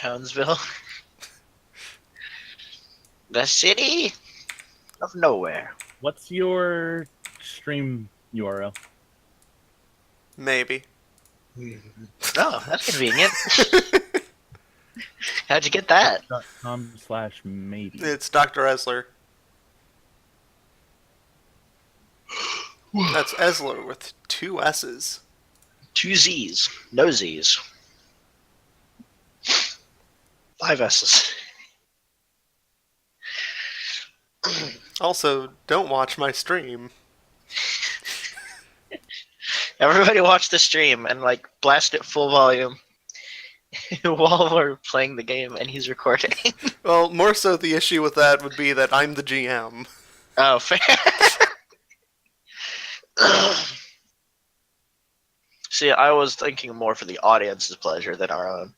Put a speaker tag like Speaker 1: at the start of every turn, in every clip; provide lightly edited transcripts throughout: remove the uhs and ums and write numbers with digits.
Speaker 1: Townsville. The city of nowhere.
Speaker 2: What's your stream URL?
Speaker 3: Maybe.
Speaker 1: Oh, that's convenient. How'd you get that?
Speaker 2: .com/maybe.
Speaker 3: It's Dr. Esler. That's Esler with 2 S's.
Speaker 1: 2 Z's. No Z's. 5 S's.
Speaker 3: Also, don't watch my stream.
Speaker 1: Everybody watch the stream and like blast it full volume while we're playing the game and he's recording.
Speaker 3: Well, more so the issue with that would be that I'm the GM.
Speaker 1: Oh, fair. See, I was thinking more for the audience's pleasure than our own.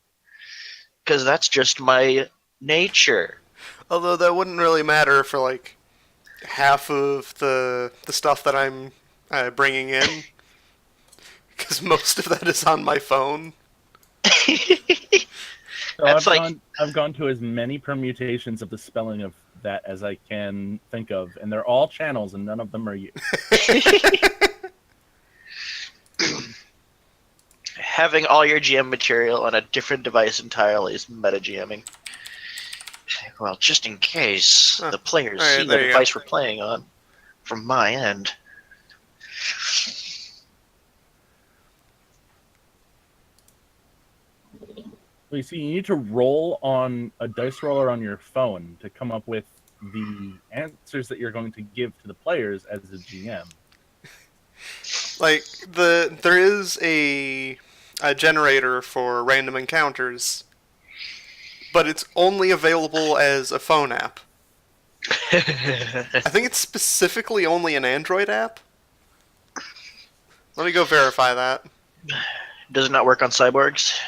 Speaker 1: Because that's just my nature.
Speaker 3: Although that wouldn't really matter for like half of the stuff that I'm bringing in, because most of that is on my phone.
Speaker 2: So
Speaker 1: That's
Speaker 2: I've gone to as many permutations of the spelling of that as I can think of, and they're all channels, and none of them are you.
Speaker 1: Having all your GM material on a different device entirely is meta GMing. Well, just in case the players see the device we're playing on from my end.
Speaker 2: Well, you see, you need to roll on a dice roller on your phone to come up with the answers that you're going to give to the players as a GM.
Speaker 3: Like there is a generator for random encounters, but it's only available as a phone app. I think it's specifically only an Android app. Let me go verify that.
Speaker 1: Does it not work on cyborgs?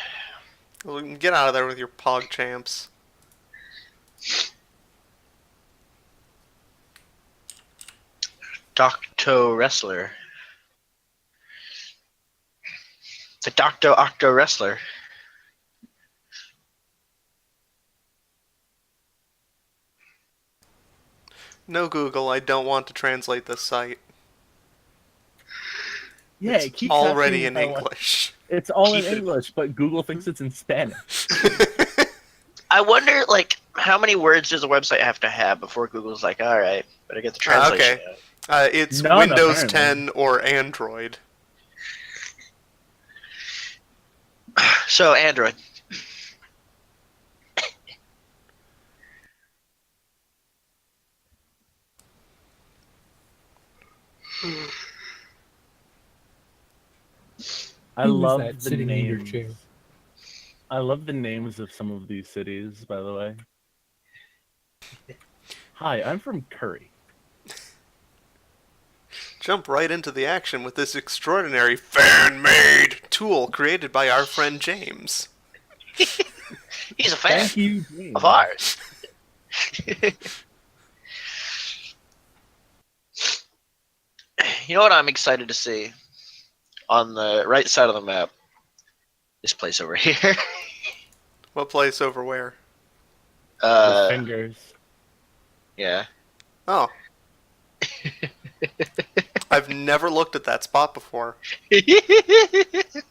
Speaker 3: Well, get out of there with your pog champs.
Speaker 1: Docto Wrestler. The Docto Octo Wrestler.
Speaker 3: No, Google, I don't want to translate this site.
Speaker 2: Yeah,
Speaker 3: it's
Speaker 2: it keeps
Speaker 3: already in
Speaker 2: happening,
Speaker 3: English.
Speaker 2: It's all in English, but Google thinks it's in Spanish.
Speaker 1: I wonder, like, how many words does a website have to have before Google's like, all right, better get the translation
Speaker 3: out? It's
Speaker 2: None,
Speaker 3: Windows
Speaker 2: apparently.
Speaker 3: 10 or Android.
Speaker 1: So, Android.
Speaker 2: I
Speaker 4: Who is
Speaker 2: love
Speaker 4: that
Speaker 2: the
Speaker 4: sitting in your
Speaker 2: names.
Speaker 4: chair?
Speaker 2: I love the names of some of these cities, by the way. Hi, I'm from Curry.
Speaker 3: Jump right into the action with this extraordinary fan-made tool created by our friend James.
Speaker 1: He's a fan
Speaker 2: Thank you, James.
Speaker 1: of ours. You know what I'm excited to see? On the right side of the map, this place over here.
Speaker 3: What place over where?
Speaker 2: With fingers.
Speaker 1: Yeah.
Speaker 3: Oh. I've never looked at that spot before.
Speaker 1: It's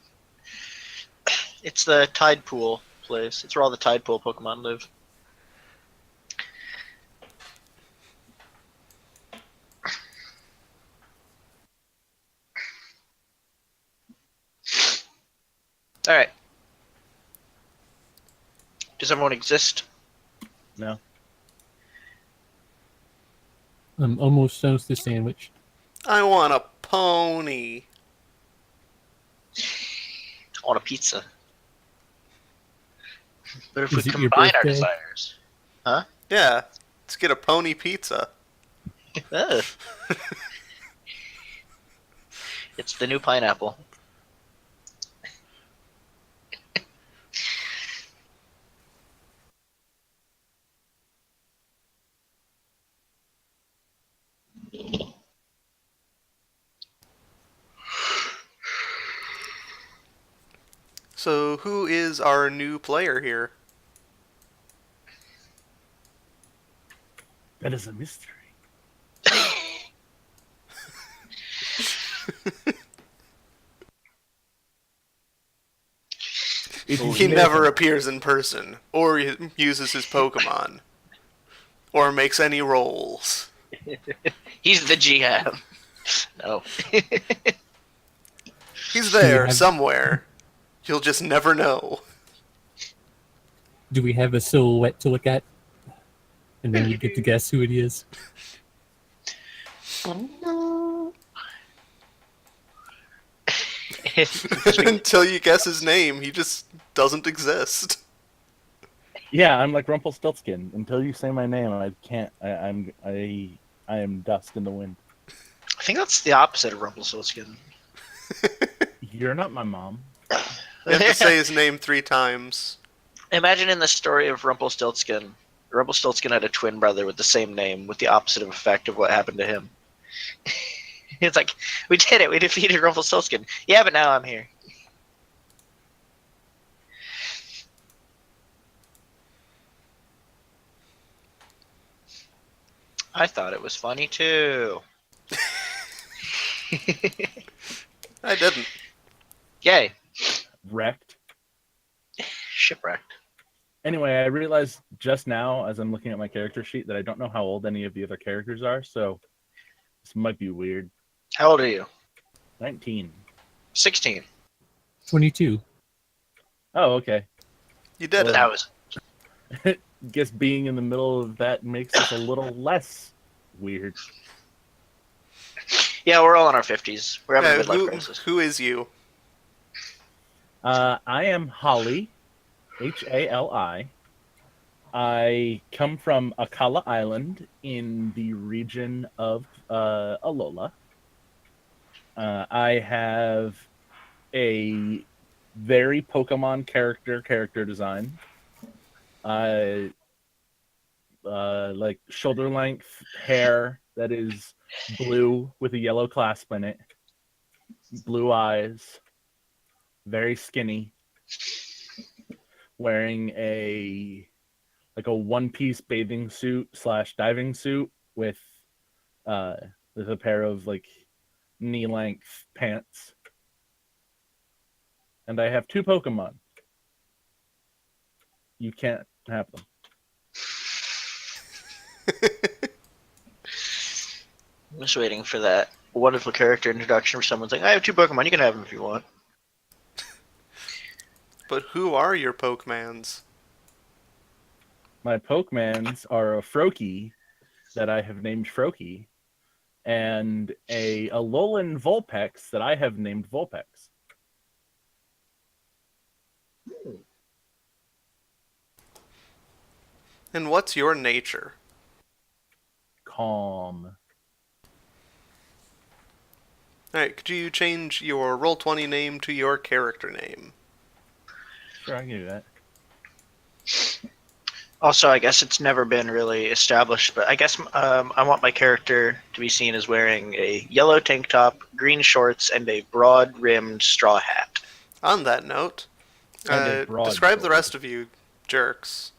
Speaker 1: the tide pool place. It's where all the tide pool Pokemon live. Alright. Does everyone exist?
Speaker 2: No.
Speaker 4: I'm almost toast the sandwich.
Speaker 3: I want a pony.
Speaker 1: I want a pizza. But if
Speaker 4: Is
Speaker 1: we
Speaker 4: it your
Speaker 1: combine our
Speaker 4: birthday?
Speaker 1: desires. Huh?
Speaker 3: Yeah, let's get a pony pizza.
Speaker 1: Ugh. It's the new pineapple.
Speaker 3: So, who is our new player here?
Speaker 2: That is a mystery.
Speaker 3: He never appears in person, or uses his Pokemon, or makes any rolls.
Speaker 1: He's the GM. No.
Speaker 3: He's there somewhere. You'll just never know.
Speaker 4: Do we have a silhouette to look at? And then we get to guess who it is.
Speaker 3: Until you guess his name, he just doesn't exist.
Speaker 2: Yeah, I'm like Rumpelstiltskin. Until you say my name, I can't. I am dust in the wind.
Speaker 1: I think that's the opposite of Rumpelstiltskin.
Speaker 2: You're not my mom.
Speaker 3: You have to say his name 3 times.
Speaker 1: Imagine in the story of Rumpelstiltskin, Rumpelstiltskin had a twin brother with the same name, with the opposite of effect of what happened to him. It's like, we did it, we defeated Rumpelstiltskin. Yeah, but now I'm here. I thought it was funny too.
Speaker 3: I didn't.
Speaker 1: Yay.
Speaker 2: Wrecked.
Speaker 1: Shipwrecked.
Speaker 2: Anyway, I realized just now, as I'm looking at my character sheet, that I don't know how old any of the other characters are, so this might be weird.
Speaker 1: How old are you?
Speaker 2: 19.
Speaker 1: 16.
Speaker 4: 22.
Speaker 2: Oh, okay.
Speaker 3: You did it.
Speaker 1: That was...
Speaker 2: Guess being in the middle of that makes us a little less weird.
Speaker 1: Yeah, we're all in our 50s. We're having a midlife crisis.
Speaker 3: Who is you?
Speaker 2: I am Holly, Hali. I come from Akala Island in the region of Alola. I have a very Pokemon character design. Like shoulder length hair that is blue with a yellow clasp in it. Blue eyes. Very skinny. Wearing a one-piece bathing suit / diving suit with a pair of like knee-length pants. And I have 2 Pokemon. You can't have them.
Speaker 1: I'm just waiting for that wonderful character introduction where someone's like, I have 2 Pokemon, you can have them if you want.
Speaker 3: But who are your Pokemans?
Speaker 2: My Pokemans are a Froakie that I have named Froakie, and a Alolan Vulpix that I have named Vulpix.
Speaker 3: And what's your nature?
Speaker 2: Calm.
Speaker 3: Alright, could you change your Roll20 name to your character name?
Speaker 2: Sure, I can do that.
Speaker 1: Also, I guess it's never been really established, but I guess I want my character to be seen as wearing a yellow tank top, green shorts, and a broad-rimmed straw hat.
Speaker 3: On that note, describe the rest of you jerks.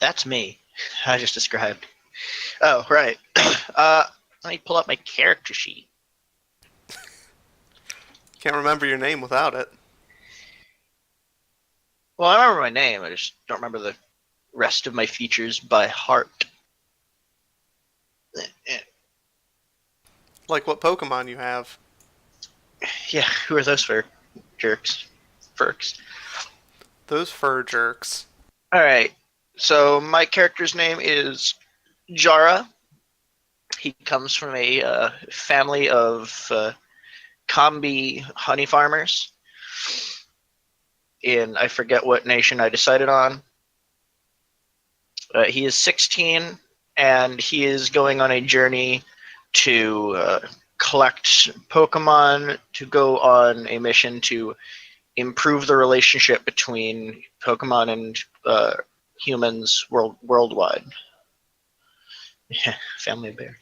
Speaker 1: That's me. I just described. Oh, right. Let me pull up my character sheet.
Speaker 3: Can't remember your name without it.
Speaker 1: Well, I remember my name. I just don't remember the rest of my features by heart.
Speaker 3: Like what Pokemon you have.
Speaker 1: Yeah, who are those for jerks? Furks.
Speaker 3: Those fur jerks.
Speaker 1: Alright, so my character's name is Jara. He comes from a family of Combi honey farmers in, I forget what nation I decided on. He is 16, and he is going on a journey to collect Pokemon to go on a mission to improve the relationship between Pokemon and humans worldwide. Yeah, family of bears.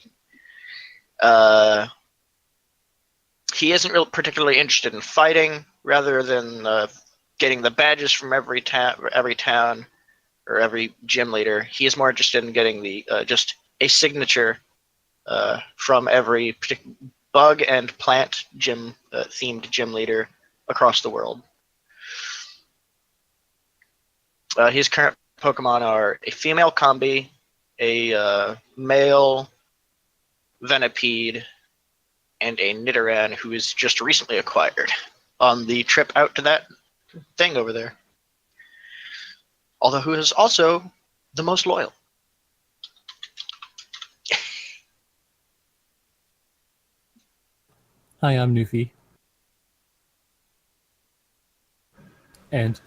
Speaker 1: He isn't really particularly interested in fighting, rather than getting the badges from every town. or every gym leader. He is more interested in getting the just a signature from every bug and plant gym themed gym leader across the world. His current Pokemon are a female Combi, a male Venipede, and a Nidoran, who is just recently acquired on the trip out to that thing over there. Although who is also the most loyal.
Speaker 4: Hi, I'm Newfie. And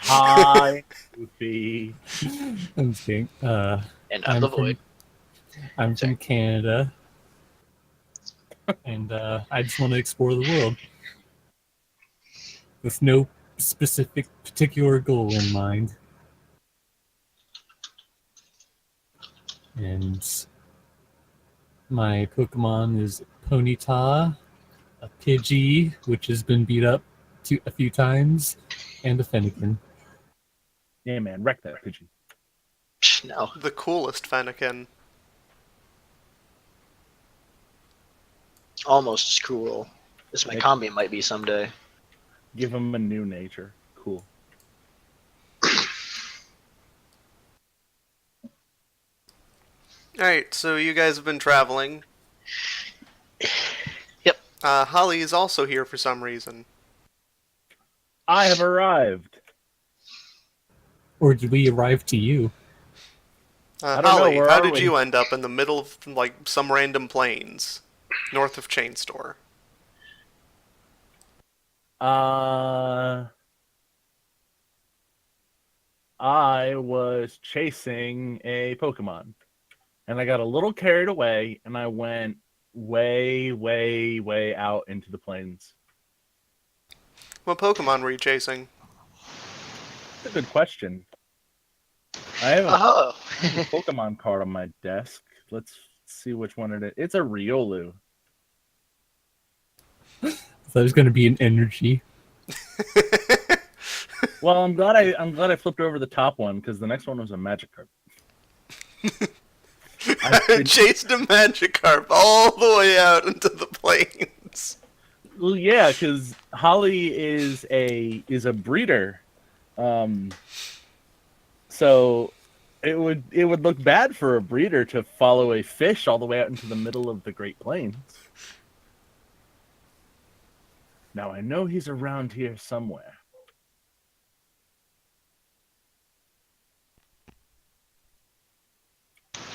Speaker 2: Hi, Goofy.
Speaker 4: I'm just kidding.
Speaker 1: And I'm the Void.
Speaker 4: I'm from Canada, and I just want to explore the world with no specific particular goal in mind. And my Pokemon is Ponyta, a Pidgey, which has been beat up a few times, and a Fennekin.
Speaker 2: Yeah, man, wreck that Pidgey.
Speaker 1: No.
Speaker 3: The coolest Fennekin.
Speaker 1: Almost as cool as my Combi might be someday.
Speaker 2: Give him a new nature. Cool.
Speaker 3: Alright, so you guys have been traveling.
Speaker 1: Yep.
Speaker 3: Holly is also here for some reason.
Speaker 2: I have arrived.
Speaker 4: Or did we arrive to you?
Speaker 2: I don't know,
Speaker 3: Holly,
Speaker 2: where
Speaker 3: how
Speaker 2: are
Speaker 3: did
Speaker 2: we?
Speaker 3: you end up in the middle of, like, some random plains north of Chain Store?
Speaker 2: I was chasing a Pokemon, and I got a little carried away, and I went way, way, way out into the plains.
Speaker 3: What Pokemon were you chasing?
Speaker 2: That's a good question. I have a
Speaker 1: Oh.
Speaker 2: Pokemon card on my desk. Let's see which one it is. It's a Riolu.
Speaker 4: I thought it was going to be an energy.
Speaker 2: Well, I'm glad I flipped over the top one because the next one was a Magikarp.
Speaker 3: Chased a Magikarp all the way out into the plains.
Speaker 2: Well, yeah, because Holly is a breeder, so it would look bad for a breeder to follow a fish all the way out into the middle of the Great Plains. Now I know he's around here somewhere.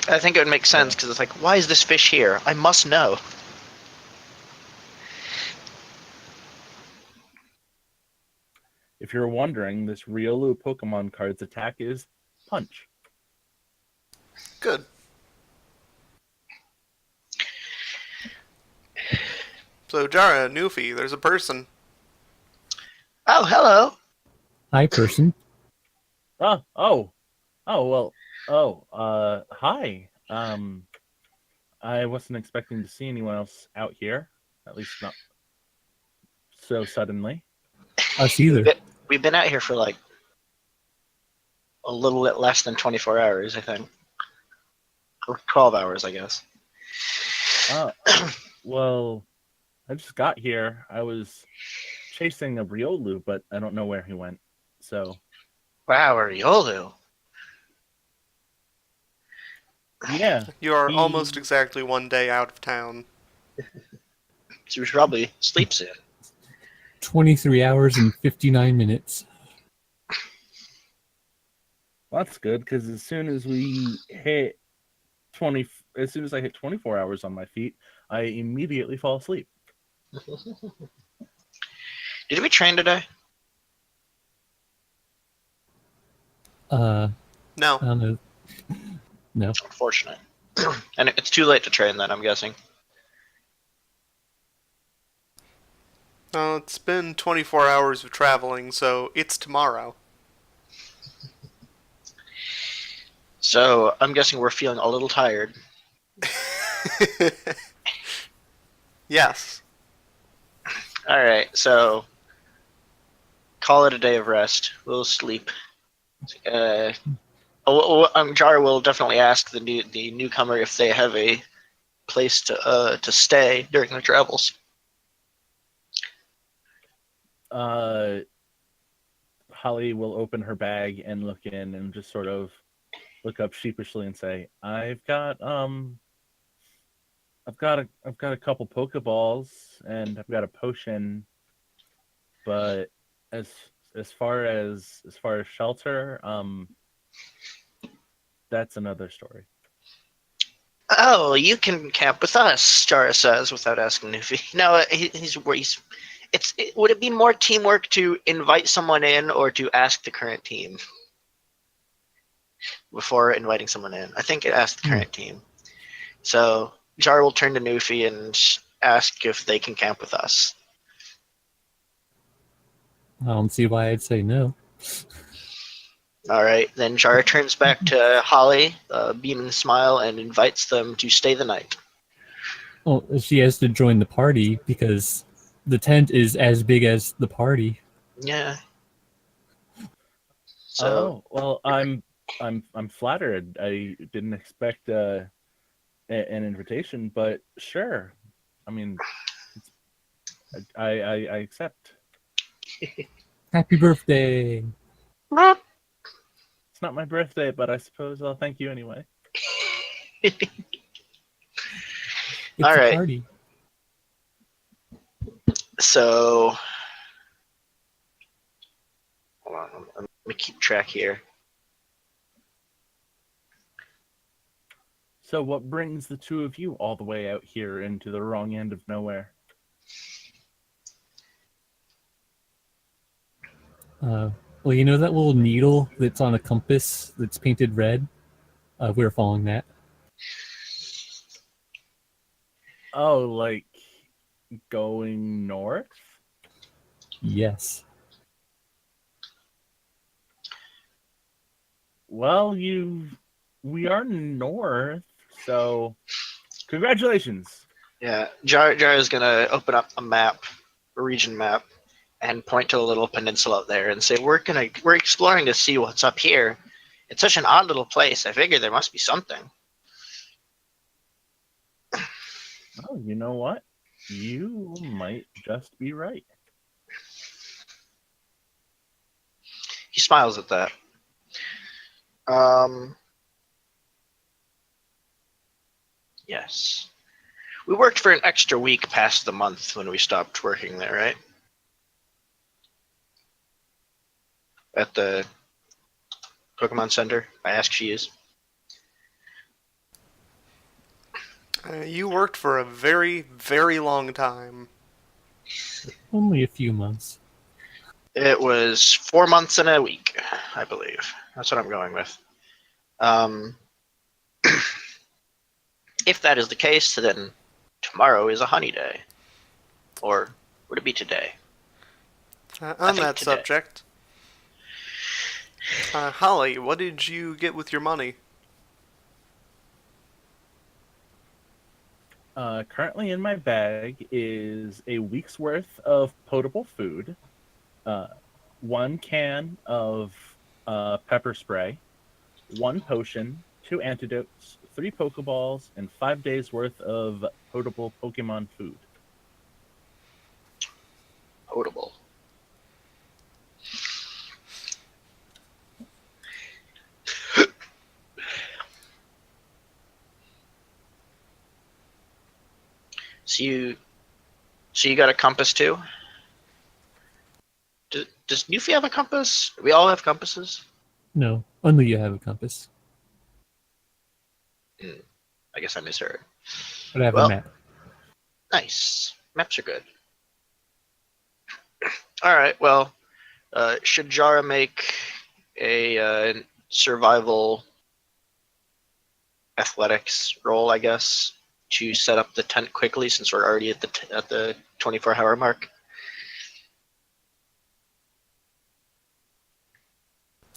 Speaker 1: I think it would make sense because it's like, why is this fish here? I must know.
Speaker 2: If you're wondering, this Riolu Pokemon card's attack is Punch.
Speaker 3: Good. So, Jara, Newfie, there's a person.
Speaker 1: Oh, hello.
Speaker 4: Hi, person.
Speaker 2: Hi. I wasn't expecting to see anyone else out here, at least not so suddenly.
Speaker 4: Us either.
Speaker 1: We've been out here for like a little bit less than 24 hours, I think. Or 12 hours, I guess.
Speaker 2: Well, I just got here. I was chasing a Riolu, but I don't know where he went. So,
Speaker 1: Wow, Riolu.
Speaker 2: yeah.
Speaker 3: You are almost exactly 1 day out of town.
Speaker 1: So we should probably sleep soon.
Speaker 4: 23 hours and 59 minutes.
Speaker 2: Well, that's good because as soon as I hit 24 hours on my feet, I immediately fall asleep.
Speaker 1: Did we train today?
Speaker 3: No.
Speaker 4: I don't know. No.
Speaker 1: Unfortunate. And it's too late to train then, I'm guessing.
Speaker 3: No, it's been 24 hours of traveling, so it's tomorrow.
Speaker 1: So I'm guessing we're feeling a little tired.
Speaker 3: Yes.
Speaker 1: Alright, so call it a day of rest. We'll sleep. Jar will definitely ask the newcomer if they have a place to stay during their travels.
Speaker 2: Holly will open her bag and look in and just sort of look up sheepishly and say, I've got a couple Pokeballs and I've got a potion, but as far as shelter, that's another story.
Speaker 1: Oh, you can camp with us, Jara says without asking Nufi. No, he's would it be more teamwork to invite someone in or to ask the current team before inviting someone in? I think it asked the current team. So Jar will turn to Nufi and ask if they can camp with us.
Speaker 4: I don't see why I'd say no.
Speaker 1: All right, then Jar turns back to Holly, beaming smile, and invites them to stay the night.
Speaker 4: Well, she has to join the party because the tent is as big as the party.
Speaker 1: Yeah. So,
Speaker 2: well, I'm flattered. I didn't expect an invitation, but sure. I mean, I accept.
Speaker 4: Happy birthday!
Speaker 2: It's not my birthday, but I suppose I'll thank you anyway.
Speaker 4: It's
Speaker 1: all
Speaker 4: a
Speaker 1: right.
Speaker 4: Party.
Speaker 1: So, hold on, let me keep track here.
Speaker 2: So what brings the two of you all the way out here into the wrong end of nowhere?
Speaker 4: Well, you know that little needle that's on a compass that's painted red? We're following that.
Speaker 2: Oh, like going north?
Speaker 4: Yes.
Speaker 2: Well, we are north, so congratulations.
Speaker 1: Yeah, Jar is gonna open up a map, a region map, and point to a little peninsula up there and say, "We're exploring to see what's up here. It's such an odd little place. I figure there must be something."
Speaker 2: Oh, you know what? You might just be right.
Speaker 1: He smiles at that. Yes. We worked for an extra week past the month when we stopped working there, right? At the Pokemon Center, I asked She's.
Speaker 3: You worked for a very, very long time.
Speaker 4: Only a few months.
Speaker 1: It was 4 months and a week, I believe. That's what I'm going with. If that is the case, then tomorrow is a honey day. Or would it be today?
Speaker 3: On that
Speaker 1: today.
Speaker 3: subject, Holly, what did you get with your money?
Speaker 2: Currently in my bag is a week's worth of potable food, 1 can of pepper spray, 1 potion, 2 antidotes, 3 Pokeballs, and 5 days worth of potable Pokemon food.
Speaker 1: Potable. So you got a compass too? Does Newfie have a compass? We all have compasses?
Speaker 4: No, only you have a compass.
Speaker 1: I guess I misheard.
Speaker 4: But I have a map.
Speaker 1: Nice. Maps are good. Alright, well, should Jara make a survival athletics roll, I guess, to set up the tent quickly since we're already at the 24-hour mark?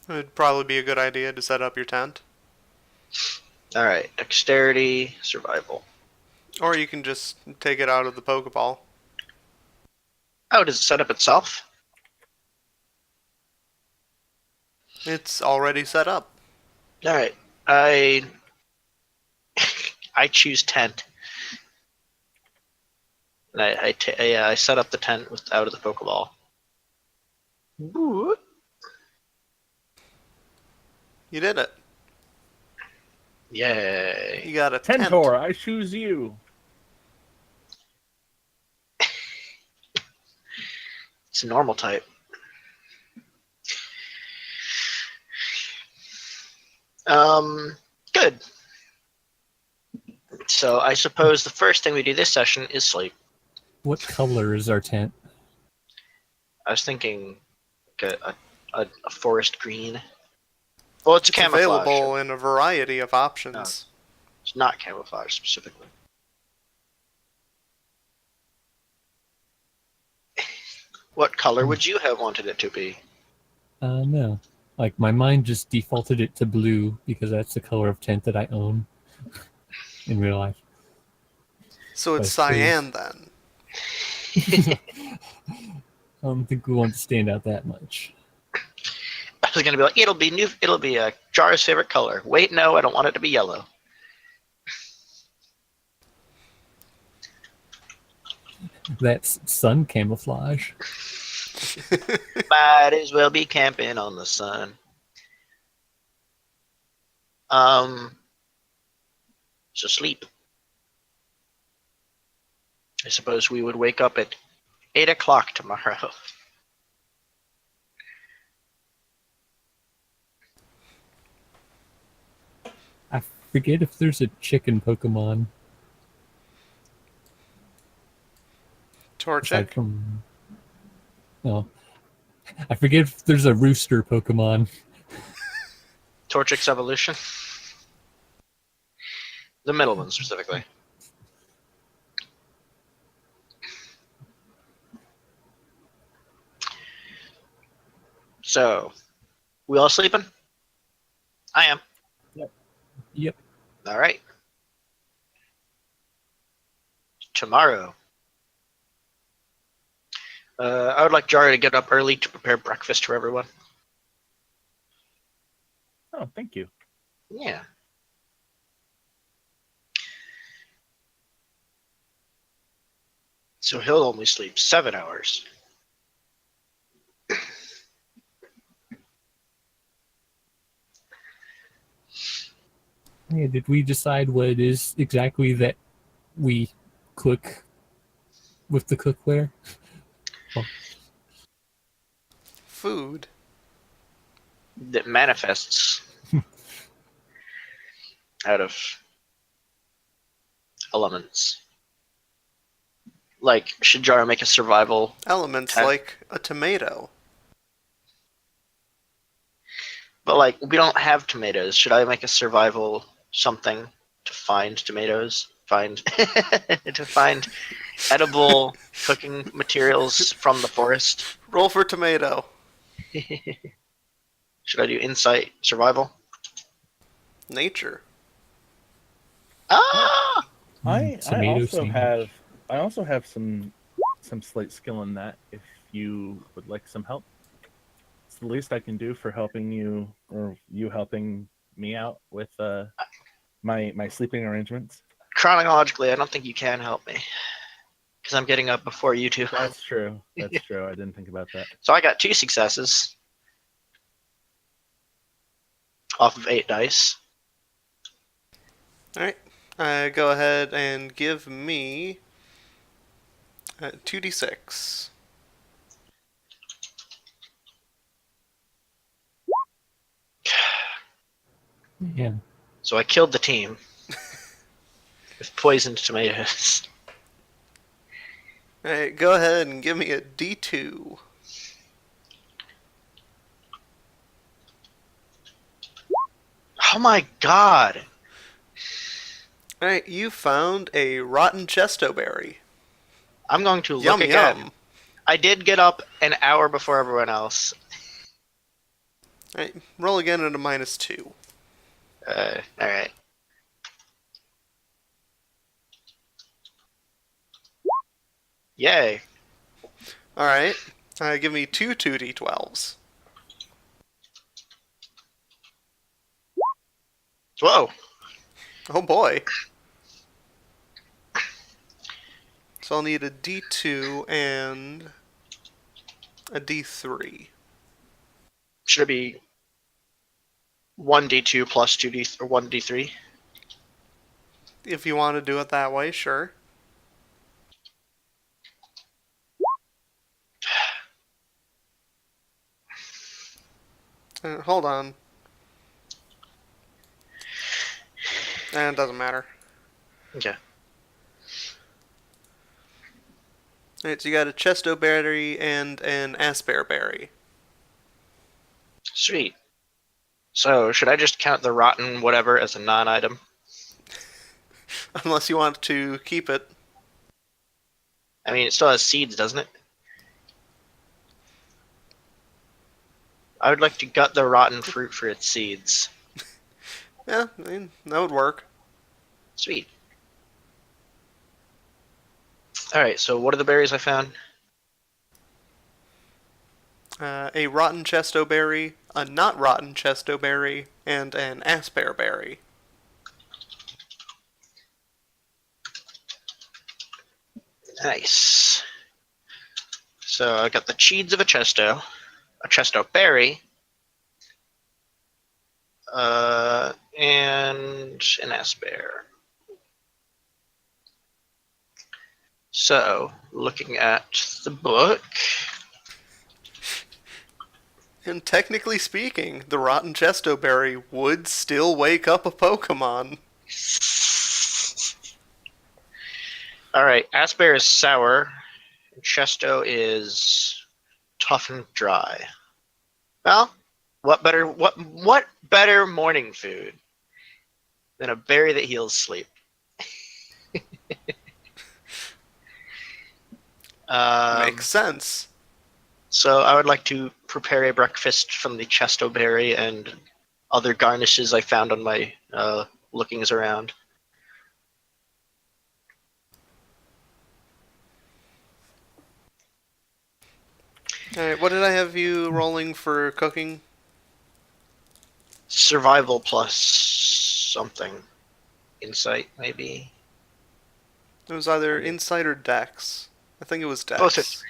Speaker 3: It would probably be a good idea to set up your tent.
Speaker 1: Alright, dexterity, survival.
Speaker 3: Or you can just take it out of the Pokeball.
Speaker 1: Oh, does it set up itself?
Speaker 3: It's already set up.
Speaker 1: All right. I choose tent. And I set up the tent out of the Pokeball. Ooh.
Speaker 3: You did it.
Speaker 1: Yay.
Speaker 3: You got a
Speaker 2: Tentor, I choose you.
Speaker 1: It's a normal type. Good. So I suppose the first thing we do this session is sleep.
Speaker 4: What color is our tent?
Speaker 1: I was thinking a forest green. Well, it's camouflage.
Speaker 3: Available in a variety of options.
Speaker 1: No, it's not camouflage specifically. What color would you have wanted it to be?
Speaker 4: No. Like, my mind just defaulted it to blue because that's the color of tent that I own in real life.
Speaker 3: So it's
Speaker 4: I
Speaker 3: cyan then.
Speaker 4: I don't think we want to stand out that much.
Speaker 1: I was gonna be like, it'll be a Jar's favorite color. Wait, no, I don't want it to be yellow.
Speaker 4: That's sun camouflage.
Speaker 1: Might as well be camping on the sun. So sleep. I suppose we would wake up at 8 o'clock tomorrow.
Speaker 4: I forget if there's a chicken Pokemon.
Speaker 3: Torchic?
Speaker 4: From... No. I forget if there's a rooster Pokemon.
Speaker 1: Torchic's evolution. The middle one specifically. So, we all sleeping? I am.
Speaker 4: Yep.
Speaker 1: All right. Tomorrow. I would like Jari to get up early to prepare breakfast for everyone.
Speaker 2: Oh, thank you.
Speaker 1: Yeah. So he'll only sleep 7 hours.
Speaker 4: Hey, did we decide what it is exactly that we cook with the cookware? Oh.
Speaker 3: Food.
Speaker 1: That manifests out of elements. Like, should Jara make a survival?
Speaker 3: Elements
Speaker 1: test?
Speaker 3: like a tomato.
Speaker 1: But, like, we don't have tomatoes. Should I make a survival something to find tomatoes? To find edible cooking materials from the forest?
Speaker 3: Roll for tomato.
Speaker 1: Should I do insight survival?
Speaker 3: Nature.
Speaker 1: Ah!
Speaker 2: I
Speaker 4: Tomato
Speaker 2: also have some slight skill in that. If you would like some help, it's the least I can do for helping you, or you helping me out with my sleeping arrangements.
Speaker 1: Chronologically, I don't think you can help me because I'm getting up before you two.
Speaker 2: That's true. That's true. I didn't think about that.
Speaker 1: So I got 2 successes off of 8 dice.
Speaker 3: Alright. Go ahead and give me 2d6.
Speaker 4: Yeah.
Speaker 1: So I killed the team with poisoned tomatoes.
Speaker 3: Alright, go ahead and give me a d2.
Speaker 1: Oh my god!
Speaker 3: Alright, you found a rotten chestoberry.
Speaker 1: I'm going to look
Speaker 3: Yum
Speaker 1: again.
Speaker 3: yum.
Speaker 1: I did get up an hour before everyone else.
Speaker 3: Alright, roll again at a -2.
Speaker 1: Alright. Yay.
Speaker 3: Alright, give me 2 2d12s.
Speaker 1: Whoa.
Speaker 3: Oh boy. So I'll need a D2 and a D3.
Speaker 1: Should it be 1d2 plus 2d or 1d3?
Speaker 3: If you want to do it that way, sure. Hold on. It doesn't matter.
Speaker 1: Okay.
Speaker 3: Alright, so you got a chesto berry and an asper berry.
Speaker 1: Sweet. So, should I just count the rotten whatever as a non-item?
Speaker 3: Unless you want to keep it.
Speaker 1: I mean, it still has seeds, doesn't it? I would like to gut the rotten fruit for its seeds.
Speaker 3: Yeah, I mean, that would work.
Speaker 1: Sweet. Alright, so what are the berries I found?
Speaker 3: A rotten chesto berry, a not rotten chesto berry, and an asper berry.
Speaker 1: Nice. So I got the cheeds of a chesto berry, and an asper. So, looking at the book,
Speaker 3: And technically speaking, the rotten chesto berry would still wake up a Pokemon.
Speaker 1: alright, asper is sour, and chesto is tough and dry. Well, what better morning food than a berry that heals sleep?
Speaker 3: Makes sense.
Speaker 1: So I would like to prepare a breakfast from the chesto berry and other garnishes I found on my lookings around.
Speaker 3: Alright, what did I have you rolling for cooking?
Speaker 1: Survival plus something. Insight, maybe?
Speaker 3: It was either Insight or Dex. I think it was Dex.
Speaker 1: Both are 3.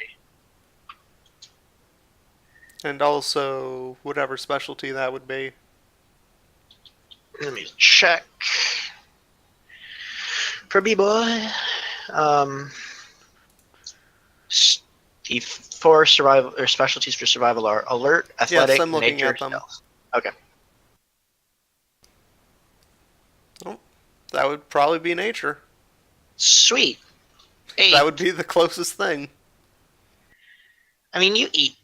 Speaker 3: And also whatever specialty that would be.
Speaker 1: Let me check. For B-Boy. The 4 survival or specialties for survival are alert, athletic,
Speaker 3: Yes, I'm looking
Speaker 1: nature,
Speaker 3: at them.
Speaker 1: stealth. Okay.
Speaker 3: Oh, that would probably be nature.
Speaker 1: Sweet. 8.
Speaker 3: That would be the closest thing.
Speaker 1: I mean, you eat.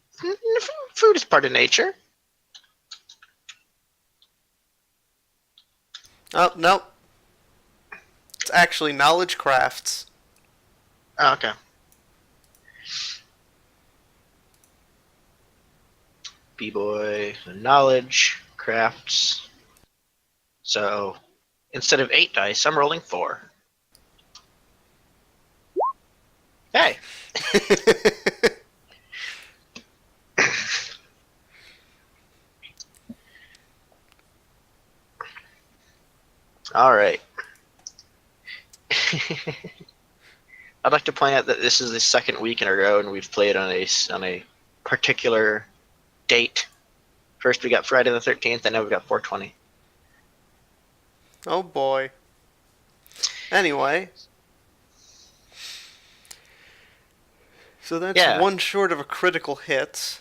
Speaker 1: Food is part of nature.
Speaker 3: Oh, nope. It's actually knowledge crafts.
Speaker 1: Oh, okay. B-Boy, knowledge, crafts. So, instead of 8 dice, I'm rolling 4. Hey! Alright. I'd like to point out that this is the second week in a row, and we've played on a particular date. First we got Friday the 13th, and now we've got 420.
Speaker 3: Oh boy. Anyway. So that's one short of a critical hit.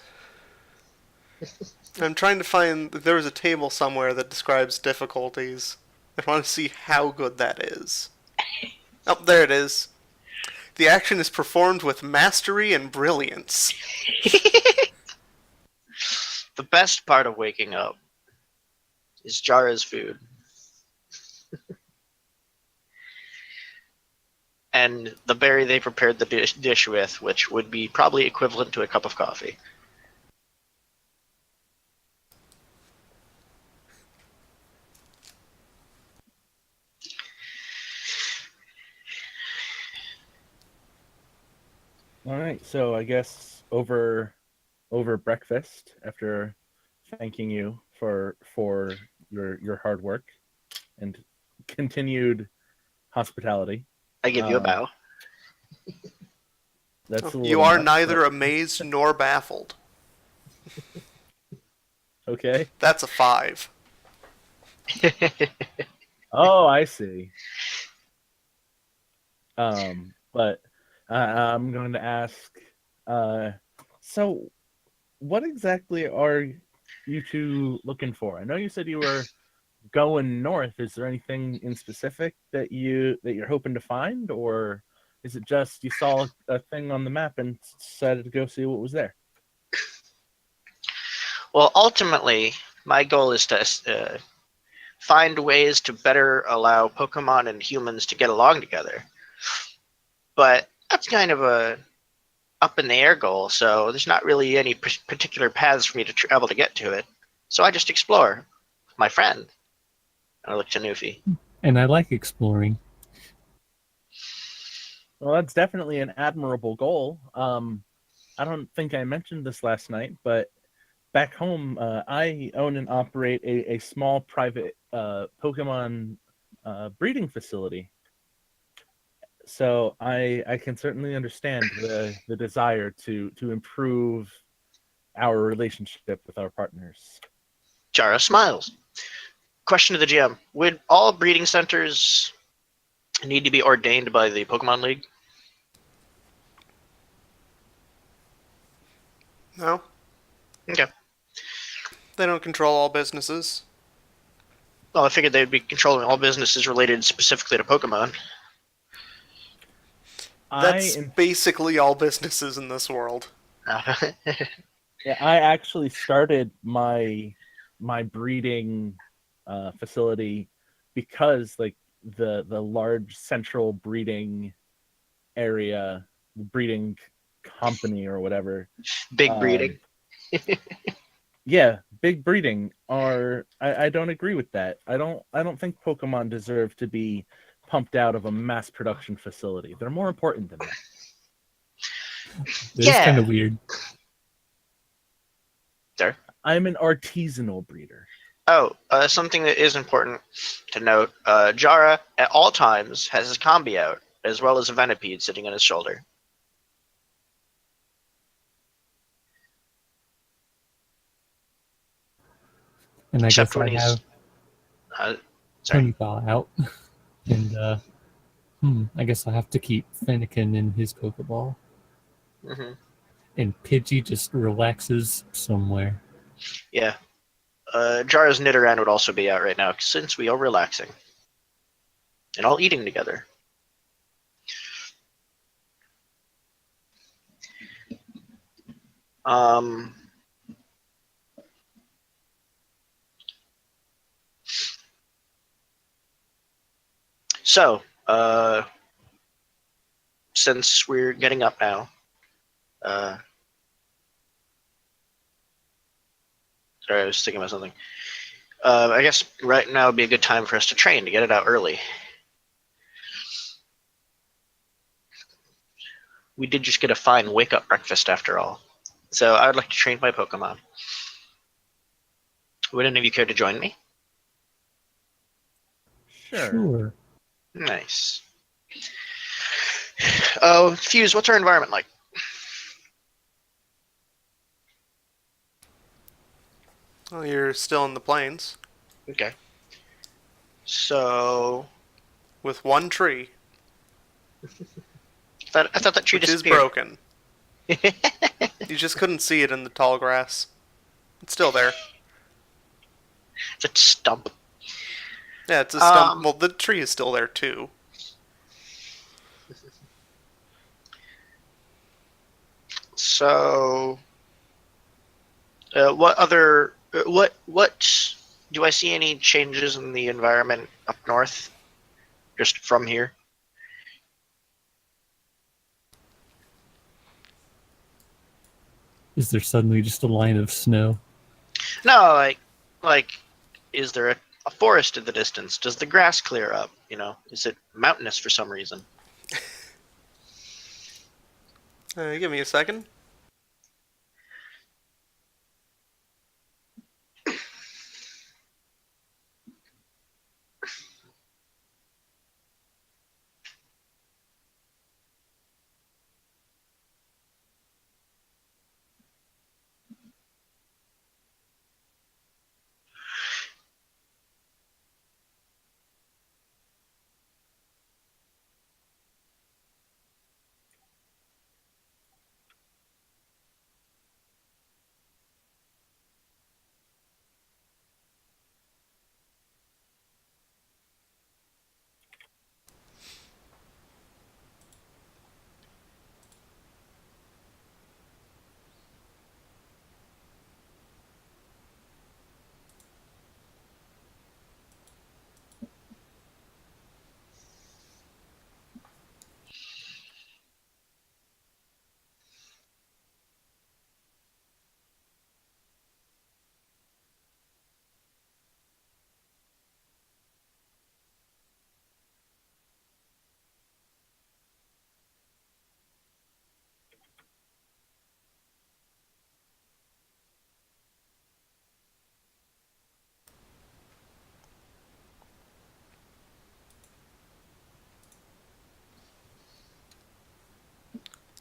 Speaker 3: I'm trying to find... There was a table somewhere that describes difficulties. I want to see how good that is. Oh, there it is. The action is performed with mastery and brilliance.
Speaker 1: The best part of waking up is Jara's food. And the berry they prepared the dish with, which would be probably equivalent to a cup of coffee.
Speaker 2: All right, so I guess over breakfast, after thanking you for your hard work, and continued hospitality.
Speaker 1: I give you a bow.
Speaker 2: That's a
Speaker 3: You
Speaker 2: little
Speaker 3: are
Speaker 2: much,
Speaker 3: neither
Speaker 2: but
Speaker 3: amazed nor baffled.
Speaker 2: okay.
Speaker 3: That's a 5.
Speaker 2: Oh, I see. But I'm going to ask. So, what exactly are you two looking for? I know you said you were going north. Is there anything in specific that you're hoping to find, or is it just you saw a thing on the map and decided to go see what was there?
Speaker 1: Well, ultimately, my goal is to find ways to better allow Pokemon and humans to get along together. But that's kind of a up in the air goal, so there's not really any particular paths for me to travel to get to it. So I just explore with my friend. And I look to Newfie.
Speaker 4: And I like exploring.
Speaker 2: Well, that's definitely an admirable goal. I don't think I mentioned this last night, but back home, I own and operate a small private Pokemon breeding facility. So I can certainly understand the desire to improve our relationship with our partners.
Speaker 1: Jara smiles. Question to the GM: would all breeding centers need to be ordained by the Pokemon League?
Speaker 3: No?
Speaker 1: Okay.
Speaker 3: They don't control all businesses.
Speaker 1: Well, I figured they'd be controlling all businesses related specifically to Pokemon.
Speaker 3: That's basically all businesses in this world.
Speaker 2: Yeah, I actually started my breeding facility because like the large central breeding area, breeding company or whatever.
Speaker 1: Big breeding.
Speaker 2: Yeah, big breeding are I don't agree with that. I don't think Pokemon deserve to be pumped out of a mass production facility. They're more important than that.
Speaker 4: It's kind of weird.
Speaker 1: There.
Speaker 2: I'm an artisanal breeder.
Speaker 1: Oh, something that is important to note: Jara at all times has his combi out, as well as a Venipede sitting on his shoulder.
Speaker 4: And I
Speaker 1: Except
Speaker 4: guess
Speaker 1: when
Speaker 4: I
Speaker 1: he's
Speaker 4: have
Speaker 1: sorry.
Speaker 4: Ponyta out. And I guess I have to keep Fennekin in his Pokeball.
Speaker 1: Mm-hmm.
Speaker 4: And Pidgey just relaxes somewhere.
Speaker 1: Yeah. Jara's Nidoran would also be out right now, since we are relaxing. And all eating together. Um, so, since we're getting up now, sorry, I was thinking about something. I guess right now would be a good time for us to train to get it out early. We did just get a fine wake-up breakfast after all. So I would like to train my Pokemon. Would any of you care to join me?
Speaker 2: Sure.
Speaker 1: Nice. Oh, Fuse, what's our environment like?
Speaker 3: Well, you're still in the plains.
Speaker 1: Okay. So
Speaker 3: with one tree.
Speaker 1: I thought that tree
Speaker 3: which
Speaker 1: disappeared.
Speaker 3: is broken. You just couldn't see it in the tall grass. It's still there.
Speaker 1: It's a stump.
Speaker 3: Yeah, it's a stump. Well, the tree is still there too.
Speaker 1: So, what other what do I see any changes in the environment up north, just from here?
Speaker 4: Is there suddenly just a line of snow?
Speaker 1: No, like, is there a forest in the distance? Does the grass clear up? You know, is it mountainous for some reason?
Speaker 3: Give me a second.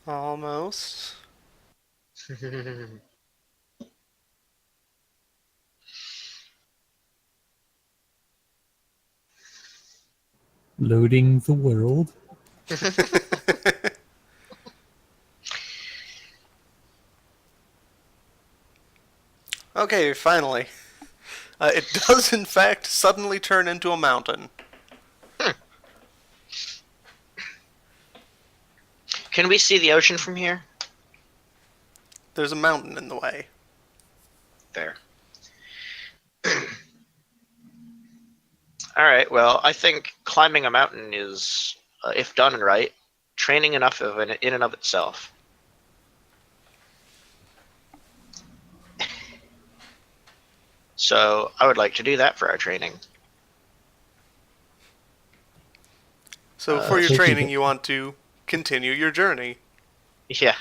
Speaker 3: Almost.
Speaker 4: Loading the world.
Speaker 3: Okay, finally. It does, in fact, suddenly turn into a mountain.
Speaker 1: Can we see the ocean from here?
Speaker 3: There's a mountain in the way.
Speaker 1: There. Alright, well, I think climbing a mountain is, if done right, training enough of it in and of itself. So, I would like to do that for our training.
Speaker 3: So for your
Speaker 4: so
Speaker 3: training,
Speaker 4: people-
Speaker 3: you want to continue your journey.
Speaker 1: Yeah.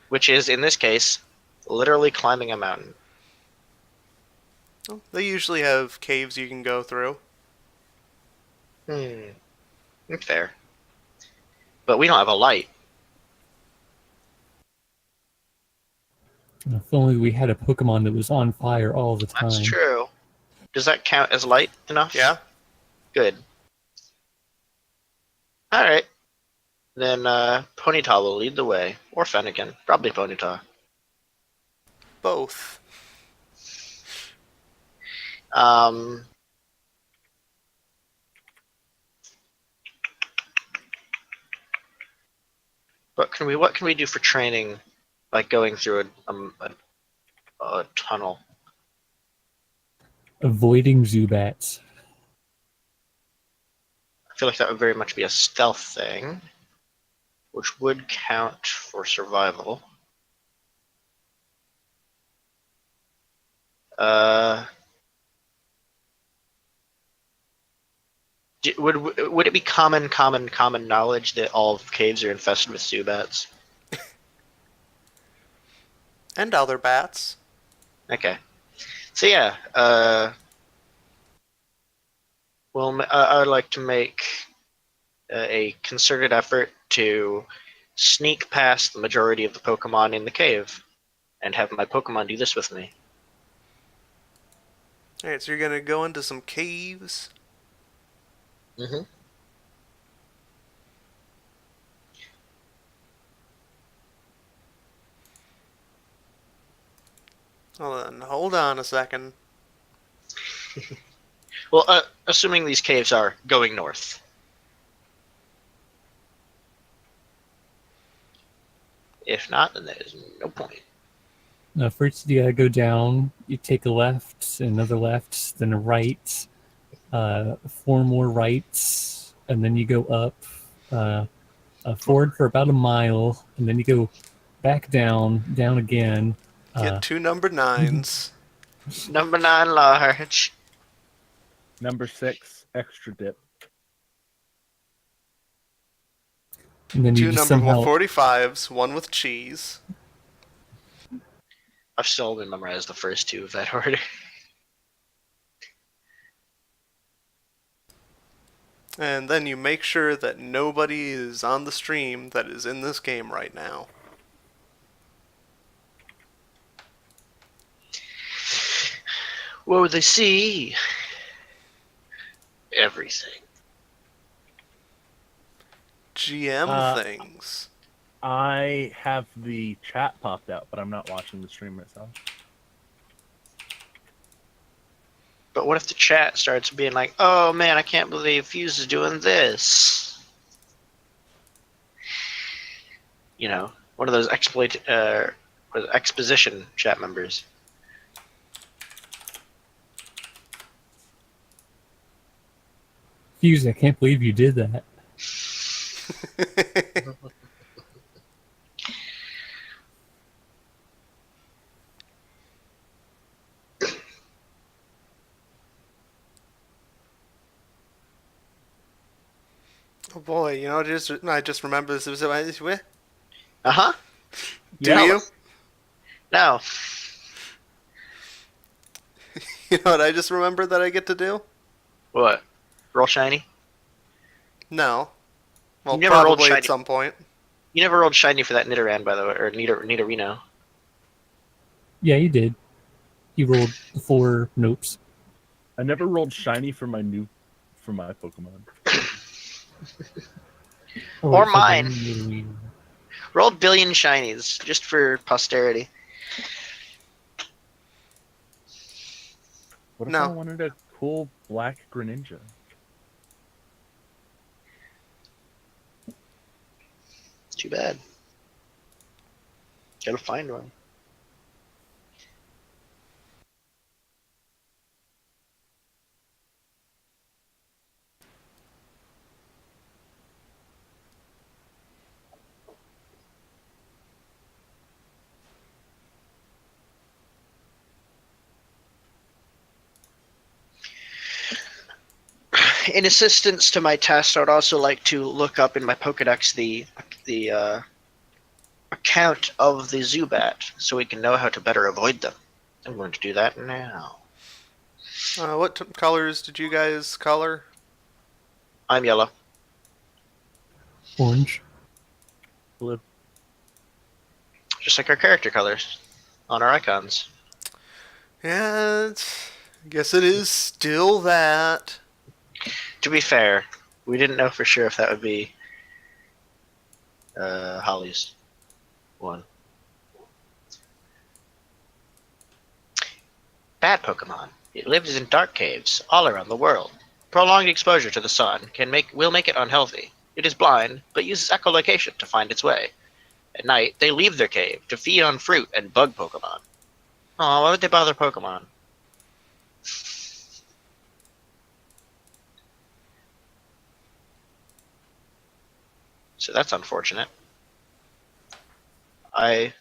Speaker 1: Which is, in this case, literally climbing a mountain.
Speaker 3: Well, they usually have caves you can go through.
Speaker 1: Fair. But we don't have a light.
Speaker 4: If only we had a Pokemon that was on fire all the time.
Speaker 1: That's true. Does that count as light enough?
Speaker 3: Yeah?
Speaker 1: Good. Alright. Then Ponyta will lead the way. Or Fennekin. Probably Ponyta.
Speaker 3: Both.
Speaker 1: What can we do for training, like going through a tunnel?
Speaker 4: Avoiding Zubats.
Speaker 1: I feel like that would very much be a stealth thing, which would count for survival. Would it be common knowledge that all caves are infested with Zubats?
Speaker 3: And other bats.
Speaker 1: Okay. So yeah, well, I would like to make a concerted effort to sneak past the majority of the Pokemon in the cave, and have my Pokemon do this with me.
Speaker 3: Alright, so you're gonna go into some caves.
Speaker 1: Mm-hmm.
Speaker 3: Hold on a second.
Speaker 1: Well, assuming these caves are going north. If not, then there's no point.
Speaker 4: First, you gotta go down. You take a left, another left, then a right, 4 more rights, and then you go up, forward for about a mile, and then you go back down again.
Speaker 3: Get 2 number 9s.
Speaker 1: Number 9 large.
Speaker 2: Number 6, extra dip.
Speaker 4: And then
Speaker 3: 2
Speaker 4: you just
Speaker 3: number
Speaker 4: somehow
Speaker 3: 145s, 1 with cheese.
Speaker 1: I've still only memorized the first 2 of that order.
Speaker 3: And then you make sure that nobody is on the stream that is in this game right now.
Speaker 1: What would they see? Everything.
Speaker 3: GM things.
Speaker 2: I have the chat popped out, but I'm not watching the stream myself.
Speaker 1: But what if the chat starts being like, "Oh man, I can't believe Fuse is doing this"? You know, one of those exposition chat members.
Speaker 4: Fuse, I can't believe you did that.
Speaker 3: Oh boy, you know, I just remember this was Do
Speaker 1: Uh-huh.
Speaker 2: Yeah.
Speaker 3: you?
Speaker 1: No.
Speaker 3: You know what I just remembered that I get to do?
Speaker 1: What? Roll shiny?
Speaker 3: No. Well,
Speaker 1: You never rolled
Speaker 3: probably at
Speaker 1: shiny.
Speaker 3: some point.
Speaker 1: You never rolled shiny for that Nidoran, by the way, or Nidorino.
Speaker 4: Yeah, you did. You rolled the 4 nopes.
Speaker 2: I never rolled shiny for my Pokemon.
Speaker 4: Oh,
Speaker 1: Or
Speaker 4: wait, for the
Speaker 1: mine.
Speaker 4: Nidorino.
Speaker 1: Roll billion shinies, just for posterity.
Speaker 2: What if I
Speaker 3: No.
Speaker 2: wanted a cool black Greninja?
Speaker 1: Too bad. Gotta find one. In assistance to my test, I would also like to look up in my Pokedex the account of the Zubat, so we can know how to better avoid them. I'm going to do that now.
Speaker 3: What colors did you guys color?
Speaker 1: I'm yellow.
Speaker 4: Orange.
Speaker 2: Blue.
Speaker 1: Just like our character colors on our icons.
Speaker 3: Yeah, I guess it is still that.
Speaker 1: To be fair, we didn't know for sure if that would be Holly's one. Bad Pokemon. It lives in dark caves all around the world. Prolonged exposure to the sun will make it unhealthy. It is blind, but uses echolocation to find its way. At night, they leave their cave to feed on fruit and bug Pokemon. Aw, why would they bother Pokemon? So that's unfortunate. I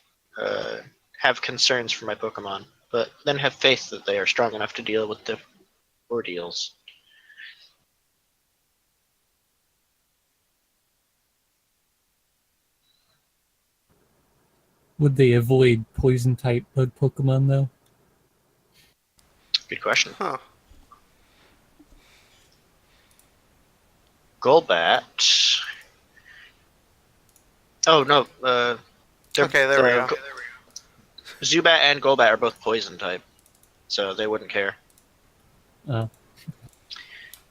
Speaker 1: have concerns for my Pokemon, but then have faith that they are strong enough to deal with the ordeals.
Speaker 4: Would they avoid poison type bug Pokemon though?
Speaker 1: Good question.
Speaker 3: Huh.
Speaker 1: Golbat. Oh no,
Speaker 3: Okay, there we go.
Speaker 1: Zubat and Golbat are both poison type, so they wouldn't care.
Speaker 4: Oh.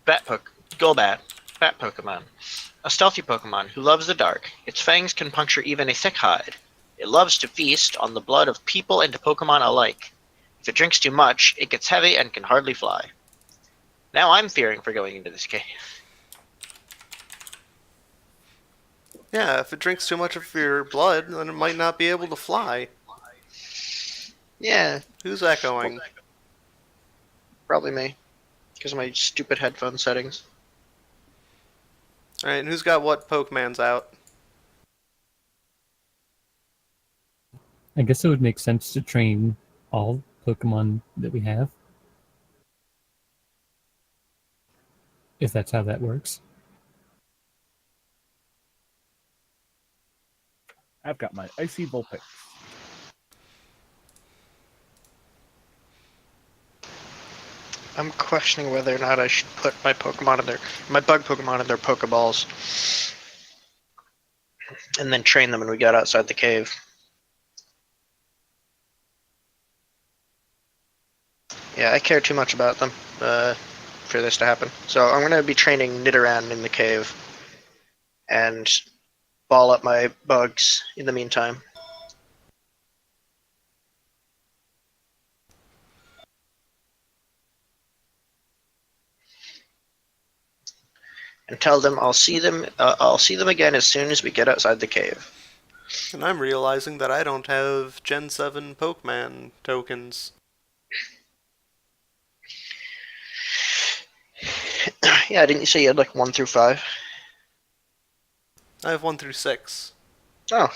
Speaker 1: Golbat, Bat Pokemon. A stealthy Pokemon who loves the dark. Its fangs can puncture even a thick hide. It loves to feast on the blood of people and Pokemon alike. If it drinks too much, it gets heavy and can hardly fly. Now I'm fearing for going into this cave.
Speaker 3: Yeah, if it drinks too much of your blood, then it might not be able to fly.
Speaker 1: Yeah,
Speaker 3: Who's echoing?
Speaker 1: probably me. Because of my stupid headphone settings.
Speaker 3: Alright, and who's got what Pokemans out?
Speaker 4: I guess it would make sense to train all Pokemon that we have. If that's how that works.
Speaker 2: I've got my Icy Vulpix.
Speaker 1: I'm questioning whether or not I should put my bug Pokemon in their Pokeballs. And then train them when we get outside the cave. Yeah, I care too much about them for this to happen. So I'm going to be training Nidoran in the cave and ball up my bugs in the meantime. And tell them I'll see them again as soon as we get outside the cave.
Speaker 3: And I'm realizing that I don't have Gen 7 Pokemon tokens.
Speaker 1: Yeah, didn't you say you had like 1 through 5?
Speaker 3: I have 1 through 6.
Speaker 1: Oh.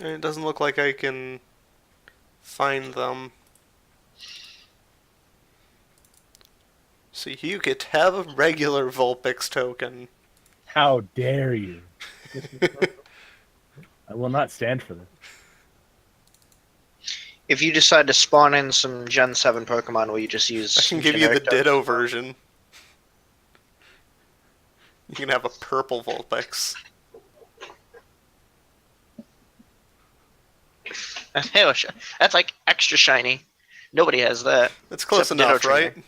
Speaker 3: It doesn't look like I can find them. So you get to have a regular Vulpix token.
Speaker 2: How dare you? I will not stand for this.
Speaker 1: If you decide to spawn in some Gen 7 Pokemon, will you just use
Speaker 3: I can give you the
Speaker 1: generic
Speaker 3: Ditto
Speaker 1: tokens?
Speaker 3: version. You can have a purple Vulpix.
Speaker 1: That's like extra shiny. Nobody has that.
Speaker 3: It's close
Speaker 1: Except Ditto
Speaker 3: enough,
Speaker 1: Trainer.
Speaker 3: right?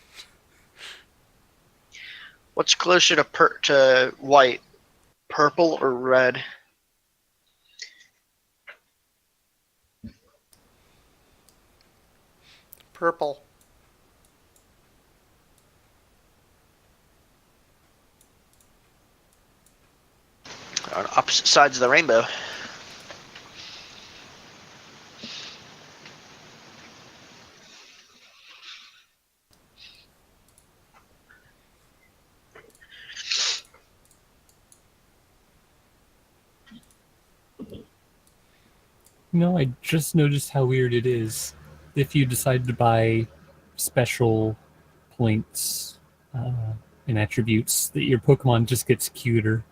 Speaker 1: What's closer to white? Purple or red?
Speaker 3: Purple.
Speaker 1: On opposite sides of the rainbow.
Speaker 4: No, I just noticed how weird it is. If you decide to buy special points and attributes, that your Pokemon just gets cuter.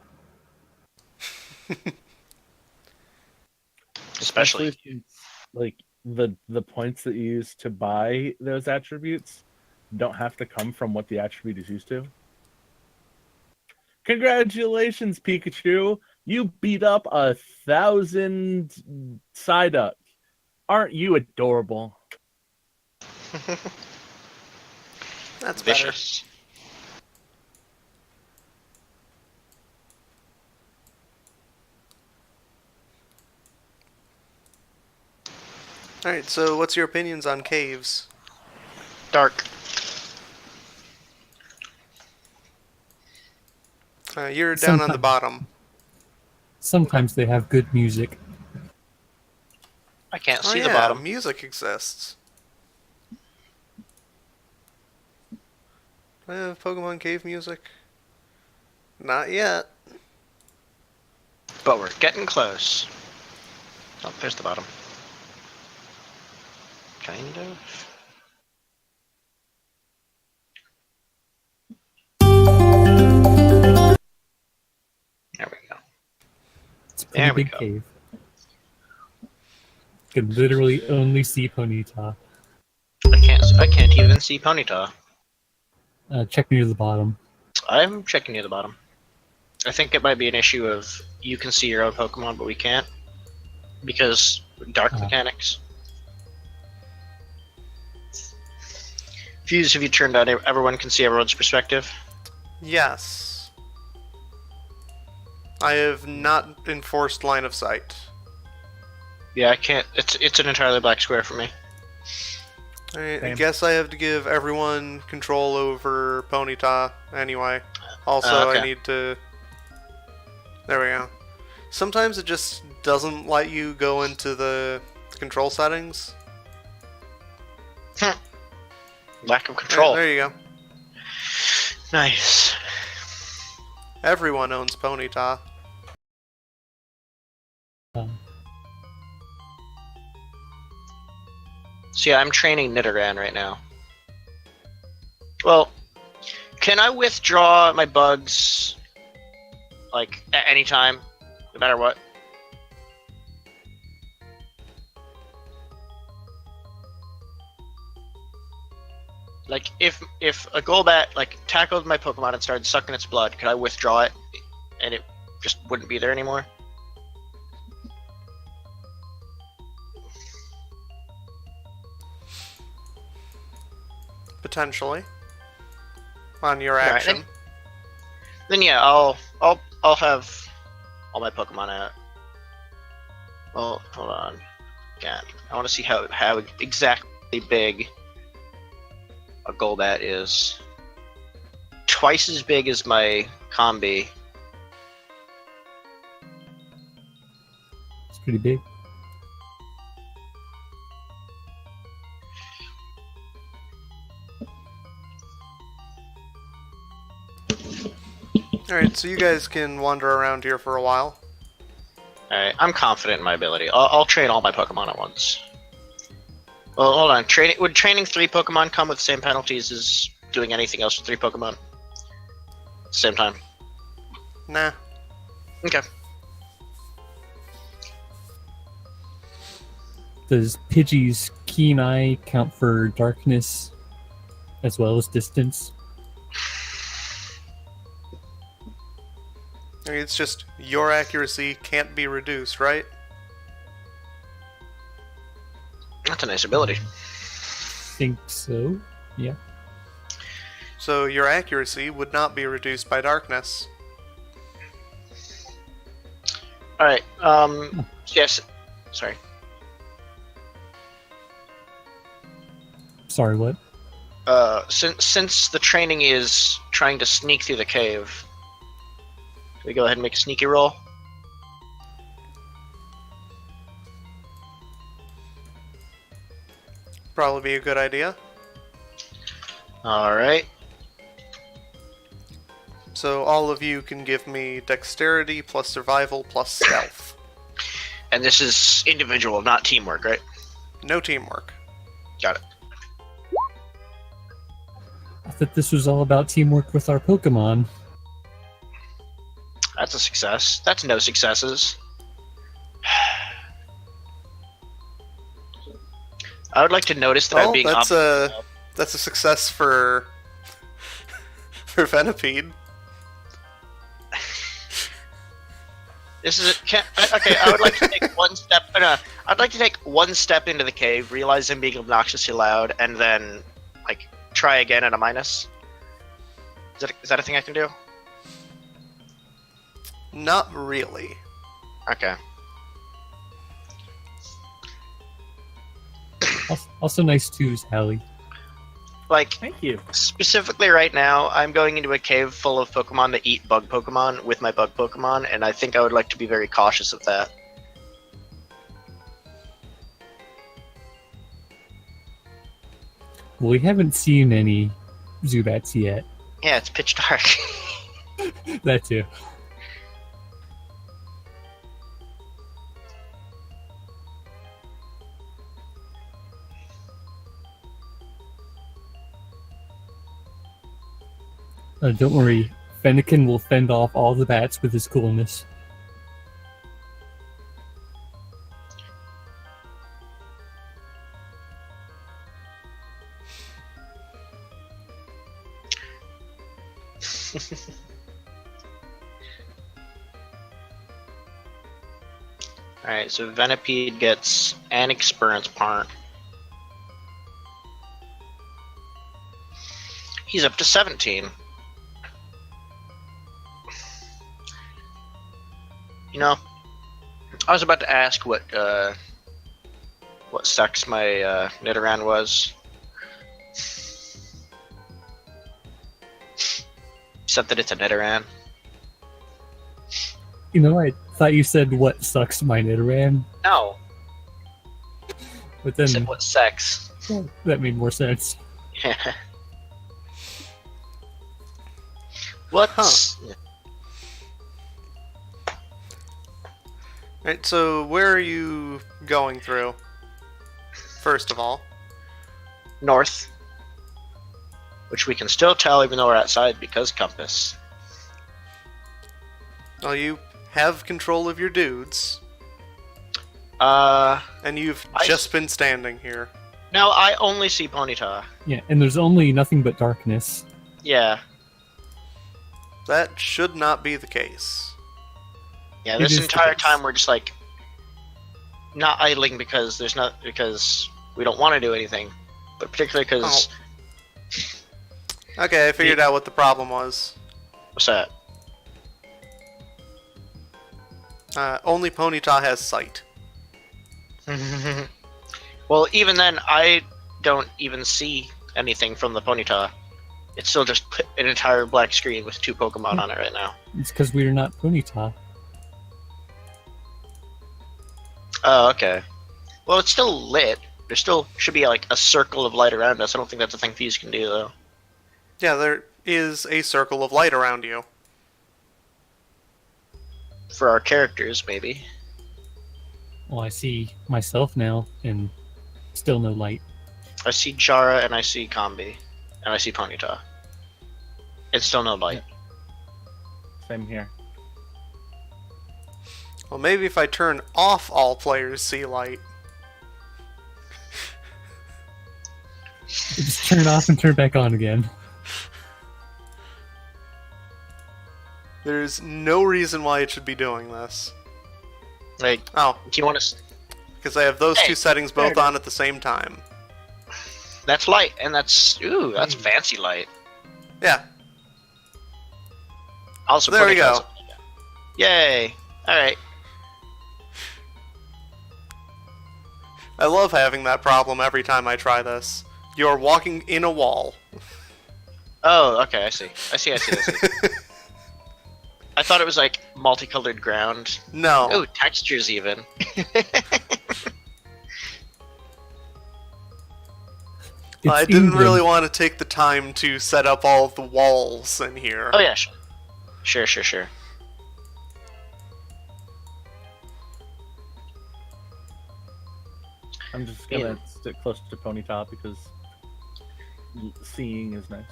Speaker 1: Especially.
Speaker 2: since, like, the points that you use to buy those attributes don't have to come from what the attribute is used to. Congratulations, Pikachu! You beat up 1,000 Psyduck. Aren't you adorable?
Speaker 3: That's
Speaker 1: Vicious.
Speaker 3: better. Alright, so what's your opinions on caves?
Speaker 1: Dark.
Speaker 3: You're down on the bottom.
Speaker 4: Sometimes they have good music.
Speaker 1: I can't
Speaker 3: Oh
Speaker 1: see
Speaker 3: yeah,
Speaker 1: the bottom.
Speaker 3: music exists. Do I have Pokemon cave music? Not yet.
Speaker 1: But we're getting close. Oh, there's the bottom. Kind of. There we go.
Speaker 4: It's a pretty
Speaker 1: There we
Speaker 4: big
Speaker 1: go.
Speaker 4: cave. You can literally only see Ponyta.
Speaker 1: I can't even see Ponyta.
Speaker 4: Check near the bottom.
Speaker 1: I'm checking near the bottom. I think it might be an issue of you can see your own Pokemon, but we can't. Because dark mechanics. Fuse, have you turned on everyone can see everyone's perspective?
Speaker 3: Yes. I have not enforced line of sight.
Speaker 1: Yeah, I can't. It's an entirely black square for me.
Speaker 3: Alright, I
Speaker 2: Same.
Speaker 3: guess I have to give everyone control over Ponyta anyway. Also,
Speaker 1: Okay.
Speaker 3: I need to... There we go. Sometimes it just doesn't let you go into the control settings.
Speaker 1: Lack of control.
Speaker 3: There you go.
Speaker 1: Nice.
Speaker 3: Everyone owns Ponyta.
Speaker 1: So yeah, I'm training Nidoran right now. Well, can I withdraw my bugs, like, at any time, no matter what? Like, if a Golbat, like, tackled my Pokemon and started sucking its blood, could I withdraw it, and it just wouldn't be there anymore?
Speaker 3: Potentially. On your
Speaker 1: Alright,
Speaker 3: action.
Speaker 1: Then yeah, I'll have all my Pokemon out. Well, hold on. Yeah, I want to see how exactly big a Golbat is. Twice as big as my Combi.
Speaker 4: It's pretty big.
Speaker 3: Alright, so you guys can wander around here for a while.
Speaker 1: Alright, I'm confident in my ability. I'll train all my Pokemon at once. Well, hold on. Would training 3 Pokemon come with the same penalties as doing anything else with 3 Pokemon? Same time.
Speaker 3: Nah.
Speaker 1: Okay.
Speaker 4: Does Pidgey's keen eye count for darkness as well as distance?
Speaker 3: I mean, it's just your accuracy can't be reduced, right?
Speaker 1: That's a nice ability.
Speaker 4: Think so. Yeah.
Speaker 3: So your accuracy would not be reduced by darkness.
Speaker 1: Alright, yes. Sorry.
Speaker 4: Sorry, what?
Speaker 1: Since the training is trying to sneak through the cave, can we go ahead and make a sneaky roll?
Speaker 3: Probably be a good idea.
Speaker 1: Alright.
Speaker 3: So all of you can give me dexterity plus survival plus stealth.
Speaker 1: And this is individual, not teamwork, right?
Speaker 3: No teamwork.
Speaker 1: Got it.
Speaker 4: I thought this was all about teamwork with our Pokemon.
Speaker 1: That's a success. That's no successes. I would like to notice that I'm being
Speaker 3: that's a success for Venipede.
Speaker 1: This is okay. I would like to take one step. I'd like to take one step into the cave, realize I'm being obnoxiously loud, and then like try again at a minus. Is that a thing I can do?
Speaker 3: Not really.
Speaker 1: Okay.
Speaker 4: Also nice twos, Hallie.
Speaker 1: Like,
Speaker 2: Thank you.
Speaker 1: specifically right now, I'm going into a cave full of Pokemon that eat bug Pokemon with my bug Pokemon, and I think I would like to be very cautious of that.
Speaker 4: Well, we haven't seen any Zubats yet.
Speaker 1: Yeah, it's pitch dark.
Speaker 4: That too. Don't worry, Fennekin will fend off all the bats with his coolness.
Speaker 1: Alright, so Venipede gets an experience point. He's up to 17. You know, I was about to ask what sex my Nidoran was. Except that it's a Nidoran.
Speaker 4: You know, I thought you said what sucks my Nidoran,
Speaker 1: No,
Speaker 4: but
Speaker 1: I
Speaker 4: then
Speaker 1: said what sex.
Speaker 4: that made more sense.
Speaker 1: What's...
Speaker 3: Right, so where are you going through? First of all.
Speaker 1: North. Which we can still tell even though we're outside because compass.
Speaker 3: Well, you have control of your dudes.
Speaker 1: Uh,
Speaker 3: And you've
Speaker 1: I
Speaker 3: just been standing here.
Speaker 1: no, I only see Ponyta.
Speaker 4: Yeah, and there's only nothing but darkness.
Speaker 1: Yeah.
Speaker 3: That should not be the case.
Speaker 1: Yeah,
Speaker 4: It
Speaker 1: this
Speaker 4: is the
Speaker 1: entire
Speaker 4: case.
Speaker 1: time we're just like not idling because we don't want to do anything, but particularly because
Speaker 3: Okay, I figured out what the problem was.
Speaker 1: what's that?
Speaker 3: Only Ponyta has sight.
Speaker 1: Well, even then, I don't even see anything from the Ponyta. It's still just an entire black screen with 2 Pokemon on it right now.
Speaker 4: It's because we're not Ponyta.
Speaker 1: Oh, okay. Well, it's still lit. There still should be like a circle of light around us. I don't think that's a thing Fuse can do, though.
Speaker 3: Yeah, there is a circle of light around you.
Speaker 1: For our characters, maybe.
Speaker 4: Well, I see myself now, and still no light.
Speaker 1: I see Jara and I see Combi. And I see Ponyta. It's still no light.
Speaker 2: Same here.
Speaker 3: Well, maybe if I turn off all players see light.
Speaker 4: Just turn it off and turn it back on again.
Speaker 3: There's no reason why it should be doing this.
Speaker 1: Like,
Speaker 3: Oh,
Speaker 1: do you want to...
Speaker 3: because I have those
Speaker 1: Hey,
Speaker 3: two settings
Speaker 2: there
Speaker 3: both
Speaker 2: it
Speaker 3: on at the same time.
Speaker 1: That's light, and that's... Ooh, that's fancy light.
Speaker 3: Yeah,
Speaker 1: Also,
Speaker 3: There we
Speaker 1: Ponyta's-
Speaker 3: go.
Speaker 1: Yay! Alright.
Speaker 3: I love having that problem every time I try this. You're walking in a wall.
Speaker 1: Oh, okay, I see. I see. I thought it was like multicolored ground.
Speaker 3: No.
Speaker 1: Oh, textures even.
Speaker 3: I
Speaker 4: It's
Speaker 3: didn't
Speaker 4: England.
Speaker 3: really want to take the time to set up all of the walls in here.
Speaker 1: Oh yeah, sure.
Speaker 2: I'm just gonna stick close to Ponyta because seeing is nice.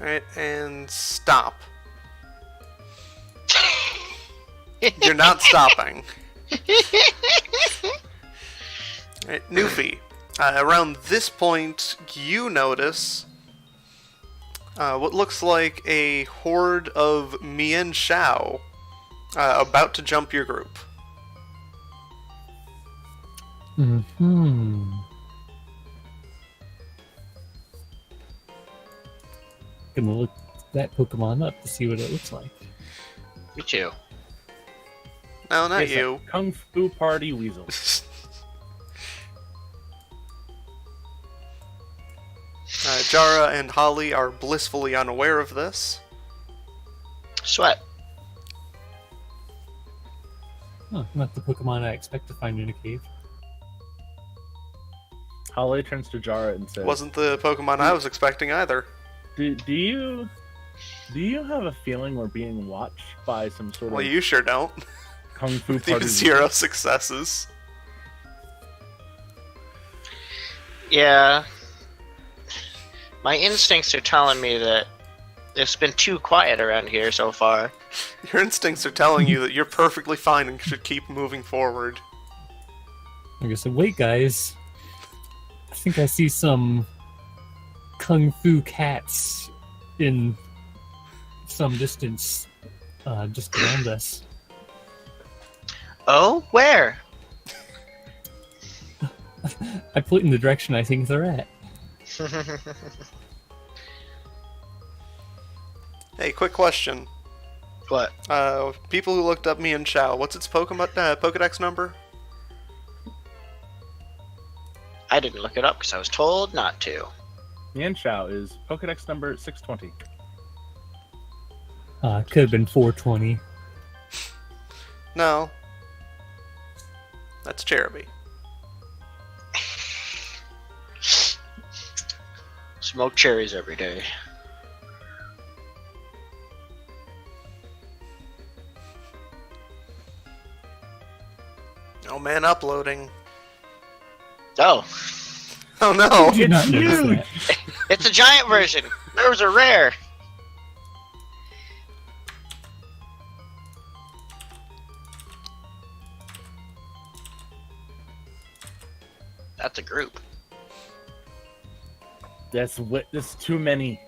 Speaker 3: Alright, and stop. You're not stopping. Alright, Newfie. Around this point, you notice what looks like a horde of Mian Shao about to jump your group.
Speaker 4: Mm-hmm. Gonna look that Pokemon up to see what it looks like.
Speaker 1: Me too.
Speaker 3: No, not
Speaker 2: It's a
Speaker 3: you.
Speaker 2: Kung Fu Party Weasel.
Speaker 3: Jara and Holly are blissfully unaware of this.
Speaker 1: Sweat.
Speaker 4: Oh, not the Pokemon I expect to find in a cave.
Speaker 2: Holly turns to Jara and says,
Speaker 3: Wasn't the Pokemon I was expecting either.
Speaker 2: Do you have a feeling we're being watched by some sort
Speaker 3: Well,
Speaker 2: of
Speaker 3: you sure don't.
Speaker 2: Kung Fu
Speaker 3: With
Speaker 2: Party
Speaker 3: even
Speaker 2: Weasel?
Speaker 3: 0 successes.
Speaker 1: Yeah. My instincts are telling me that it's been too quiet around here so far.
Speaker 3: Your instincts are telling you that you're perfectly fine and should keep moving forward.
Speaker 4: Like I said, wait, guys. I think I see some Kung Fu cats in some distance just around us.
Speaker 1: Oh, where?
Speaker 4: I point in the direction I think they're at.
Speaker 3: Hey, quick question.
Speaker 1: What?
Speaker 3: People who looked up me and Shao, what's its Pokemon Pokedex number?
Speaker 1: I didn't look it up because I was told not to.
Speaker 2: Mian Shao is Pokedex number 620.
Speaker 4: Could have been 420.
Speaker 3: No. That's Cherubi.
Speaker 1: Smoke cherries every day.
Speaker 3: Oh man, uploading.
Speaker 1: Oh,
Speaker 3: Oh no!
Speaker 4: Did not notice
Speaker 2: huge!
Speaker 4: that.
Speaker 1: it's a giant version. Those are rare. That's a group.
Speaker 2: That's too many.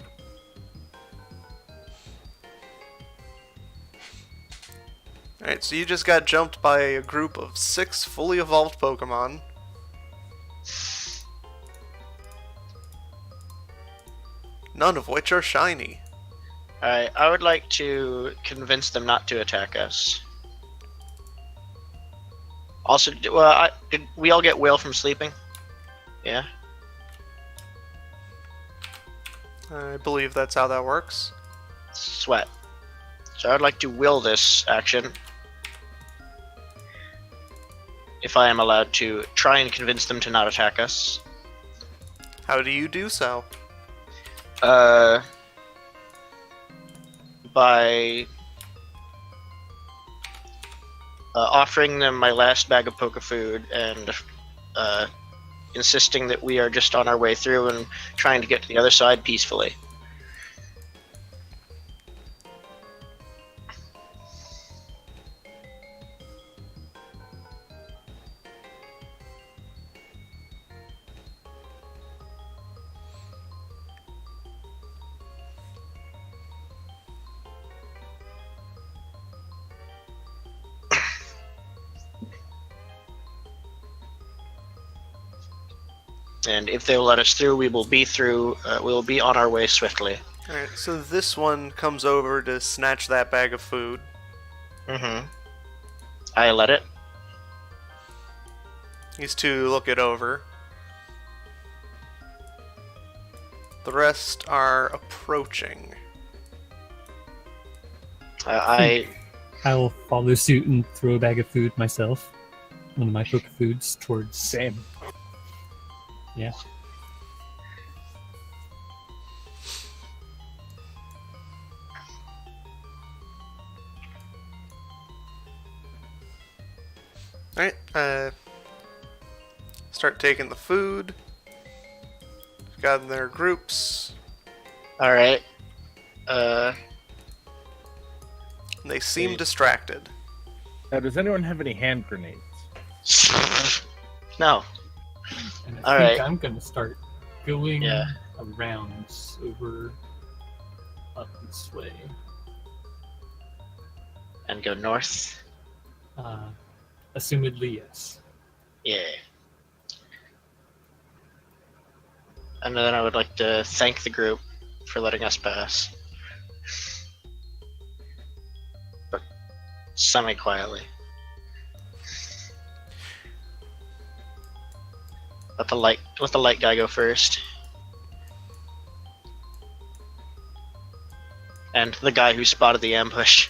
Speaker 3: Alright, so you just got jumped by a group of 6 fully evolved Pokemon. None of which are shiny.
Speaker 1: Alright, I would like to convince them not to attack us. Also, well, did we all get Will from sleeping? Yeah?
Speaker 3: I believe that's how that works.
Speaker 1: Sweat. So I'd like to will this action. If I am allowed to try and convince them to not attack us.
Speaker 3: How do you do so?
Speaker 1: by offering them my last bag of poke food and insisting that we are just on our way through and trying to get to the other side peacefully. And if they will let us through, we will be through. We will be on our way swiftly.
Speaker 3: Alright, so this one comes over to snatch that bag of food.
Speaker 1: Mm-hmm. I let it.
Speaker 3: These two look it over. The rest are approaching.
Speaker 1: I
Speaker 4: will follow suit and throw a bag of food myself. One of my poke foods towards...
Speaker 2: Same.
Speaker 4: Yeah.
Speaker 3: Alright, start taking the food. Got in their groups.
Speaker 1: Alright.
Speaker 3: They seem distracted.
Speaker 2: Now, does anyone have any hand grenades?
Speaker 1: No.
Speaker 4: And I
Speaker 1: All
Speaker 4: think
Speaker 1: right.
Speaker 4: I'm going to start going
Speaker 1: Yeah.
Speaker 4: around over up this way.
Speaker 1: And go north.
Speaker 4: Assumedly, yes.
Speaker 1: Yeah. And then I would like to thank the group for letting us pass. But semi-quietly. Let the light guy go first. And the guy who spotted the ambush.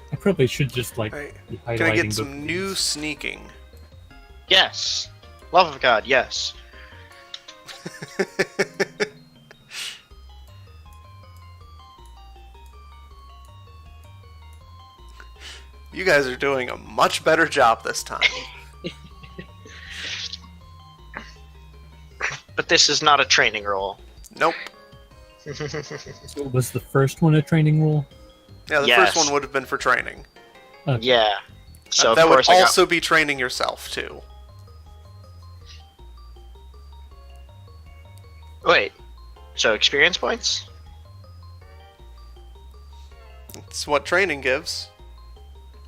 Speaker 4: I probably should just like
Speaker 3: Alright,
Speaker 4: be
Speaker 3: can I
Speaker 4: highlighting
Speaker 3: get
Speaker 4: both
Speaker 3: some
Speaker 4: of
Speaker 3: new
Speaker 4: these.
Speaker 3: sneaking?
Speaker 1: Yes. Love of God, yes.
Speaker 3: You guys are doing a much better job this time.
Speaker 1: But this is not a training role.
Speaker 3: Nope.
Speaker 4: So was the first one a training rule?
Speaker 3: Yeah, the
Speaker 1: Yes.
Speaker 3: first one would have been for training.
Speaker 1: Yeah. So
Speaker 3: that
Speaker 1: of
Speaker 3: would
Speaker 1: course I got-
Speaker 3: also be training yourself, too.
Speaker 1: Wait. So experience points?
Speaker 3: It's what training gives.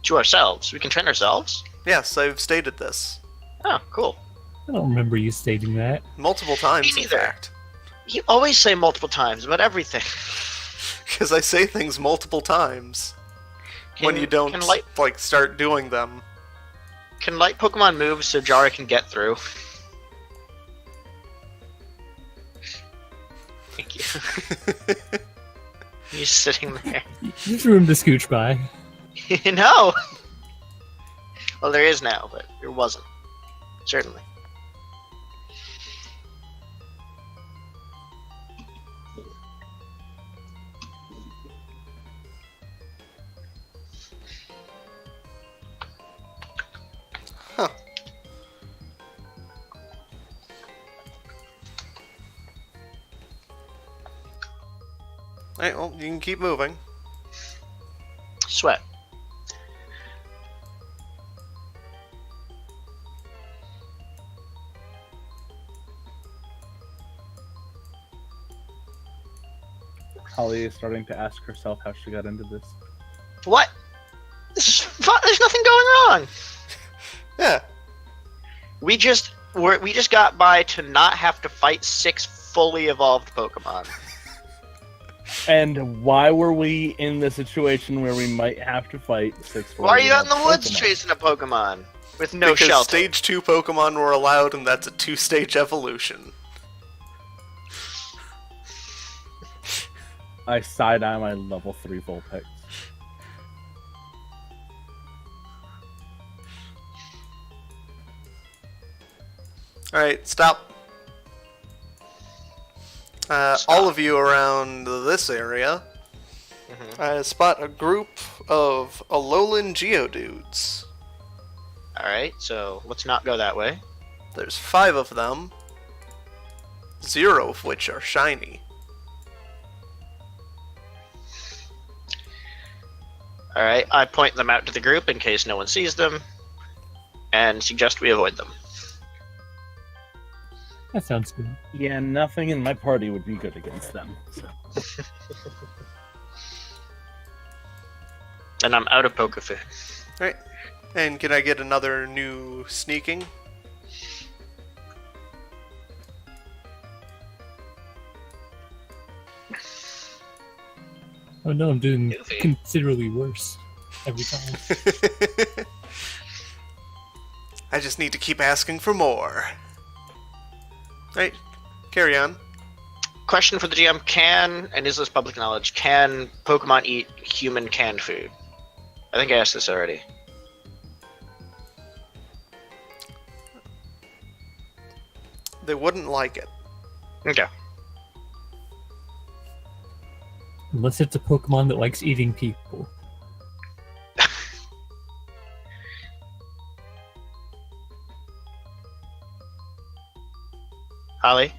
Speaker 1: To ourselves. We can train ourselves?
Speaker 3: Yes, I've stated this.
Speaker 1: Oh, cool.
Speaker 4: I don't remember you stating that.
Speaker 3: Multiple times, in
Speaker 1: neither.
Speaker 3: fact.
Speaker 1: You always say multiple times about everything.
Speaker 3: Because I say things multiple times. When you don't,
Speaker 1: Can light
Speaker 3: start doing them.
Speaker 1: Pokemon move so Jara can get through? Thank you. He's sitting there.
Speaker 4: There's room to scooch by.
Speaker 1: No! Well, there is now, but there wasn't. Certainly.
Speaker 3: Huh. Alright, well, you can keep moving.
Speaker 1: Sweat.
Speaker 2: Holly is starting to ask herself how she got into this.
Speaker 1: What? There's nothing going wrong.
Speaker 3: Yeah.
Speaker 1: We just got by to not have to fight 6 fully evolved Pokemon.
Speaker 2: And why were we in the situation where we might have to fight 6?
Speaker 1: Why are you out in the woods
Speaker 2: Pokemon?
Speaker 1: chasing a Pokemon with no
Speaker 3: because
Speaker 1: shelter?
Speaker 3: Stage 2 Pokemon were allowed, and that's a 2-stage evolution.
Speaker 2: I side-eye my level 3 Vulpix.
Speaker 3: Alright, stop. All of you around this area spot a group of Alolan Geodudes.
Speaker 1: Alright, so let's not go that way.
Speaker 3: There's 5 of them, 0 of which are shiny.
Speaker 1: Alright, I point them out to the group in case no one sees them, and suggest we avoid them.
Speaker 4: That sounds good.
Speaker 2: Yeah, nothing in my party would be good against them. So.
Speaker 1: And I'm out of Pokefood.
Speaker 3: Alright, and can I get another new sneaking?
Speaker 4: Oh no, I'm doing considerably worse every time.
Speaker 3: I just need to keep asking for more. Right, carry on.
Speaker 1: Question for the GM, and is this public knowledge, can Pokemon eat human canned food? I think I asked this already.
Speaker 3: They wouldn't like it.
Speaker 1: Okay.
Speaker 4: Unless it's a Pokemon that likes eating people.
Speaker 1: Holly?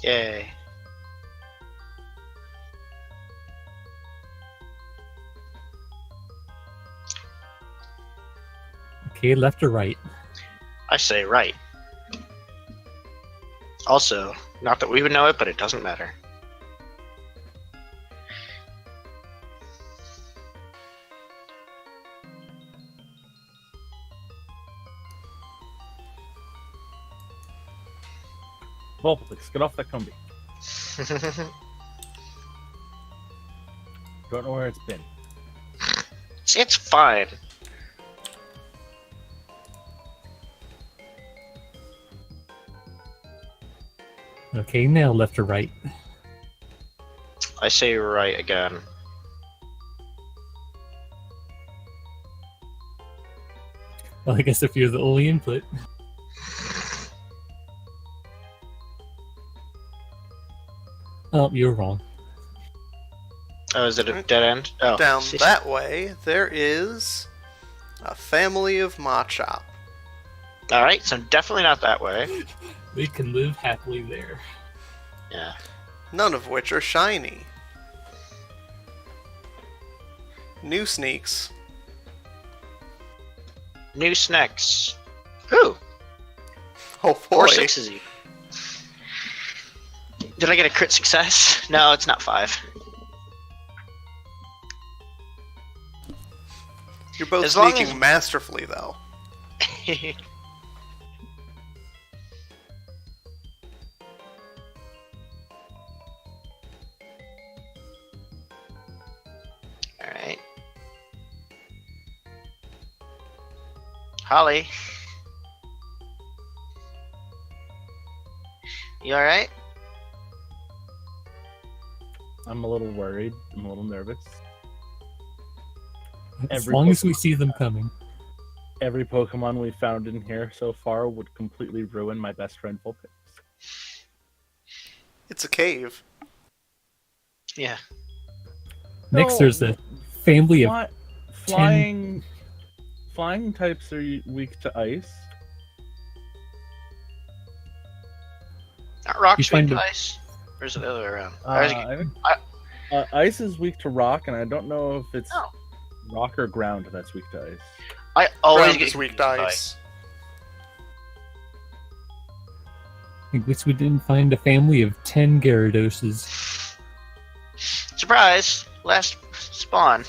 Speaker 1: Yay.
Speaker 4: Okay, left or right?
Speaker 1: I say right. Also, not that we would know it, but it doesn't matter.
Speaker 2: Vulpix, get off that combi. Don't know where it's been.
Speaker 1: See, it's fine.
Speaker 4: Okay, now left or right?
Speaker 1: I say right again.
Speaker 4: Well, I guess if you're the only input. Oh, you're wrong.
Speaker 1: Oh, is it a dead end? Oh.
Speaker 3: Down that way, there is a family of Machop.
Speaker 1: Alright, so definitely not that way.
Speaker 4: They can live happily there.
Speaker 1: Yeah.
Speaker 3: None of which are shiny. New sneaks.
Speaker 1: New snacks. Ooh,
Speaker 3: Oh boy.
Speaker 1: 4 6s even. Did I get a crit success? No, it's not 5.
Speaker 3: You're both
Speaker 1: As long
Speaker 3: sneaking
Speaker 1: as-
Speaker 3: masterfully, though.
Speaker 1: Alright. Holly. You alright?
Speaker 2: I'm a little worried. I'm a little nervous.
Speaker 4: As
Speaker 2: Every
Speaker 4: long as we
Speaker 2: Pokemon-
Speaker 4: see them coming.
Speaker 2: Every Pokemon we found in here so far would completely ruin my best friend Vulpix.
Speaker 3: It's a cave.
Speaker 1: Yeah.
Speaker 4: Next,
Speaker 2: No,
Speaker 4: there's a family of
Speaker 2: Flying types are weak to ice.
Speaker 1: Not rock
Speaker 4: You
Speaker 1: speed
Speaker 4: find
Speaker 1: to
Speaker 4: a-
Speaker 1: ice? Or is it the other way around?
Speaker 2: I think ice is weak to rock, and I don't know if it's
Speaker 1: Oh.
Speaker 2: rock or ground that's weak to ice.
Speaker 1: I always
Speaker 3: Ground
Speaker 1: get
Speaker 3: is weak to
Speaker 1: confused by-
Speaker 3: ice.
Speaker 4: I guess we didn't find a family of 10 Gyarados.
Speaker 1: Surprise! Last spawn.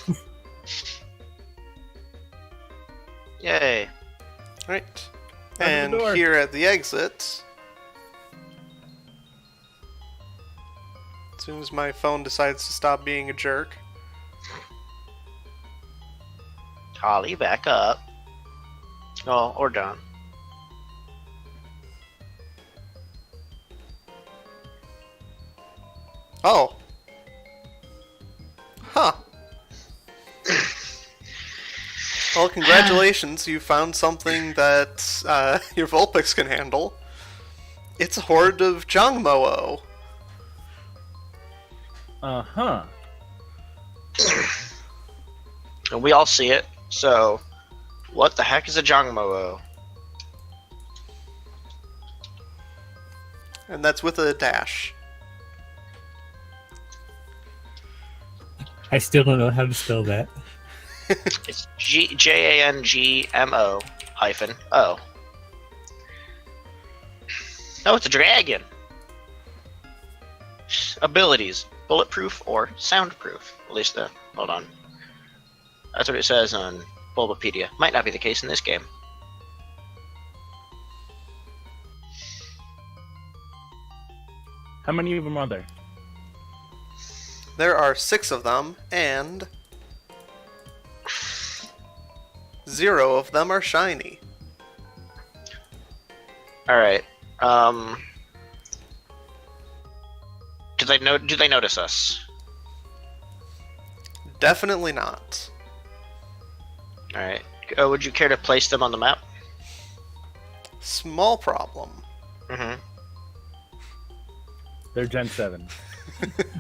Speaker 1: Yay.
Speaker 3: Right.
Speaker 2: the
Speaker 3: And
Speaker 2: door.
Speaker 3: here at the exit, as soon as my phone decides to stop being a jerk,
Speaker 1: Holly, back up. Oh, or down.
Speaker 3: oh, huh. Well, congratulations, you found something that your Vulpix can handle. It's a horde of Jangmo-o.
Speaker 2: Uh-huh.
Speaker 1: And we all see it, so what the heck is a Jangmo-o?
Speaker 3: And that's with a dash.
Speaker 4: I still don't know how to spell that.
Speaker 1: It's Jangmo -O. Oh, it's a dragon. Abilities: bulletproof or soundproof. At least, hold on. That's what it says on Bulbapedia. Might not be the case in this game.
Speaker 2: How many of them are there?
Speaker 3: There are 6 of them, and 0 of them are shiny.
Speaker 1: Alright. Do they notice us?
Speaker 3: Definitely not.
Speaker 1: Alright. Would you care to place them on the map?
Speaker 3: Small problem.
Speaker 1: Mm-hmm.
Speaker 2: They're Gen 7.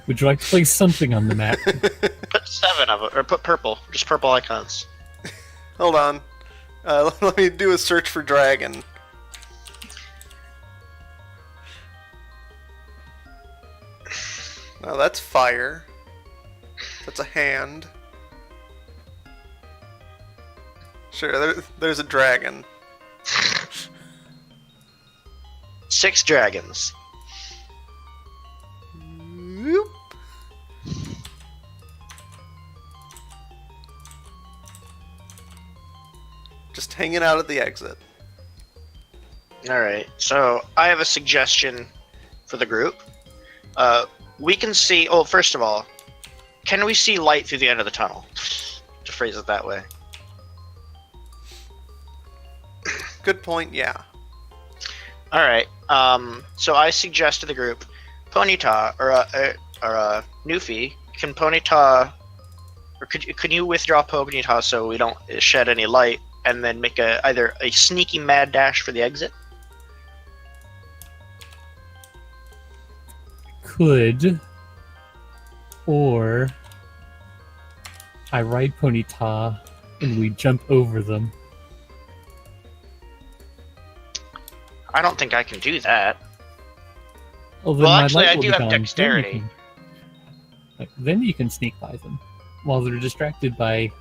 Speaker 4: Would you like to place something on the map?
Speaker 1: Put 7 of them, or put purple. Just purple icons.
Speaker 3: Hold on. Let me do a search for dragon. Now that's fire. That's a hand. Sure, there's a dragon.
Speaker 1: 6 dragons.
Speaker 3: Whoop. Just hanging out at the exit.
Speaker 1: Alright, so I have a suggestion for the group. We can see... Oh, first of all, can we see light through the end of the tunnel? To phrase it that way.
Speaker 3: Good point, yeah.
Speaker 1: Alright, so I suggest to the group, Ponyta, or Newfie, can Ponyta... Or could you withdraw Ponyta so we don't shed any light, and then make either a sneaky mad dash for the exit?
Speaker 4: Could, or I ride Ponyta and we jump over them.
Speaker 1: I don't think I can do that.
Speaker 4: Well, then
Speaker 1: Well,
Speaker 4: my
Speaker 1: actually,
Speaker 4: light
Speaker 1: I
Speaker 4: will
Speaker 1: do
Speaker 4: be
Speaker 1: have
Speaker 4: gone.
Speaker 1: dexterity.
Speaker 4: Then you can sneak by them while they're distracted by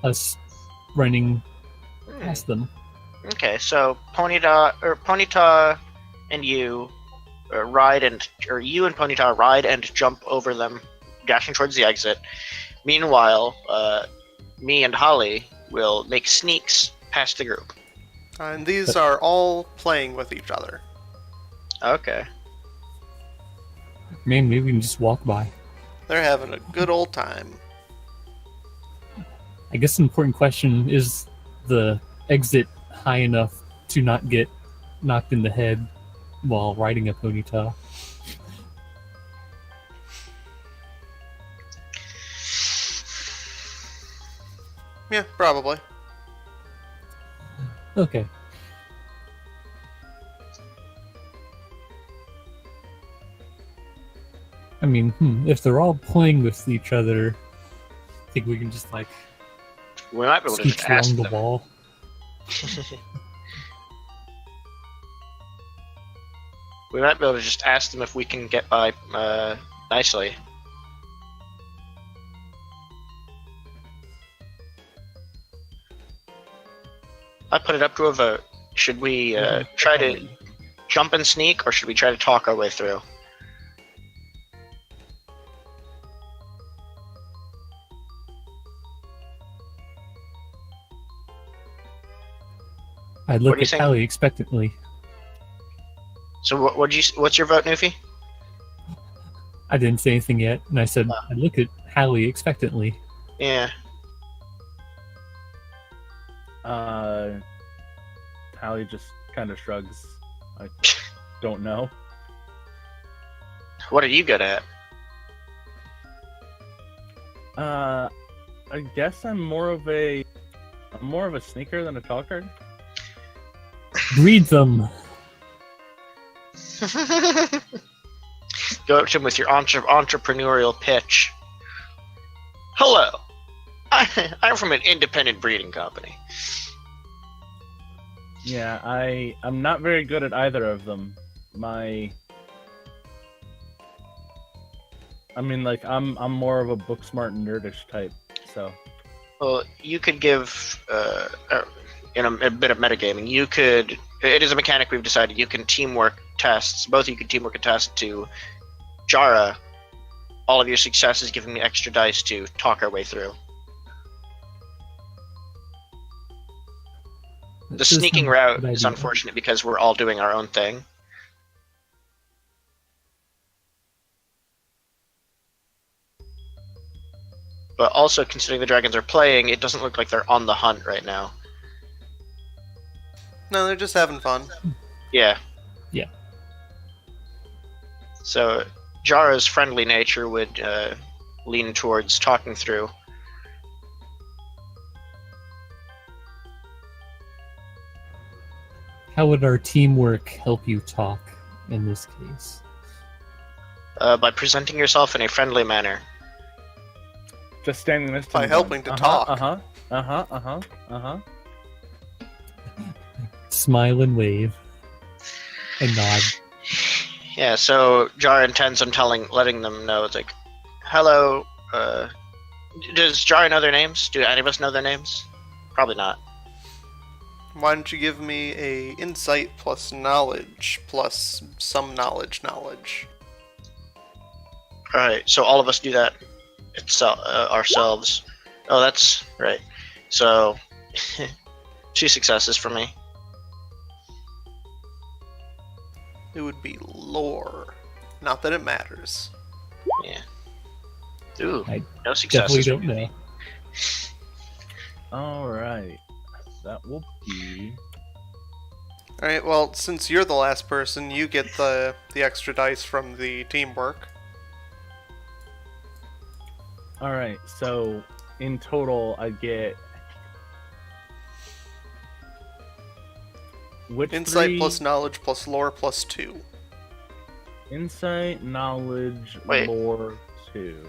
Speaker 4: us running past them.
Speaker 1: Okay, so Ponyta and you ride or you and Ponyta ride and jump over them, dashing towards the exit. Meanwhile, me and Holly will make sneaks past the group.
Speaker 3: And these are all playing with each other.
Speaker 1: Okay.
Speaker 4: Man, maybe we can just walk by.
Speaker 3: They're having a good old time.
Speaker 4: I guess an important question is the exit high enough to not get knocked in the head while riding a Ponyta.
Speaker 3: Yeah, probably.
Speaker 4: Okay. I mean, if they're all playing with each other, I think we can just like
Speaker 1: We might be able to just
Speaker 4: scooch
Speaker 1: ask
Speaker 4: along the
Speaker 1: them.
Speaker 4: wall.
Speaker 1: We might be able to just ask them if we can get by nicely. I put it up to a vote. Should we try to jump and sneak, or should we try to talk our way through?
Speaker 4: I
Speaker 1: What
Speaker 4: look
Speaker 1: do you
Speaker 4: at
Speaker 1: think?
Speaker 4: Callie expectantly.
Speaker 1: So what's your vote, Newfie?
Speaker 4: I didn't say anything yet, and I said I look at Hallie expectantly.
Speaker 1: Yeah.
Speaker 2: Hallie just kind of shrugs. I don't know.
Speaker 1: What are you good at?
Speaker 2: I guess I'm more of a I'm more of a sneaker than a talker.
Speaker 4: Breed them.
Speaker 1: Go up to him with your entrepreneurial pitch. Hello, I'm from an independent breeding company.
Speaker 2: Yeah, I'm not very good at either of them. I'm more of a book smart nerdish type. So.
Speaker 1: Well, you could give in a bit of metagaming. You could. It is a mechanic we've decided. You can teamwork tests. Both of you can teamwork a test to Jara. All of your successes giving me extra dice to talk our way through. The sneaking route is unfortunate because we're all doing our own thing. But also, considering the dragons are playing, it doesn't look like they're on the hunt right now.
Speaker 3: No, they're just having fun.
Speaker 1: Yeah.
Speaker 4: Yeah.
Speaker 1: So, Jara's friendly nature would lean towards talking through.
Speaker 4: How would our teamwork help you talk in this case?
Speaker 1: By presenting yourself in a friendly manner.
Speaker 2: Just standing next to
Speaker 3: By
Speaker 2: me
Speaker 3: helping
Speaker 2: going,
Speaker 3: to talk.
Speaker 4: Smile and wave. And nod.
Speaker 1: Yeah, so Jara intends on letting them know, it's like, hello, does Jara know their names? Do any of us know their names? Probably not.
Speaker 3: Why don't you give me a insight plus knowledge plus some knowledge?
Speaker 1: Alright, so all of us do that ourselves. Oh, that's right. So, 2 successes for me.
Speaker 3: It would be lore. Not that it matters.
Speaker 1: Yeah. Ooh,
Speaker 4: I
Speaker 1: no successes.
Speaker 4: definitely don't know.
Speaker 2: Alright. That will be...
Speaker 3: Alright, well, since you're the last person, you get the extra dice from the teamwork.
Speaker 2: Alright, so in total I get... Which
Speaker 3: Insight
Speaker 2: 3?
Speaker 3: plus knowledge plus lore plus 2.
Speaker 2: Insight, knowledge,
Speaker 1: Wait.
Speaker 2: lore, 2.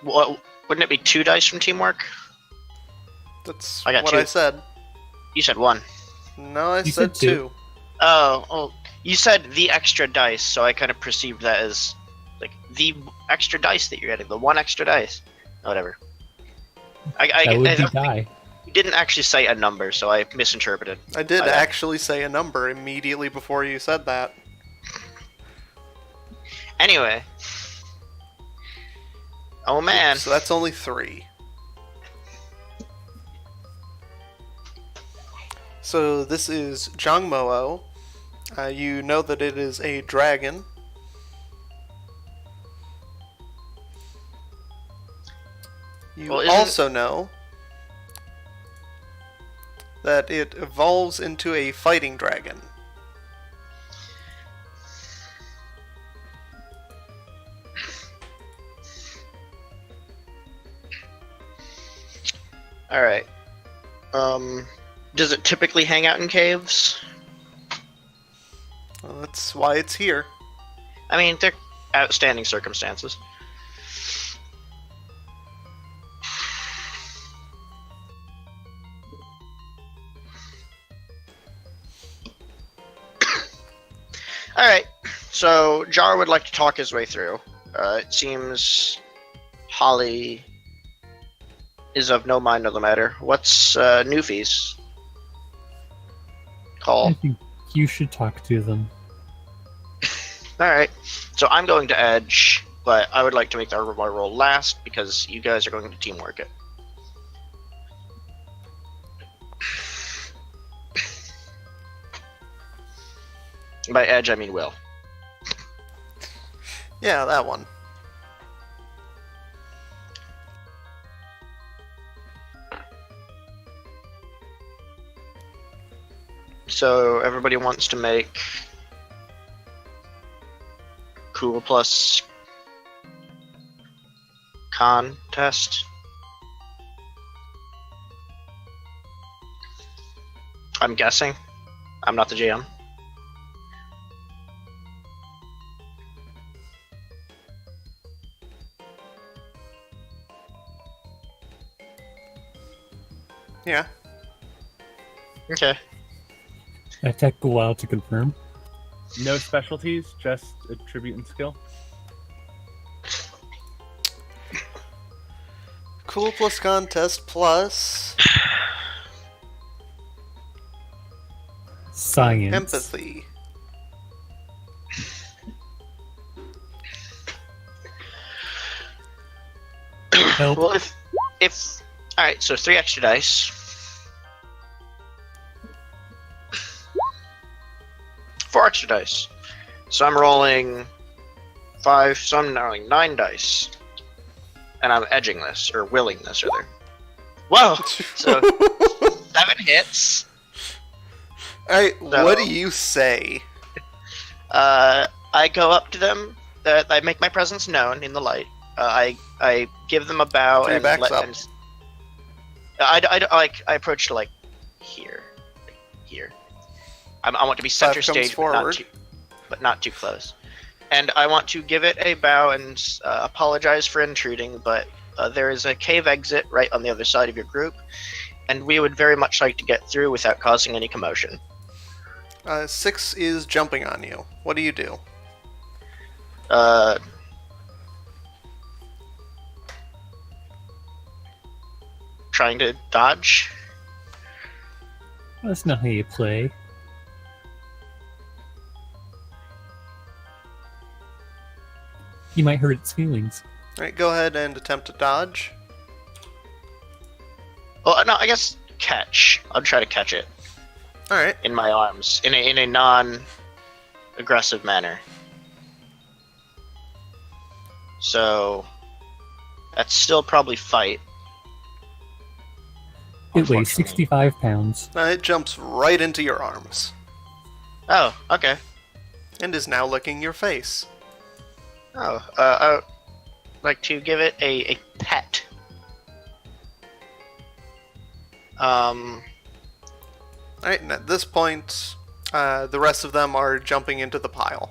Speaker 1: Well, wouldn't it be 2 dice from teamwork?
Speaker 3: That's
Speaker 1: I got
Speaker 3: what
Speaker 1: 2.
Speaker 3: I said.
Speaker 1: You said 1.
Speaker 3: No, I
Speaker 4: You
Speaker 3: said
Speaker 4: said
Speaker 3: 2.
Speaker 1: Oh, you said the extra dice, so I kind of perceived that as like the extra dice that you're getting, the 1 extra dice. Whatever.
Speaker 4: That would be die.
Speaker 1: You didn't actually say a number, so I misinterpreted.
Speaker 3: I did
Speaker 1: Okay.
Speaker 3: actually say a number immediately before you said that.
Speaker 1: Anyway. Oh man.
Speaker 3: So that's only 3. So this is Jangmoo. You know that it is a dragon. You also know that it evolves into a fighting dragon.
Speaker 1: Alright. Does it typically hang out in caves?
Speaker 3: Well, that's why it's here.
Speaker 1: I mean, they're outstanding circumstances. Alright, so Jar would like to talk his way through. It seems Holly is of no mind of the matter. What's Newfie's call?
Speaker 4: I think you should talk to them.
Speaker 1: Alright, so I'm going to edge, but I would like to make my roll last because you guys are going to teamwork it. By edge, I mean will.
Speaker 3: Yeah, that one.
Speaker 1: So everybody wants to make cool plus con test. I'm guessing. I'm not the GM.
Speaker 3: Yeah.
Speaker 1: Okay.
Speaker 4: That took a while to confirm.
Speaker 2: No specialties, just attribute and skill.
Speaker 3: Cool plus contest plus
Speaker 4: Science.
Speaker 3: empathy.
Speaker 4: Help.
Speaker 1: Well, if all right, so 3 extra dice. 4 extra dice. So I'm rolling 5. So I'm rolling 9 dice, and I'm edging this or willing this rather. Whoa! So 7 hits.
Speaker 3: Alright,
Speaker 1: So-
Speaker 3: what do you say?
Speaker 1: I go up to them. I make my presence known in the light. I give them a bow
Speaker 3: So he
Speaker 1: and
Speaker 3: backs up.
Speaker 1: I approach to like here. I want to be center
Speaker 3: 5 comes
Speaker 1: stage,
Speaker 3: forward.
Speaker 1: but not too close. And I want to give it a bow and apologize for intruding, but there is a cave exit right on the other side of your group, and we would very much like to get through without causing any commotion.
Speaker 3: 6 is jumping on you. What do you do?
Speaker 1: Trying to dodge.
Speaker 4: That's not how you play. You might hurt its feelings.
Speaker 3: Alright, go ahead and attempt to dodge.
Speaker 1: Well, no, I guess catch. I'll try to catch it
Speaker 3: Alright.
Speaker 1: in my arms in a non-aggressive manner. So that's still probably fight.
Speaker 4: It weighs
Speaker 1: Unfortunately.
Speaker 4: 65 pounds.
Speaker 3: It jumps right into your arms
Speaker 1: Oh, okay.
Speaker 3: and is now licking your face.
Speaker 1: Oh, I would like to give it a pet.
Speaker 3: Alright, and at this point, the rest of them are jumping into the pile.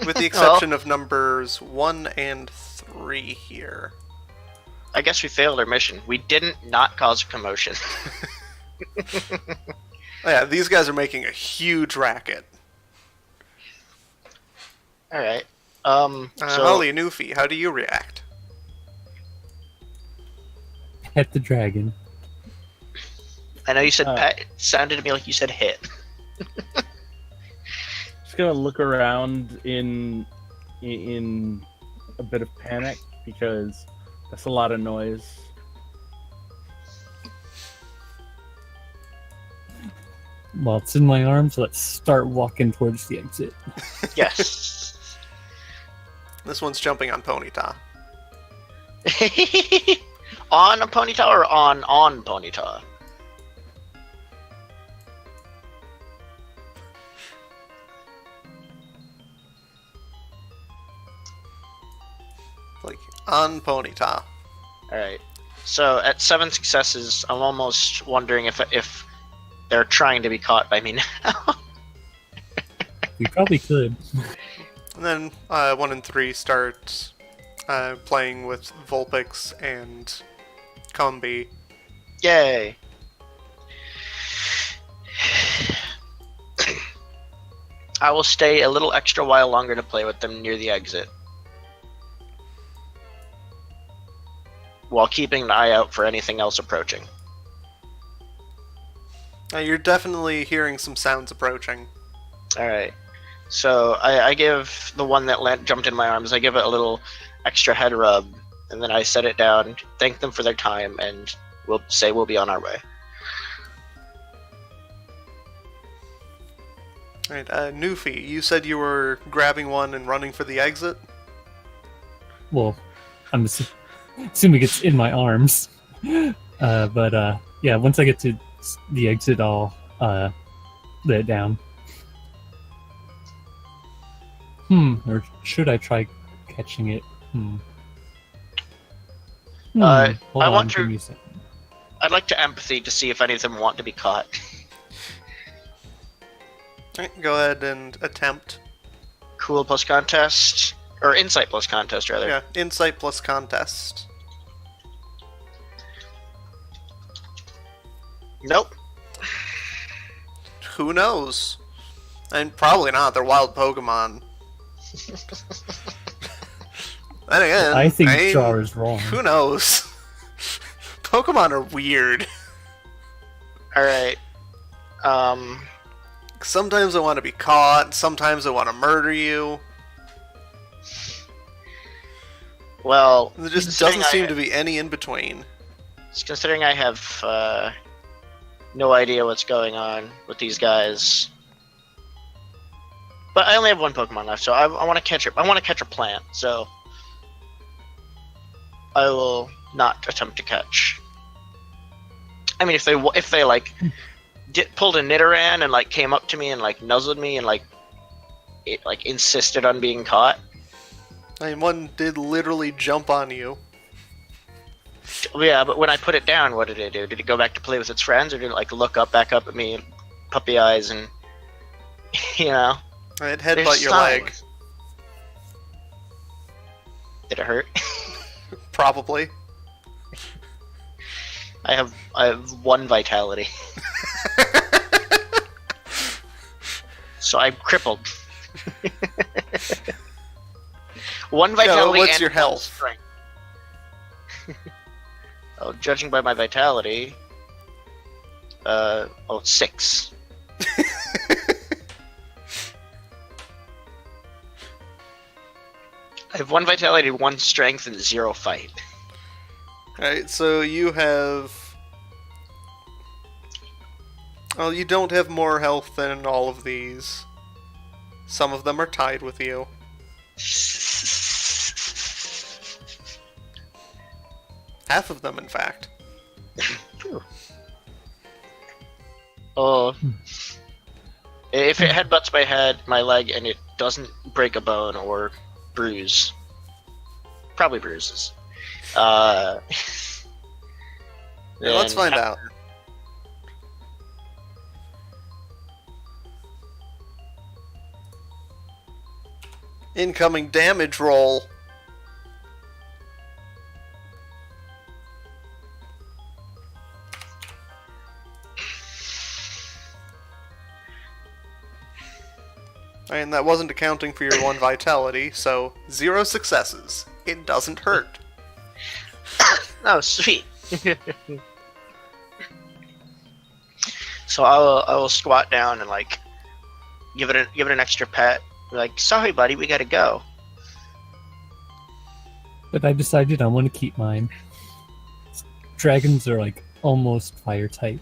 Speaker 3: With the exception of numbers 1 and 3 here.
Speaker 1: I guess we failed our mission. We didn't not cause a commotion.
Speaker 3: Oh, yeah, these guys are making a huge racket.
Speaker 1: All right.
Speaker 3: Holly and Newfie, how do you react?
Speaker 4: Pet the dragon.
Speaker 1: I know you said pet. It sounded to me like you said hit.
Speaker 2: Just gonna look around in a bit of panic because that's a lot of noise.
Speaker 4: While it's in my arms, let's start walking towards the exit.
Speaker 1: Yes.
Speaker 3: This one's jumping on Ponyta.
Speaker 1: On a Ponyta or on Ponyta?
Speaker 3: Like, on Ponyta.
Speaker 1: Alright. So at 7 successes, I'm almost wondering if they're trying to be caught by me now.
Speaker 4: We probably could.
Speaker 3: And then 1 and 3 start playing with Vulpix and Combi.
Speaker 1: Yay. I will stay a little extra while longer to play with them near the exit, while keeping an eye out for anything else approaching.
Speaker 3: You're definitely hearing some sounds approaching.
Speaker 1: Alright. So I give the one that jumped in my arms, I give it a little extra head rub, and then I set it down, thank them for their time, and we'll say we'll be on our way.
Speaker 3: Alright, Newfie, you said you were grabbing one and running for the exit?
Speaker 4: Well, I'm assuming it's in my arms. But yeah, once I get to the exit, I'll lay it down. Or should I try catching it? Hold
Speaker 1: I
Speaker 4: on,
Speaker 1: want
Speaker 4: give
Speaker 1: to-
Speaker 4: me a second.
Speaker 1: I'd like to empathy to see if any of them want to be caught.
Speaker 3: Alright, go ahead and attempt.
Speaker 1: Cool plus contest, or insight plus contest rather.
Speaker 3: Yeah, insight plus contest.
Speaker 1: Nope.
Speaker 3: Who knows? And probably not. They're wild Pokemon. Then again,
Speaker 4: I think Jar is wrong.
Speaker 3: Who knows? Pokemon are weird.
Speaker 1: All right.
Speaker 3: Sometimes I want to be caught. Sometimes I want to murder you.
Speaker 1: Well,
Speaker 3: There just doesn't seem to be any in between.
Speaker 1: Considering I have no idea what's going on with these guys, but I only have one Pokemon left, so I want to catch it. I want to catch a plant, so I will not attempt to catch. I mean, if they like pulled a Nidoran and like came up to me and like nuzzled me and like it like insisted on being caught.
Speaker 3: I mean, one did literally jump on you.
Speaker 1: Yeah, but when I put it down, what did it do? Did it go back to play with its friends, or did it like look back up at me, and puppy eyes, and you know?
Speaker 3: It headbutt your leg.
Speaker 1: Did it hurt?
Speaker 3: Probably.
Speaker 1: I have 1 vitality, so I'm crippled. 1 vitality.
Speaker 3: What's
Speaker 1: and
Speaker 3: your
Speaker 1: 1
Speaker 3: health?
Speaker 1: strength. Oh, judging by my vitality, 6. I have 1 vitality, 1 strength, and 0 fight.
Speaker 3: Alright, so you have... Well, you don't have more health than all of these. Some of them are tied with you. Half of them, in fact.
Speaker 1: Oh, if it headbutts my leg, and it doesn't break a bone or bruise, probably bruises.
Speaker 3: Yeah, let's find out. Incoming damage roll. And that wasn't accounting for your 1 vitality, so 0 successes. It doesn't hurt.
Speaker 1: Oh, sweet. So I will squat down and like give it an extra pet. Be like, sorry, buddy, we gotta go.
Speaker 4: But I decided I want to keep mine. Dragons are like almost fire type.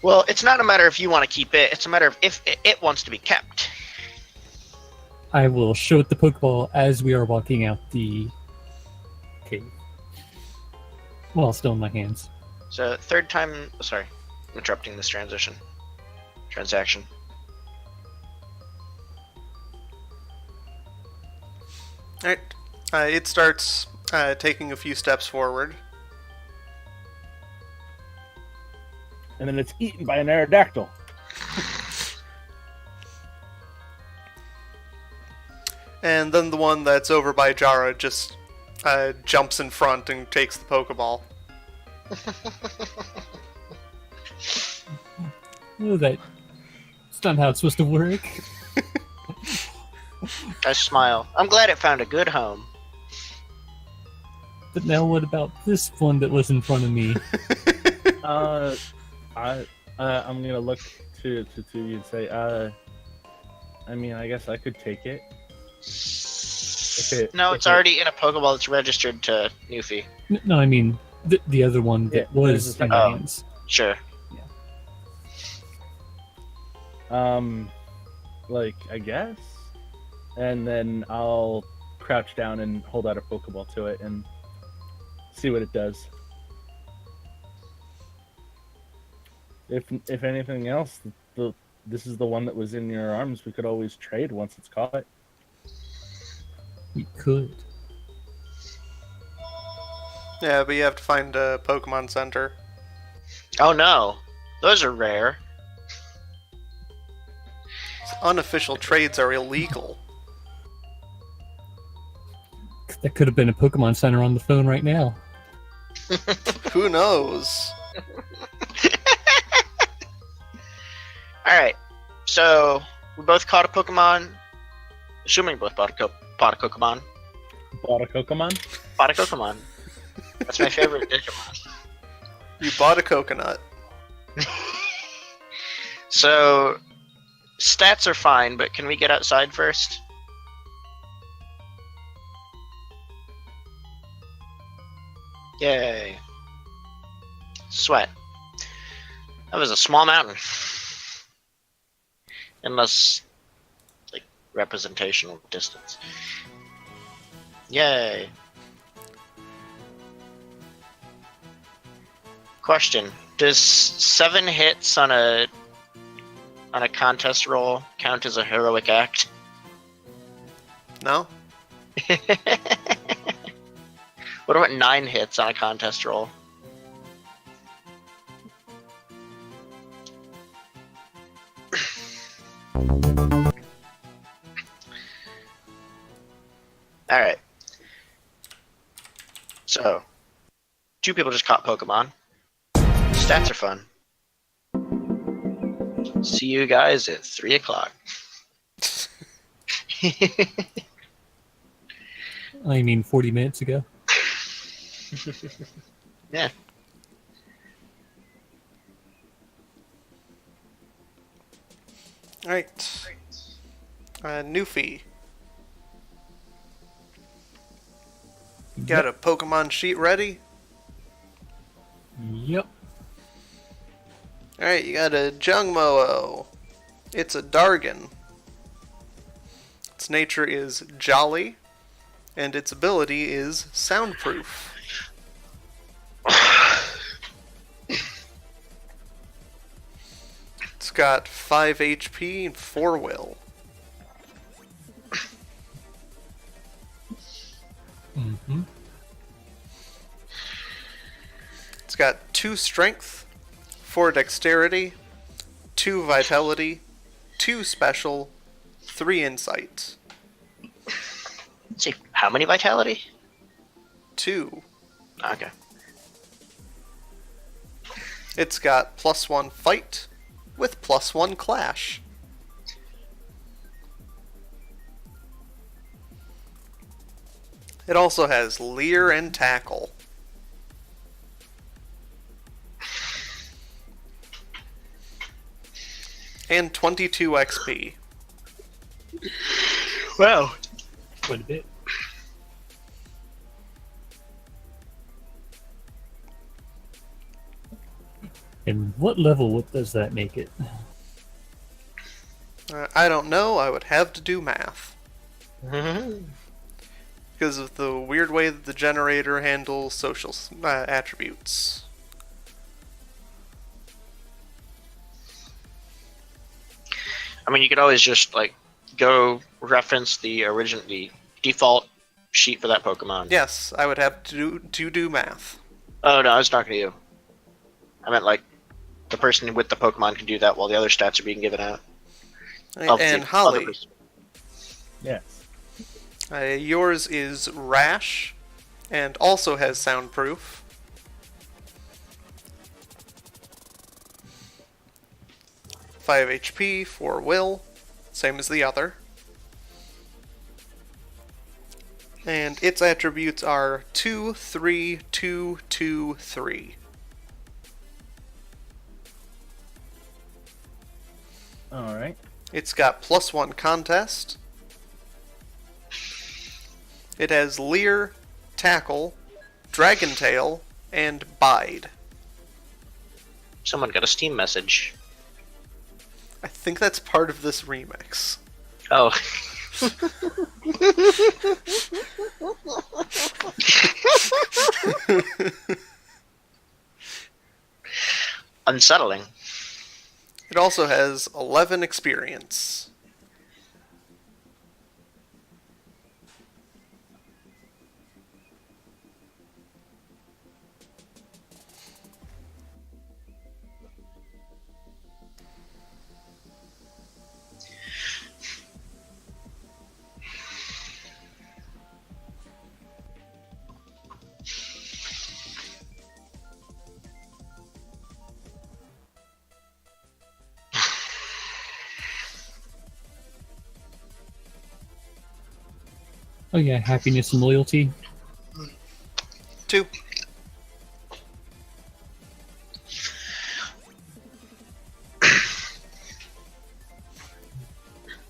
Speaker 1: Well, it's not a matter if you want to keep it. It's a matter of if it wants to be kept.
Speaker 4: I will show it the Pokeball as we are walking out the cave. Well, still in my hands.
Speaker 1: So third time. Sorry, interrupting this transaction.
Speaker 3: Alright. It starts taking a few steps forward.
Speaker 2: And then it's eaten by an Aerodactyl.
Speaker 3: And then the one that's over by Jara just jumps in front and takes the Pokeball.
Speaker 4: Oh, that's not how it's supposed to work.
Speaker 1: I smile. I'm glad it found a good home.
Speaker 4: But now what about this one that was in front of me?
Speaker 2: I'm gonna look to you and say, I mean, I guess I could take it.
Speaker 1: No, it's already in a Pokeball that's registered to Newfie.
Speaker 4: No, I mean the other one that was in my hands.
Speaker 1: Sure.
Speaker 2: Like, I guess? And then I'll crouch down and hold out a Pokeball to it and see what it does. If anything else, this is the one that was in your arms. We could always trade once it's caught.
Speaker 4: We could.
Speaker 3: Yeah, but you have to find a Pokemon Center.
Speaker 1: Oh no, those are rare.
Speaker 3: Unofficial trades are illegal.
Speaker 4: That could have been a Pokemon Center on the phone right now.
Speaker 3: Who knows?
Speaker 1: Alright, so we both caught a Pokemon. Assuming we both bought a Pokemon.
Speaker 2: Bought a Pokemon?
Speaker 1: Bought a Pokemon. That's my favorite Digimon.
Speaker 3: You bought a coconut.
Speaker 1: So, stats are fine, but can we get outside first? Yay. Sweat. That was a small mountain. Unless, like, representational distance. Yay. Question: does 7 hits on a contest roll count as a heroic act?
Speaker 3: No?
Speaker 1: What about 9 hits on a contest roll? Alright. So, 2 people just caught Pokemon. Stats are fun. See you guys at 3 o'clock.
Speaker 4: I mean, 40 minutes ago.
Speaker 1: Yeah.
Speaker 3: Alright. Newfie. Got a Pokemon sheet ready?
Speaker 4: Yep.
Speaker 3: Alright, you got a Jungmoo. It's a Dargon. Its nature is jolly, and its ability is soundproof. It's got 5 HP and 4 will.
Speaker 4: Mm-hmm.
Speaker 3: It's got 2 strength, 4 dexterity, 2 vitality, 2 special, 3 insight.
Speaker 1: Let's see, how many vitality?
Speaker 3: 2.
Speaker 1: Okay.
Speaker 3: It's got +1 fight with +1 clash. It also has leer and tackle. And 22 XP.
Speaker 1: Wow.
Speaker 4: Quite a bit. And what level does that make it?
Speaker 3: I don't know, I would have to do math.
Speaker 1: Mm-hmm.
Speaker 3: Because of the weird way that the generator handles social attributes.
Speaker 1: I mean, you could always just, like, go reference the default sheet for that Pokemon.
Speaker 3: Yes, I would have to do math.
Speaker 1: Oh, no, I was talking to you. I meant, like, the person with the Pokemon can do that while the other stats are being given out.
Speaker 3: And Holly,
Speaker 2: Yes.
Speaker 3: yours is rash, and also has soundproof. Five HP, 4 will, same as the other. And its attributes are 2, 3, 2, 2, 3.
Speaker 2: Alright.
Speaker 3: It's got +1 contest. It has leer, tackle, dragon tail, and bide.
Speaker 1: Someone got a Steam message.
Speaker 3: I think that's part of this remix.
Speaker 1: Oh. Unsettling.
Speaker 3: It also has 11 experience.
Speaker 4: Oh yeah, happiness and loyalty.
Speaker 3: 2.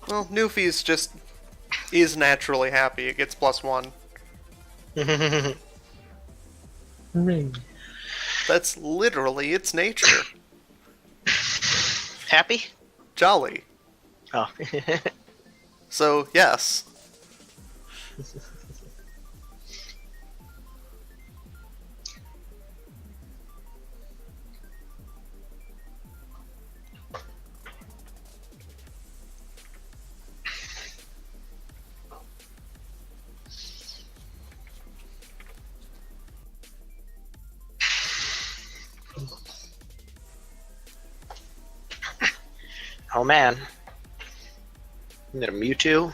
Speaker 3: Well, Newfie's is naturally happy. It gets +1.
Speaker 4: Hooray!
Speaker 3: That's literally its nature.
Speaker 1: Happy?
Speaker 3: Jolly.
Speaker 1: Oh.
Speaker 3: So, yes.
Speaker 1: Oh man. You got a Mewtwo?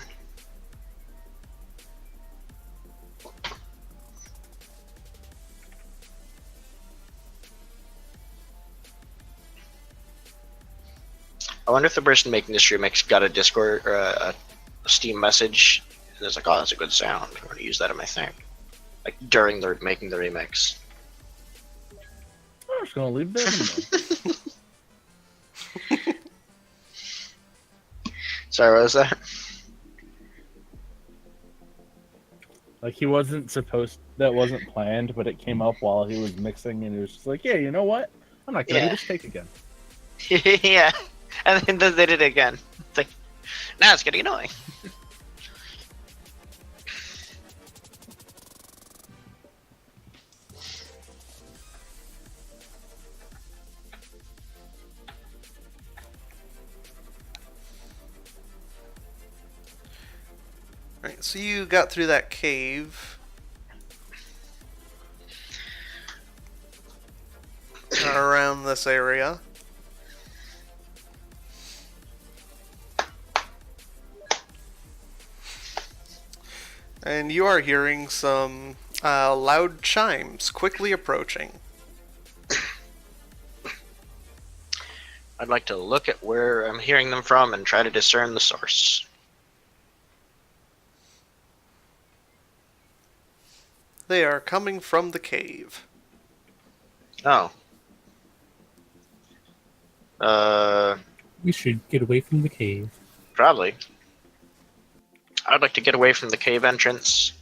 Speaker 1: I wonder if the person making this remix got a Discord or a Steam message and it's like, oh, that's a good sound. I'm going to use that in my thing. Like during the making the remix.
Speaker 2: I'm just gonna leave that in there.
Speaker 1: Sorry, what was that?
Speaker 2: Like he wasn't supposed. That wasn't planned, but it came up while he was mixing, and he was just like, "Yeah, you know what? I'm not gonna do this take again."
Speaker 1: Yeah. And then they did it again. It's like, now it's getting annoying.
Speaker 3: Right, so you got through that cave. Around this area. And you are hearing some loud chimes quickly approaching.
Speaker 1: I'd like to look at where I'm hearing them from and try to discern the source.
Speaker 3: They are coming from the cave.
Speaker 1: Oh.
Speaker 4: We should get away from the cave.
Speaker 1: Probably. I'd like to get away from the cave entrance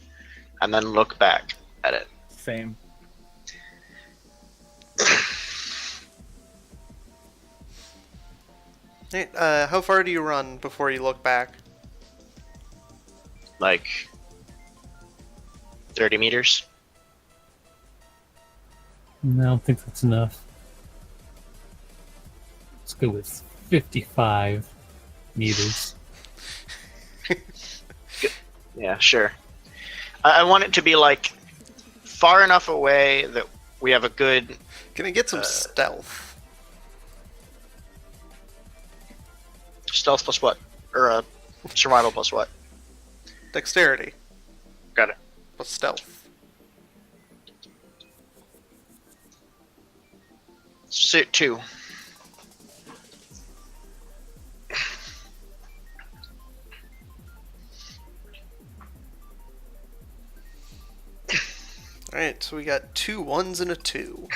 Speaker 1: and then look back at it.
Speaker 2: Same.
Speaker 3: Hey, how far do you run before you look back?
Speaker 1: Like 30 meters.
Speaker 4: No, I don't think that's enough. Let's go with 55 meters.
Speaker 1: Yeah, sure. I want it to be like far enough away that we have a good.
Speaker 3: Can I get some stealth?
Speaker 1: Stealth plus what? Or survival plus what?
Speaker 3: Dexterity.
Speaker 1: Got it.
Speaker 3: Plus stealth.
Speaker 1: Suit 2.
Speaker 3: Alright, so we got 2 1s and a 2.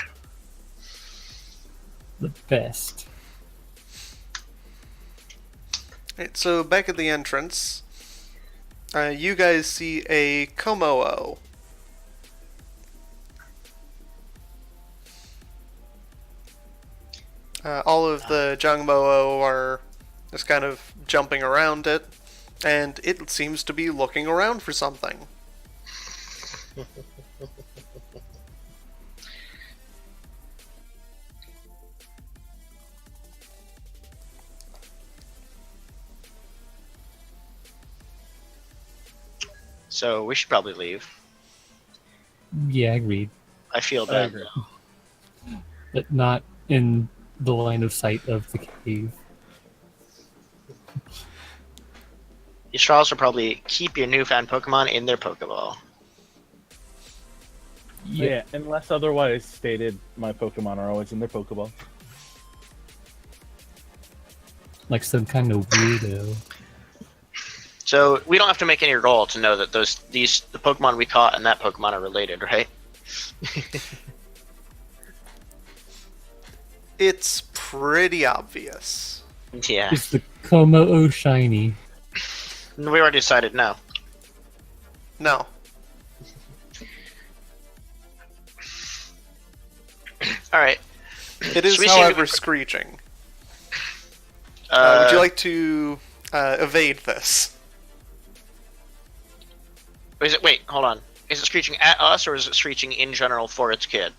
Speaker 4: The best.
Speaker 3: Alright, so back at the entrance, you guys see a Komodo. All of the Jangmo are just kind of jumping around it, and it seems to be looking around for something.
Speaker 1: So we should probably leave.
Speaker 4: Yeah, agreed.
Speaker 1: I feel
Speaker 2: I
Speaker 1: bad.
Speaker 2: agree.
Speaker 4: But not in the line of sight of the cave.
Speaker 1: You should also probably keep your newfound Pokemon in their Pokeball.
Speaker 2: Yeah, unless otherwise stated, my Pokemon are always in their Pokeball.
Speaker 4: Like some kind of weirdo.
Speaker 1: So we don't have to make any roll to know that the Pokemon we caught and that Pokemon are related, right?
Speaker 3: It's pretty obvious.
Speaker 1: Yeah.
Speaker 4: Is the Komo-o shiny?
Speaker 1: We already decided no.
Speaker 3: No.
Speaker 1: Alright.
Speaker 3: It is,
Speaker 1: So we seem to
Speaker 3: however,
Speaker 1: be-
Speaker 3: screeching.
Speaker 1: Uh,
Speaker 3: Would you like to evade this?
Speaker 1: Wait, hold on. Is it screeching at us, or is it screeching in general for its kid?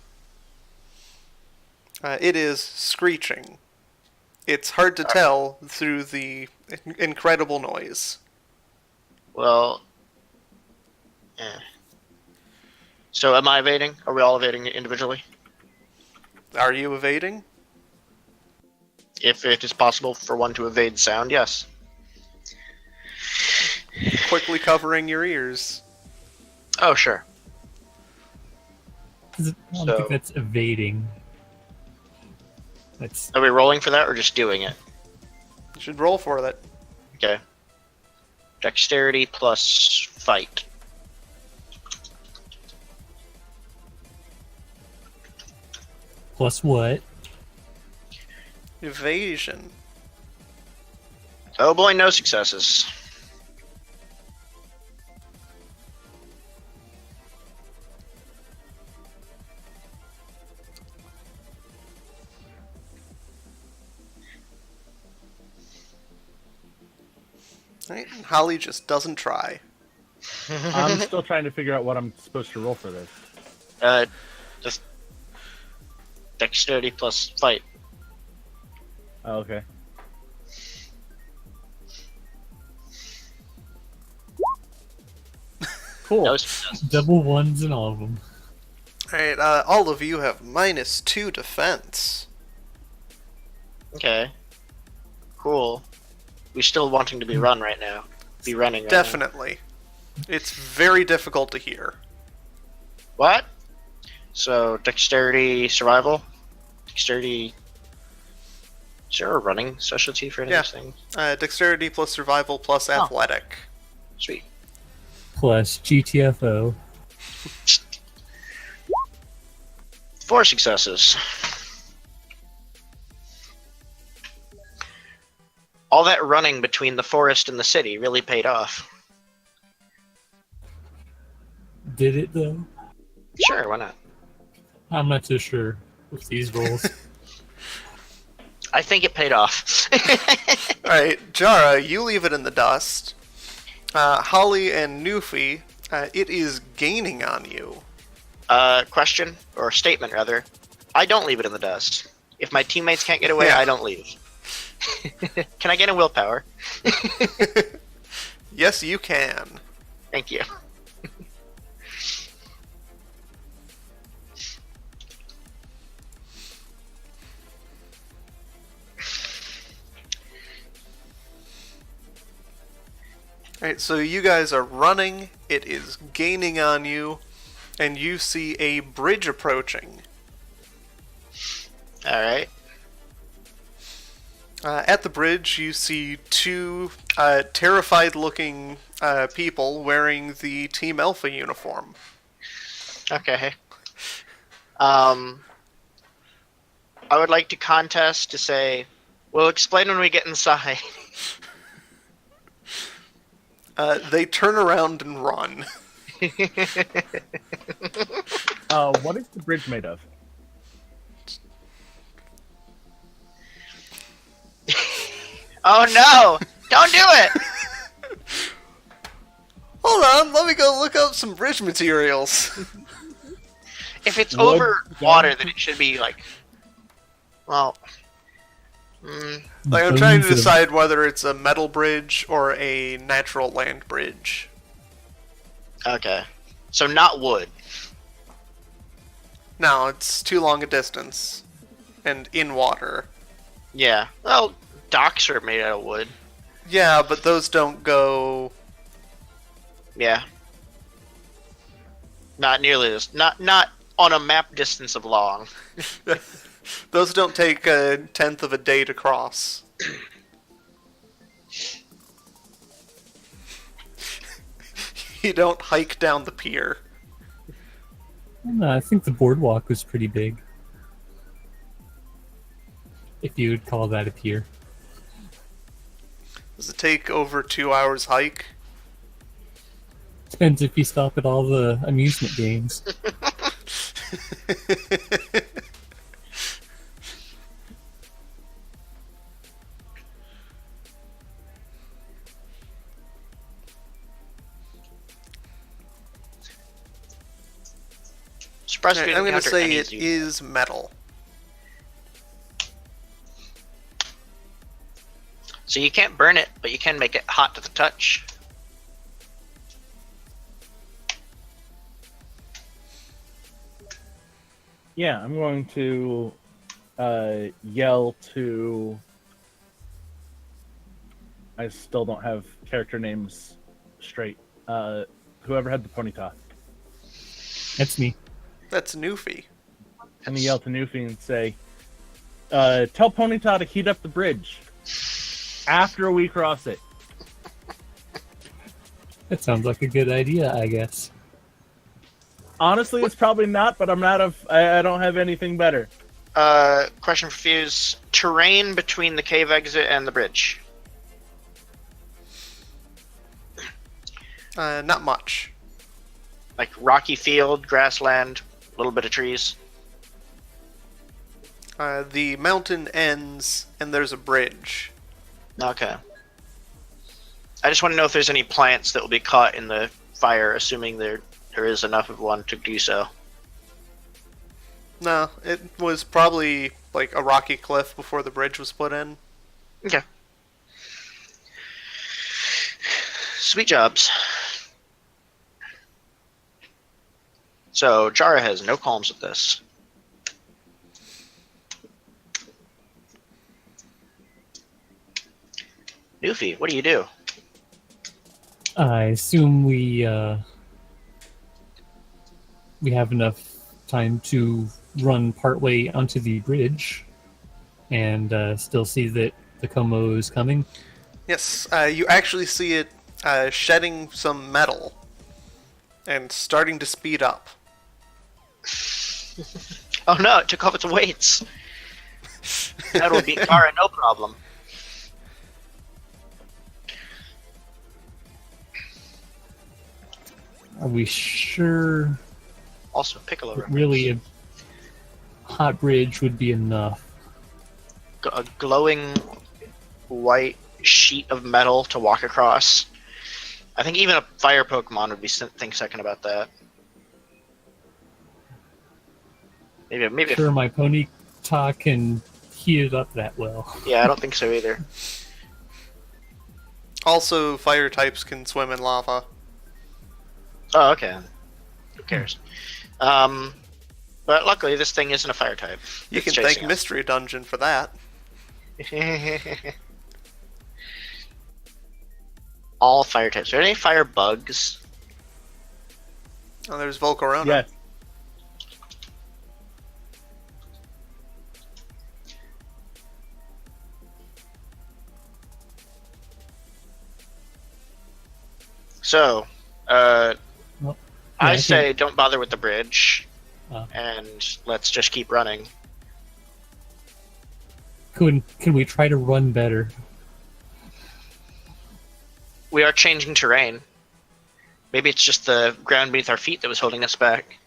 Speaker 3: It is screeching. It's hard to tell through the incredible noise.
Speaker 1: Well... So am I evading? Are we all evading individually?
Speaker 3: Are you evading?
Speaker 1: If it is possible for one to evade sound, yes.
Speaker 3: Quickly covering your ears.
Speaker 1: Oh, sure.
Speaker 4: I don't
Speaker 1: So-
Speaker 4: think that's evading. That's
Speaker 1: Are we rolling for that, or just doing it?
Speaker 3: You should roll for that.
Speaker 1: Okay. Dexterity plus fight.
Speaker 4: plus what?
Speaker 3: Evasion.
Speaker 1: Oh boy, no successes.
Speaker 3: Right? Holly just doesn't try.
Speaker 2: I'm still trying to figure out what I'm supposed to roll for this.
Speaker 1: Just dexterity plus fight.
Speaker 2: Oh, okay. Cool.
Speaker 1: No successes.
Speaker 4: Double ones in all of them.
Speaker 3: Alright, all of you have -2 defense.
Speaker 1: Okay. Cool. We're still wanting to be run right now. Be running right now.
Speaker 3: Definitely. It's very difficult to hear.
Speaker 1: What? So, dexterity, survival? Dexterity... Is there a running specialty for any
Speaker 3: Yeah.
Speaker 1: of these things?
Speaker 3: Dexterity plus survival plus athletic.
Speaker 1: Sweet.
Speaker 4: Plus GTFO.
Speaker 1: 4 successes. All that running between the forest and the city really paid off.
Speaker 4: Did it though?
Speaker 1: Sure, why not?
Speaker 4: I'm not too sure with these rolls.
Speaker 1: I think it paid off.
Speaker 3: Alright, Jara, you leave it in the dust. Holly and Newfie, it is gaining on you.
Speaker 1: Question, or statement rather. I don't leave it in the dust. If my teammates can't get away,
Speaker 3: Yeah.
Speaker 1: I don't leave. Can I get a willpower?
Speaker 3: Yes, you can.
Speaker 1: Thank you.
Speaker 3: Alright, so you guys are running, it is gaining on you, and you see a bridge approaching.
Speaker 1: Alright.
Speaker 3: At the bridge, you see two terrified-looking people wearing the Team Alpha uniform.
Speaker 1: Okay. I would like to contest to say, we'll explain when we get inside.
Speaker 3: They turn around and run.
Speaker 2: What is the bridge made of?
Speaker 1: Oh no! Don't do it!
Speaker 3: Hold on, let me go look up some bridge materials.
Speaker 1: If it's
Speaker 2: Wood,
Speaker 1: over
Speaker 2: yeah.
Speaker 1: water, then it should be like... Well...
Speaker 3: Like, I'm trying to
Speaker 4: Bones of-
Speaker 3: decide whether it's a metal bridge or a natural land bridge.
Speaker 1: Okay. So not wood.
Speaker 3: No, it's too long a distance. And in water.
Speaker 1: Yeah. Well, docks are made out of wood.
Speaker 3: Yeah, but those don't go...
Speaker 1: Yeah. Not nearly this. Not on a map distance of long.
Speaker 3: Those don't take a tenth of a day to cross. You don't hike down the pier.
Speaker 4: No, I think the boardwalk was pretty big. If you would call that a pier.
Speaker 3: Does it take over 2 hours hike?
Speaker 4: Depends if you stop at all the amusement games.
Speaker 1: Surprised we
Speaker 3: I'm
Speaker 1: didn't
Speaker 3: going to
Speaker 1: encounter
Speaker 3: say
Speaker 1: any
Speaker 3: it
Speaker 1: zoo-
Speaker 3: is metal.
Speaker 1: So you can't burn it, but you can make it hot to the touch.
Speaker 2: Yeah, I'm going to yell to. I still don't have character names straight. Whoever had the ponyta.
Speaker 4: That's me.
Speaker 3: That's Newfie.
Speaker 2: I'm gonna yell to Newfie and say, "Tell Ponyta to heat up the bridge after we cross it."
Speaker 4: That sounds like a good idea, I guess.
Speaker 2: Honestly, it's probably not, but I don't have anything better.
Speaker 1: Question for Fuse. Terrain between the cave exit and the bridge.
Speaker 3: Not much.
Speaker 1: Like rocky field, grassland, a little bit of trees.
Speaker 3: The mountain ends, and there's a bridge.
Speaker 1: Okay. I just want to know if there's any plants that will be caught in the fire, assuming there is enough of one to do so.
Speaker 3: No, it was probably like a rocky cliff before the bridge was put in.
Speaker 1: Okay. Sweet jobs. So, Jara has no qualms with this. Newfie, what do you do?
Speaker 4: I assume we have enough time to run partway onto the bridge and still see that the Como is coming.
Speaker 3: Yes, you actually see it shedding some metal and starting to speed up.
Speaker 1: Oh no, it took off its weights. That'll beat Kara, no problem.
Speaker 4: Are we sure
Speaker 1: Also, Piccolo.
Speaker 4: that really a hot bridge would be enough?
Speaker 1: A glowing white sheet of metal to walk across. I think even a fire Pokemon would be think second about that. Maybe.
Speaker 4: Sure, my Ponyta can heat it up that well.
Speaker 1: Yeah, I don't think so either.
Speaker 3: Also, fire types can swim in lava.
Speaker 1: Oh, okay. Who cares? But luckily, this thing isn't a fire type.
Speaker 3: You
Speaker 1: It's
Speaker 3: can thank
Speaker 1: chasing us.
Speaker 3: Mystery Dungeon for that.
Speaker 1: All fire types. Are there any fire bugs?
Speaker 3: Oh, there's Volcarona.
Speaker 2: Yes.
Speaker 1: So,
Speaker 4: Well, yeah,
Speaker 1: I
Speaker 4: think-
Speaker 1: say don't bother with the bridge,
Speaker 4: Oh.
Speaker 1: and let's just keep running.
Speaker 4: Can we try to run better?
Speaker 1: We are changing terrain. Maybe it's just the ground beneath our feet that was holding us back.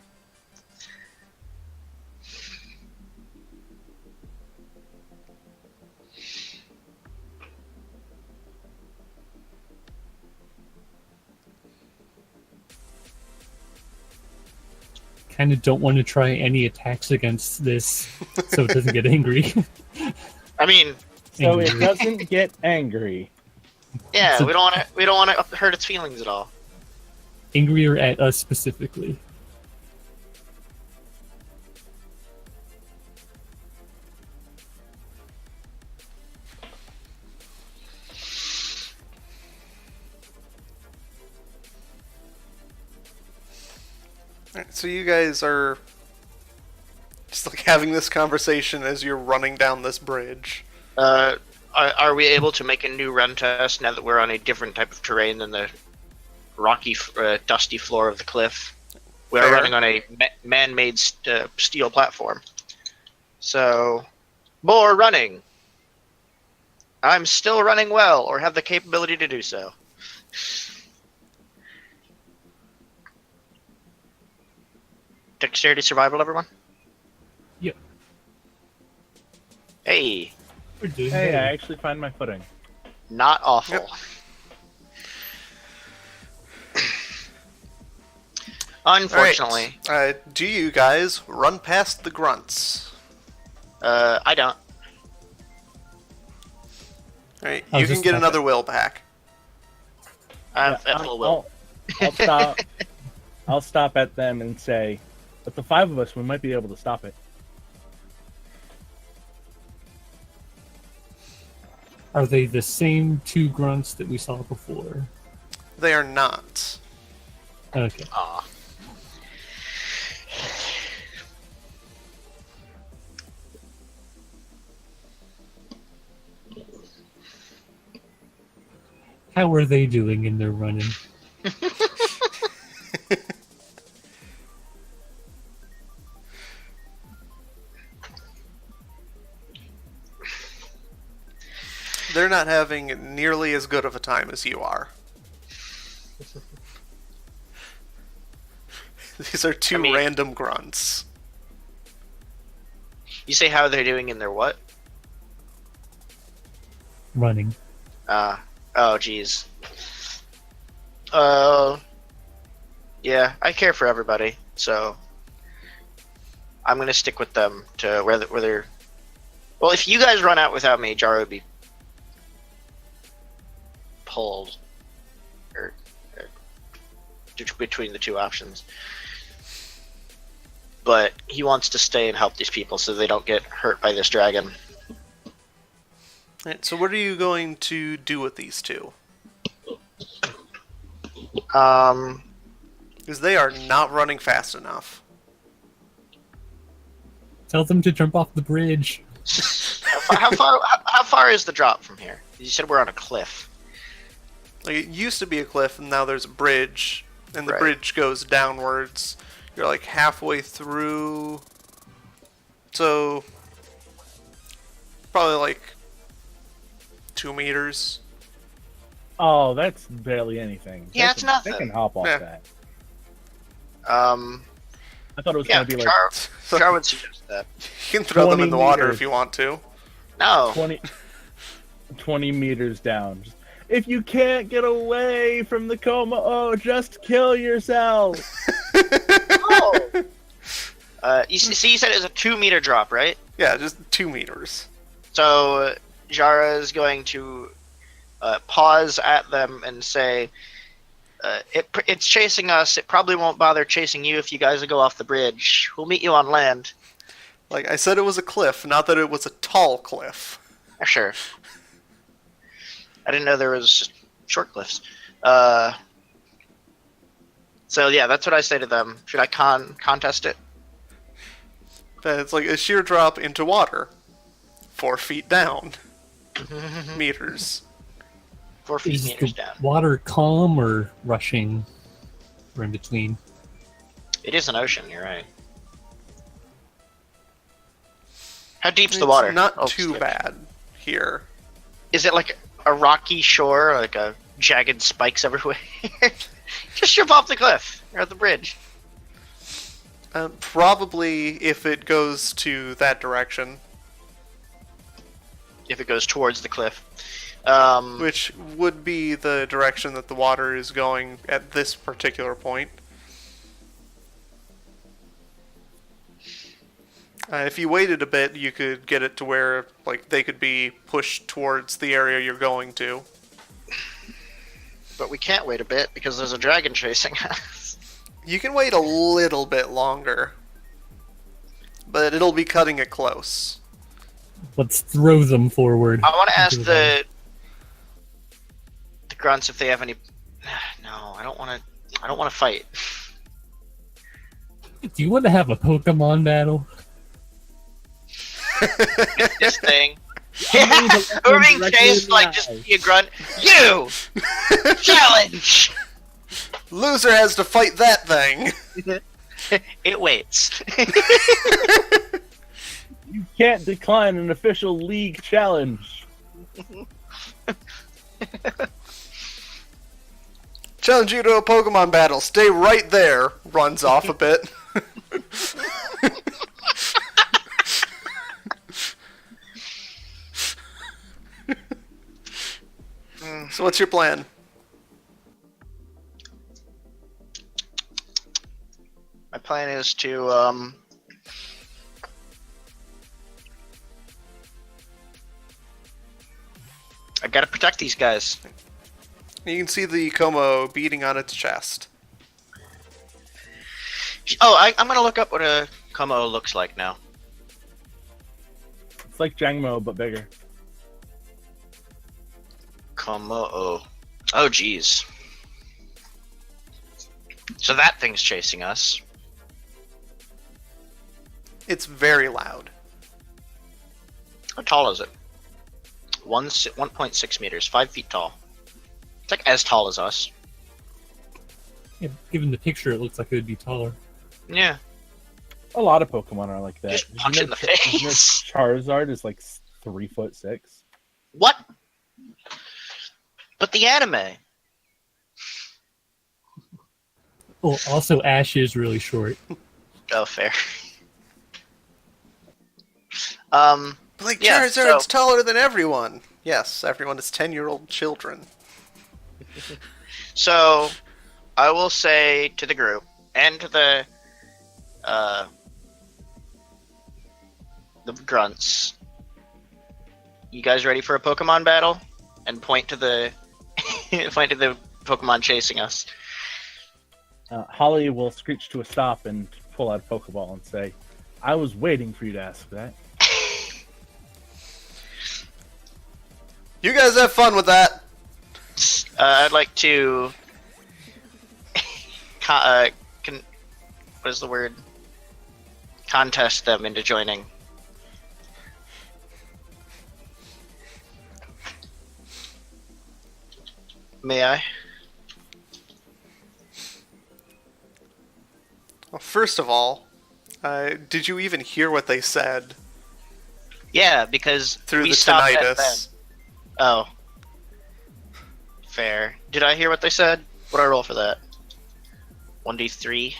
Speaker 4: Kind of don't want to try any attacks against this so it doesn't get angry.
Speaker 1: I mean,
Speaker 2: So it
Speaker 4: Angry.
Speaker 2: doesn't get angry.
Speaker 1: yeah,
Speaker 4: So-
Speaker 1: we don't want to hurt its feelings at all.
Speaker 4: Angrier at us specifically.
Speaker 3: Alright, so you guys are just like having this conversation as you're running down this bridge.
Speaker 1: Are we able to make a new run test now that we're on a different type of terrain than the rocky, dusty floor of the cliff. We are running on a man-made steel platform. So, more running. I'm still running well, or have the capability to do so. Dexterity survival, everyone?
Speaker 4: Yep.
Speaker 1: Hey.
Speaker 4: We're doing
Speaker 2: Hey,
Speaker 4: good.
Speaker 2: I actually find my footing.
Speaker 1: Not awful.
Speaker 3: Yep.
Speaker 1: Unfortunately.
Speaker 3: Do you guys run past the grunts?
Speaker 1: I don't.
Speaker 3: Alright,
Speaker 4: I'll
Speaker 3: you can
Speaker 4: just
Speaker 3: get
Speaker 4: stop
Speaker 3: another will back.
Speaker 1: I'm at full will.
Speaker 2: I'll stop. I'll stop at them and say, "With the 5 of us, we might be able to stop it."
Speaker 4: Are they the same 2 grunts that we saw before?
Speaker 3: They are not.
Speaker 4: Okay.
Speaker 1: Aw.
Speaker 4: How are they doing in their running?
Speaker 3: They're not having nearly as good of a time as you are. These are 2 random grunts.
Speaker 1: You say how they're doing in their what?
Speaker 4: Running.
Speaker 1: Oh, jeez. Yeah, I care for everybody, so I'm gonna stick with them to where they're. Well, if you guys run out without me, Jaro would be pulled, or between the 2 options. But he wants to stay and help these people so they don't get hurt by this dragon.
Speaker 3: Alright, so what are you going to do with these 2? Because they are not running fast enough.
Speaker 4: Tell them to jump off the bridge.
Speaker 1: How far is the drop from here? You said we're on a cliff.
Speaker 3: Like, it used to be a cliff, and now there's a bridge, and the
Speaker 1: Right.
Speaker 3: bridge goes downwards. You're like halfway through, so probably like 2 meters.
Speaker 2: Oh, that's barely anything.
Speaker 1: Yeah,
Speaker 2: They
Speaker 1: it's
Speaker 2: can-
Speaker 1: nothing.
Speaker 2: They can hop off
Speaker 3: Yeah.
Speaker 2: that.
Speaker 1: Um,
Speaker 2: I thought it was
Speaker 1: yeah,
Speaker 2: going to be like
Speaker 1: Char would suggest that.
Speaker 3: You can throw them
Speaker 2: 20
Speaker 3: in the water
Speaker 2: meters.
Speaker 3: if you want to.
Speaker 1: No.
Speaker 2: 20 meters down. If you can't get away from the coma, just kill yourself.
Speaker 1: Oh. You said it was a 2-meter drop, right?
Speaker 3: Yeah, just 2 meters.
Speaker 1: So Jara is going to pause at them and say, it's chasing us. It probably won't bother chasing you if you guys go off the bridge. We'll meet you on land.
Speaker 3: Like I said, it was a cliff, not that it was a tall cliff.
Speaker 1: Sure. I didn't know there was just short cliffs. So yeah, that's what I say to them. Should I contest it?
Speaker 3: But it's like a sheer drop into water. 4 feet down. Meters.
Speaker 1: 4 feet
Speaker 4: Is
Speaker 1: meters
Speaker 4: the
Speaker 1: down.
Speaker 4: water calm or rushing? Or in between?
Speaker 1: It is an ocean. You're right. How deep's the
Speaker 3: It's
Speaker 1: water?
Speaker 3: not
Speaker 1: Oh,
Speaker 3: too
Speaker 1: skip.
Speaker 3: bad here.
Speaker 1: Is it like a rocky shore, like a jagged spikes everywhere? Just jump off the cliff or the bridge.
Speaker 3: Probably if it goes to that direction,
Speaker 1: If it goes towards the cliff.
Speaker 3: which would be the direction that the water is going at this particular point. If you waited a bit, you could get it to where like they could be pushed towards the area you're going to.
Speaker 1: But we can't wait a bit because there's a dragon chasing us.
Speaker 3: You can wait a little bit longer, but it'll be cutting it close.
Speaker 4: Let's throw them forward.
Speaker 1: I want to ask
Speaker 4: into the
Speaker 1: the grunts if they have any. No, I don't want to. I don't want to fight.
Speaker 4: Do you want to have a Pokemon battle?
Speaker 1: This thing.
Speaker 2: I'm gonna
Speaker 1: We're being
Speaker 2: directly
Speaker 1: chased
Speaker 2: in the
Speaker 1: like
Speaker 2: eye.
Speaker 1: just be a grunt. You challenge.
Speaker 3: Loser has to fight that thing.
Speaker 1: It waits.
Speaker 2: You can't decline an official league challenge.
Speaker 3: Challenge you to a Pokemon battle. Stay right there. Runs off a bit. So what's your plan?
Speaker 1: My plan is to I gotta protect these guys.
Speaker 3: You can see the Como beating on its chest.
Speaker 1: Oh, I'm gonna look up what a Como looks like now.
Speaker 2: It's like Jangmo, but bigger.
Speaker 1: Como. Oh, geez. So that thing's chasing us.
Speaker 3: It's very loud.
Speaker 1: How tall is it? 1.6 meters, 5 feet tall. It's like as tall as us.
Speaker 4: Yeah, given the picture, it looks like it would be taller.
Speaker 1: Yeah.
Speaker 2: A lot of Pokemon are like that.
Speaker 1: Just punch it in the face.
Speaker 2: Charizard is like 3'6".
Speaker 1: What? But the anime.
Speaker 4: Well, also Ash is really short.
Speaker 1: Oh, fair.
Speaker 3: But like
Speaker 1: Yeah,
Speaker 3: Charizard's
Speaker 1: so-
Speaker 3: taller than everyone. Yes, everyone is 10-year-old children.
Speaker 1: So, I will say to the group and to the grunts, you guys ready for a Pokemon battle? And point to the Pokemon chasing us.
Speaker 2: Holly will screech to a stop and pull out a Pokeball and say, "I was waiting for you to ask that."
Speaker 3: You guys have fun with that.
Speaker 1: I'd like to. What is the word? Contest them into joining. May I?
Speaker 3: Well, first of all, did you even hear what they said?
Speaker 1: Yeah, because
Speaker 3: Through
Speaker 1: we
Speaker 3: the
Speaker 1: stopped at them.
Speaker 3: tinnitus.
Speaker 1: Oh. Fair. Did I hear what they said? What do I roll for that? 1d3?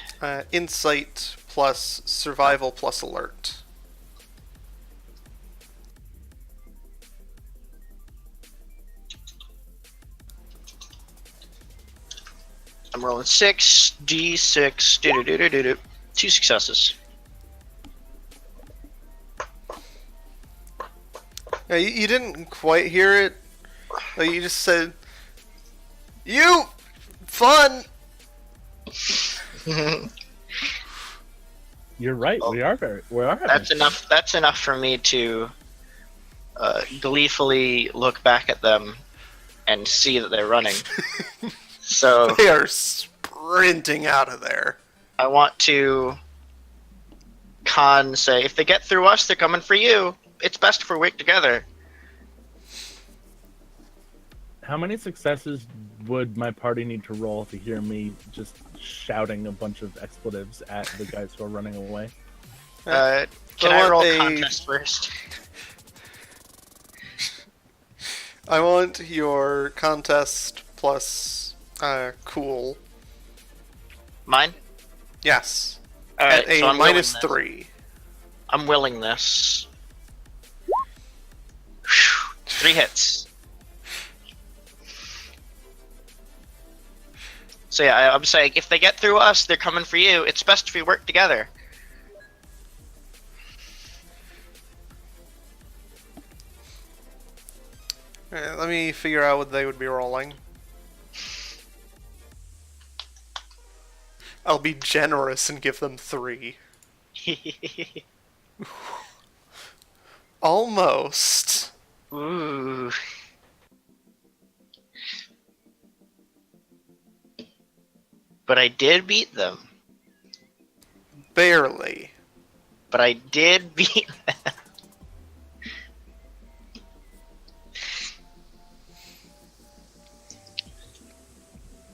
Speaker 3: Insight plus survival plus alert.
Speaker 1: I'm rolling 6d6. Do-do-do-do-do-do. 2 successes.
Speaker 3: You didn't quite hear it. You just said, "You fun."
Speaker 2: You're right. We are having
Speaker 1: That's enough. That's enough for me to gleefully look back at them and see that they're running. So
Speaker 3: They are sprinting out of there.
Speaker 1: I want to say, if they get through us, they're coming for you. It's best if we work together.
Speaker 2: How many successes would my party need to roll to hear me just shouting a bunch of expletives at the guys who are running away?
Speaker 1: Can
Speaker 3: I
Speaker 1: I roll
Speaker 3: want a-
Speaker 1: contest first?
Speaker 3: I want your contest plus cool.
Speaker 1: Mine?
Speaker 3: Yes.
Speaker 1: Alright,
Speaker 3: At a
Speaker 1: so I'm willing
Speaker 3: minus
Speaker 1: this.
Speaker 3: 3.
Speaker 1: I'm willing this. 3 hits. So yeah, I'm saying, if they get through us, they're coming for you. It's best if we work together.
Speaker 3: Alright, let me figure out what they would be rolling. I'll be generous and give them 3. Almost.
Speaker 1: Ooh. But I did beat them.
Speaker 3: Barely.
Speaker 1: But I did beat them.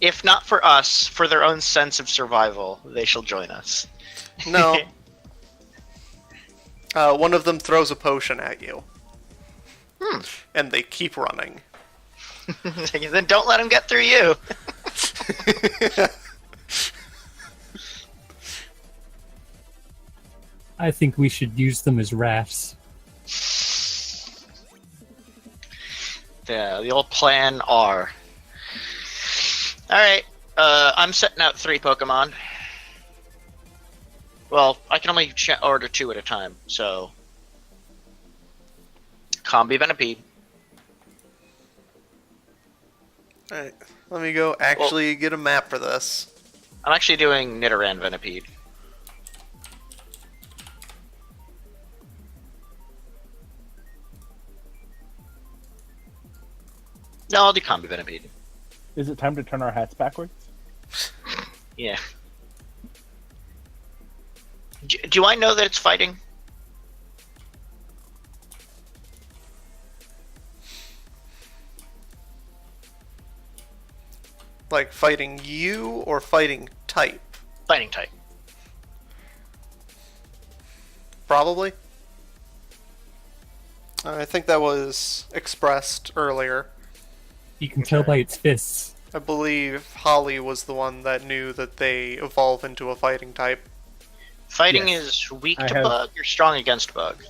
Speaker 1: if not for us, for their own sense of survival, they shall join us.
Speaker 3: No. One of them throws a potion at you. And they keep running.
Speaker 1: Then don't let them get through you.
Speaker 4: I think we should use them as rafts.
Speaker 1: Yeah, the old plan R. Alright, I'm setting out 3 Pokemon. Well, I can only order 2 at a time, so... Combi Venipede.
Speaker 3: Alright, let me go get a map for this.
Speaker 1: I'm actually doing Nidoran Venipede. No, I'll do Combi Venipede.
Speaker 2: Is it time to turn our hats backwards?
Speaker 1: Yeah. Do I know that it's fighting?
Speaker 3: Like fighting you or fighting type?
Speaker 1: Fighting type.
Speaker 3: Probably. I think that was expressed earlier.
Speaker 4: You can tell by its fists.
Speaker 3: I believe Holly was the one that knew that they evolve into a fighting type.
Speaker 1: Fighting
Speaker 2: Yes.
Speaker 1: is weak to bug or strong against bug?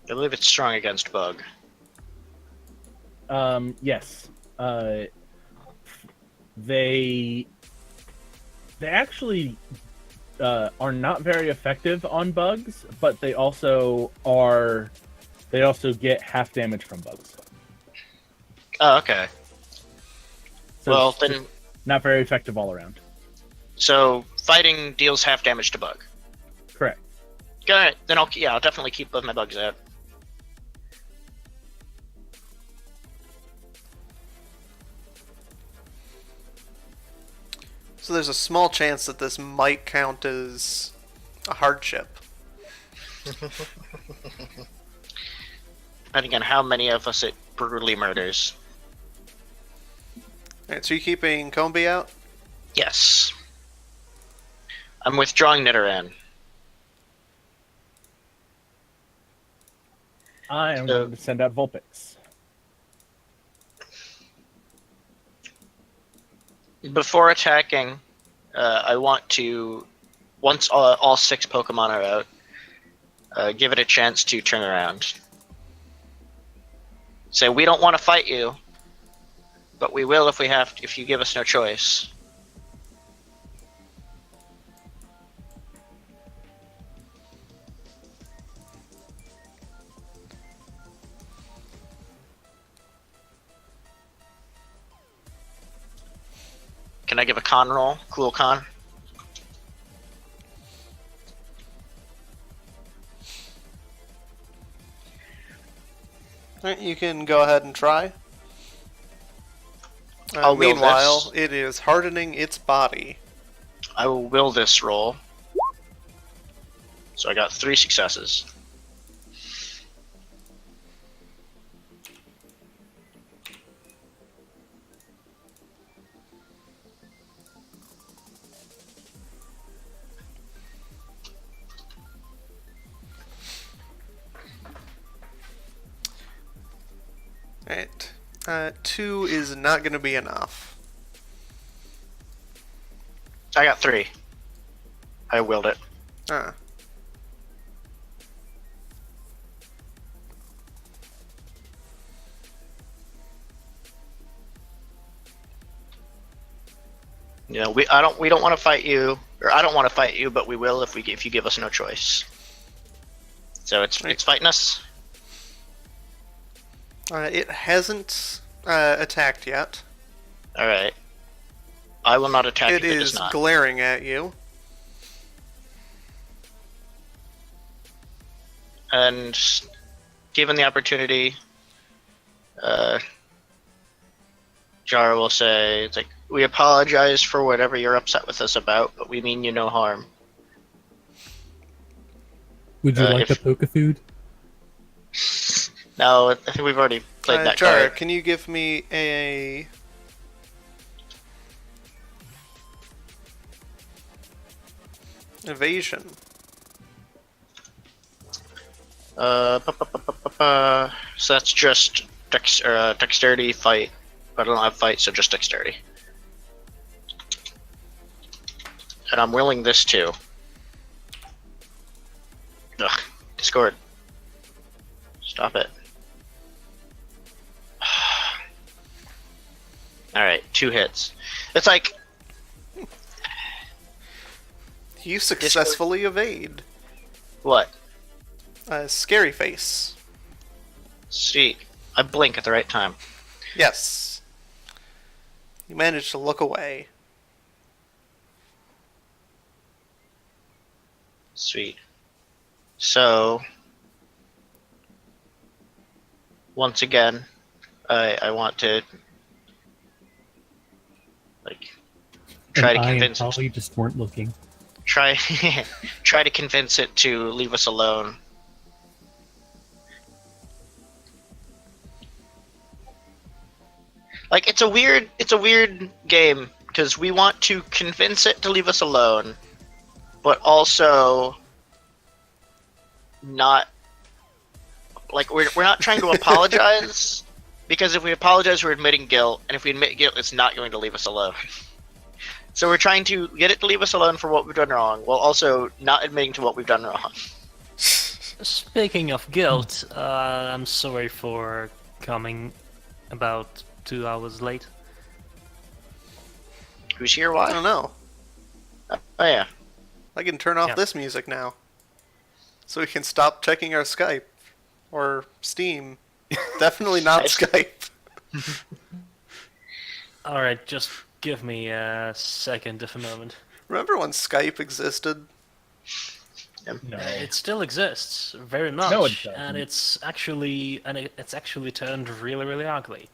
Speaker 1: I believe it's strong against bug.
Speaker 2: Yes. They actually are not very effective on bugs, but they also get half damage from bugs.
Speaker 1: Oh, okay.
Speaker 2: So
Speaker 1: Well,
Speaker 2: it's
Speaker 1: then...
Speaker 2: not very effective all around.
Speaker 1: So, fighting deals half damage to bug.
Speaker 2: Correct.
Speaker 1: Alright, then I'll definitely keep both my bugs out.
Speaker 3: So there's a small chance that this might count as a hardship.
Speaker 1: Depending on how many of us it brutally murders.
Speaker 3: Alright, so you keeping Combi out?
Speaker 1: Yes. I'm withdrawing Nidoran.
Speaker 2: I am going to send out Vulpix.
Speaker 1: Before attacking, I want to, once all 6 Pokemon are out, give it a chance to turn around. Say, we don't want to fight you, but we will if you give us no choice. Can I give a con roll? Cool con?
Speaker 3: Alright, you can go ahead and try.
Speaker 1: I'll will
Speaker 3: meanwhile,
Speaker 1: this.
Speaker 3: it is hardening its body.
Speaker 1: I will will this roll. So I got 3 successes.
Speaker 3: Alright. 2 is not going to be enough.
Speaker 1: I got 3. I willed it.
Speaker 3: Ah.
Speaker 1: You know, we don't want to fight you, or I don't want to fight you, but we will if you give us no choice. So it's fighting us.
Speaker 3: It hasn't attacked yet.
Speaker 1: All right. I will not attack
Speaker 3: It
Speaker 1: if it does
Speaker 3: is
Speaker 1: not.
Speaker 3: glaring at you.
Speaker 1: And given the opportunity, Jara will say, "It's like we apologize for whatever you're upset with us about, but we mean you no harm."
Speaker 4: Would you like a poke food?
Speaker 1: No, I think we've already played that
Speaker 3: Jar,
Speaker 1: card.
Speaker 3: can you give me a... evasion?
Speaker 1: So that's just dexterity, fight. But I don't have fight, so just dexterity. And I'm willing this too. Ugh, Discord. Stop it. Alright, 2 hits. It's like...
Speaker 3: You successfully evade.
Speaker 1: What?
Speaker 3: Scary face.
Speaker 1: Sweet. I blink at the right time.
Speaker 3: Yes. You managed to look away.
Speaker 1: Sweet. So... Once again, I want to... like... try to convince
Speaker 4: and Polly just weren't looking.
Speaker 1: Try to convince it to leave us alone. Like it's a weird game because we want to convince it to leave us alone, but also not like we're not trying to apologize because if we apologize we're admitting guilt, and if we admit guilt it's not going to leave us alone. So we're trying to get it to leave us alone for what we've done wrong, while also not admitting to what we've done wrong.
Speaker 5: Speaking of guilt, I'm sorry for coming about 2 hours late.
Speaker 1: Who's here?
Speaker 3: I
Speaker 1: Why?
Speaker 3: don't know.
Speaker 1: Oh yeah.
Speaker 3: I can turn off
Speaker 5: Yeah.
Speaker 3: this music now. So we can stop checking our Skype. Or Steam. Definitely not Skype.
Speaker 5: Alright, just give me a second of a moment.
Speaker 3: Remember when Skype existed?
Speaker 2: No.
Speaker 5: It still exists very much,
Speaker 2: No, it doesn't.
Speaker 5: and it's actually turned really, really ugly.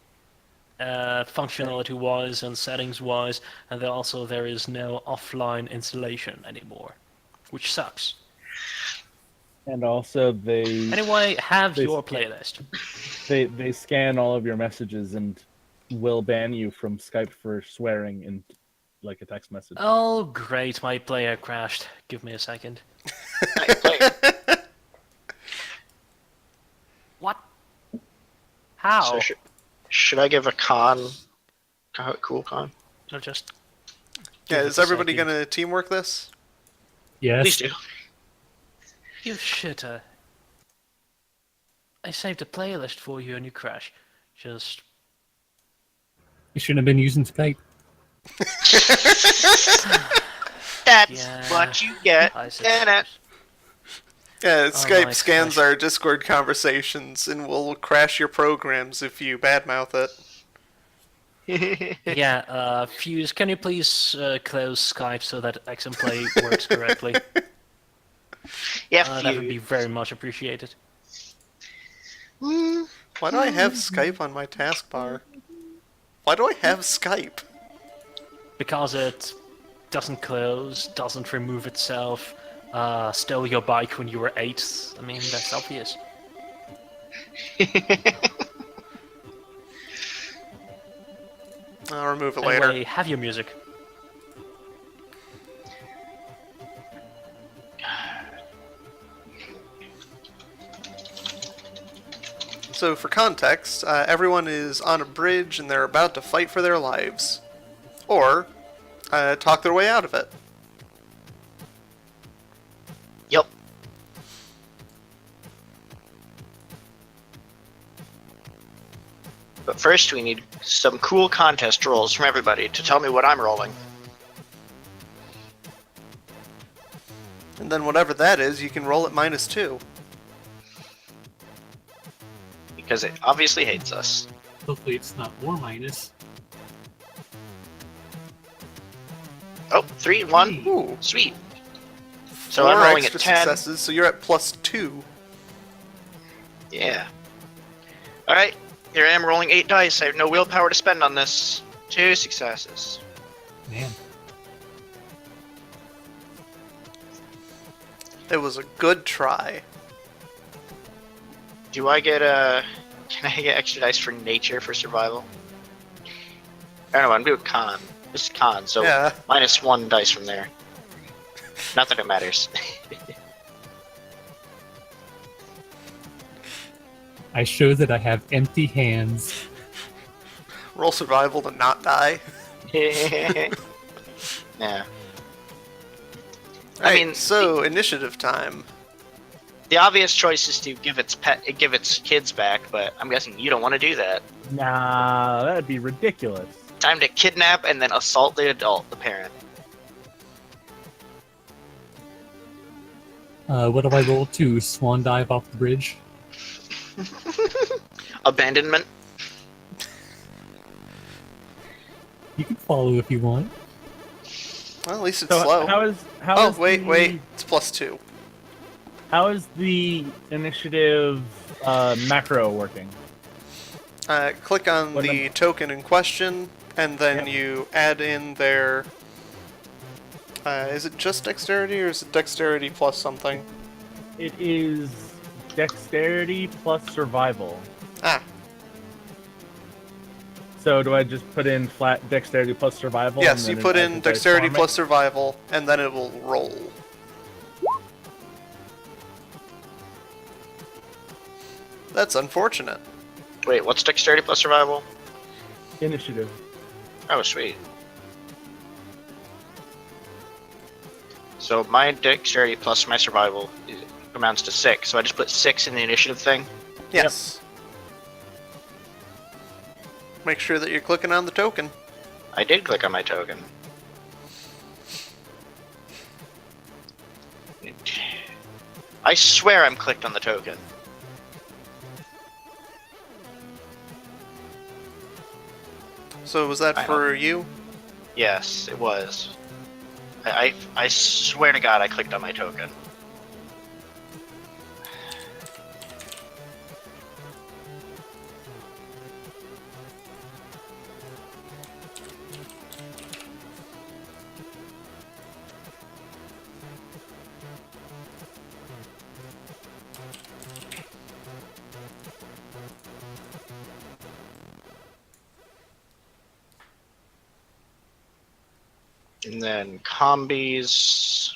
Speaker 5: Functionality-wise and settings-wise, and then also there is no offline installation anymore, which sucks.
Speaker 2: And also they
Speaker 5: Anyway, have
Speaker 2: They-
Speaker 5: your playlist.
Speaker 2: they scan all of your messages and will ban you from Skype for swearing in like a text message.
Speaker 5: Oh, great, my player crashed. Give me a second. What? How?
Speaker 1: So should I give a cool con?
Speaker 5: No, just...
Speaker 3: Yeah,
Speaker 5: give
Speaker 3: is
Speaker 5: it a
Speaker 3: everybody
Speaker 5: second.
Speaker 3: gonna teamwork this?
Speaker 4: Yes.
Speaker 1: Please do.
Speaker 5: You shitter. I saved a playlist for you and you crash. Just...
Speaker 4: You shouldn't have been using Skype.
Speaker 1: That's
Speaker 5: Yeah,
Speaker 1: what you get.
Speaker 5: I
Speaker 1: in it.
Speaker 5: suppose.
Speaker 3: Yeah, Skype
Speaker 5: my
Speaker 3: scans
Speaker 5: gosh.
Speaker 3: our Discord conversations and will crash your programs if you badmouth it.
Speaker 5: Yeah, Fuse, can you please close Skype so that XMPlay works correctly?
Speaker 1: Yeah,
Speaker 5: That would be very much appreciated.
Speaker 3: Why do I have Skype on my taskbar? Why do I have Skype?
Speaker 5: Because it doesn't close, doesn't remove itself, stole your bike when you were 8. I mean, that's obvious.
Speaker 3: I'll remove it later.
Speaker 5: Anyway, have your music.
Speaker 3: So, for context, everyone is on a bridge and they're about to fight for their lives. Or, talk their way out of it.
Speaker 1: Yep. But first, we need some cool contest rolls from everybody to tell me what I'm rolling.
Speaker 3: And then whatever that is, you can roll at -2.
Speaker 1: Because it obviously hates us.
Speaker 4: Hopefully it's not more minus.
Speaker 1: Oh, 3, 1.
Speaker 3: Ooh.
Speaker 1: Sweet. So
Speaker 3: 4
Speaker 1: I'm rolling at
Speaker 3: extra
Speaker 1: 10.
Speaker 3: successes, so you're at +2.
Speaker 1: Yeah. Alright, here I am rolling 8 dice. I have no willpower to spend on this. 2 successes.
Speaker 4: Man.
Speaker 3: It was a good try.
Speaker 1: Do I get Can I get extra dice for nature for survival? I don't know. I'm doing con. This is con, so
Speaker 3: Yeah.
Speaker 1: -1 dice from there. Not that it matters.
Speaker 4: I show that I have empty hands.
Speaker 3: Roll survival to not die.
Speaker 1: Yeah.
Speaker 3: Right,
Speaker 1: I mean,
Speaker 3: so initiative time.
Speaker 1: the obvious choice is to give its kids back, but I'm guessing you don't want to do that.
Speaker 2: Nah, that'd be ridiculous.
Speaker 1: Time to kidnap and then assault the parent.
Speaker 4: What do I roll to? Swan dive off the bridge?
Speaker 1: Abandonment.
Speaker 4: You can follow if you want.
Speaker 3: Well, at least it's
Speaker 2: So
Speaker 3: slow.
Speaker 2: how is
Speaker 3: wait,
Speaker 2: the,
Speaker 3: wait. It's +2.
Speaker 2: How is the initiative macro working?
Speaker 3: Click on
Speaker 2: What
Speaker 3: the token in question, and then
Speaker 2: Yep.
Speaker 3: you add in their... is it just dexterity, or is it dexterity plus something?
Speaker 2: It is dexterity plus survival.
Speaker 3: Ah,
Speaker 2: So do I just put in flat dexterity plus survival?
Speaker 3: yes,
Speaker 2: and
Speaker 3: you
Speaker 2: then
Speaker 3: put
Speaker 2: it
Speaker 3: in
Speaker 2: adds a dice
Speaker 3: dexterity
Speaker 2: for
Speaker 3: plus
Speaker 2: me?
Speaker 3: survival, and then it will roll. That's unfortunate.
Speaker 1: Wait, what's dexterity plus survival?
Speaker 2: Initiative.
Speaker 1: Oh, sweet. So my dexterity plus my survival amounts to 6, so I just put 6 in the initiative thing.
Speaker 3: Yes. Make sure that you're clicking on the token.
Speaker 1: I did click on my token. I swear I'm clicked on the token.
Speaker 3: So was that
Speaker 1: I
Speaker 3: for you?
Speaker 1: Yes, it was. I swear to God I clicked on my token. And then combis.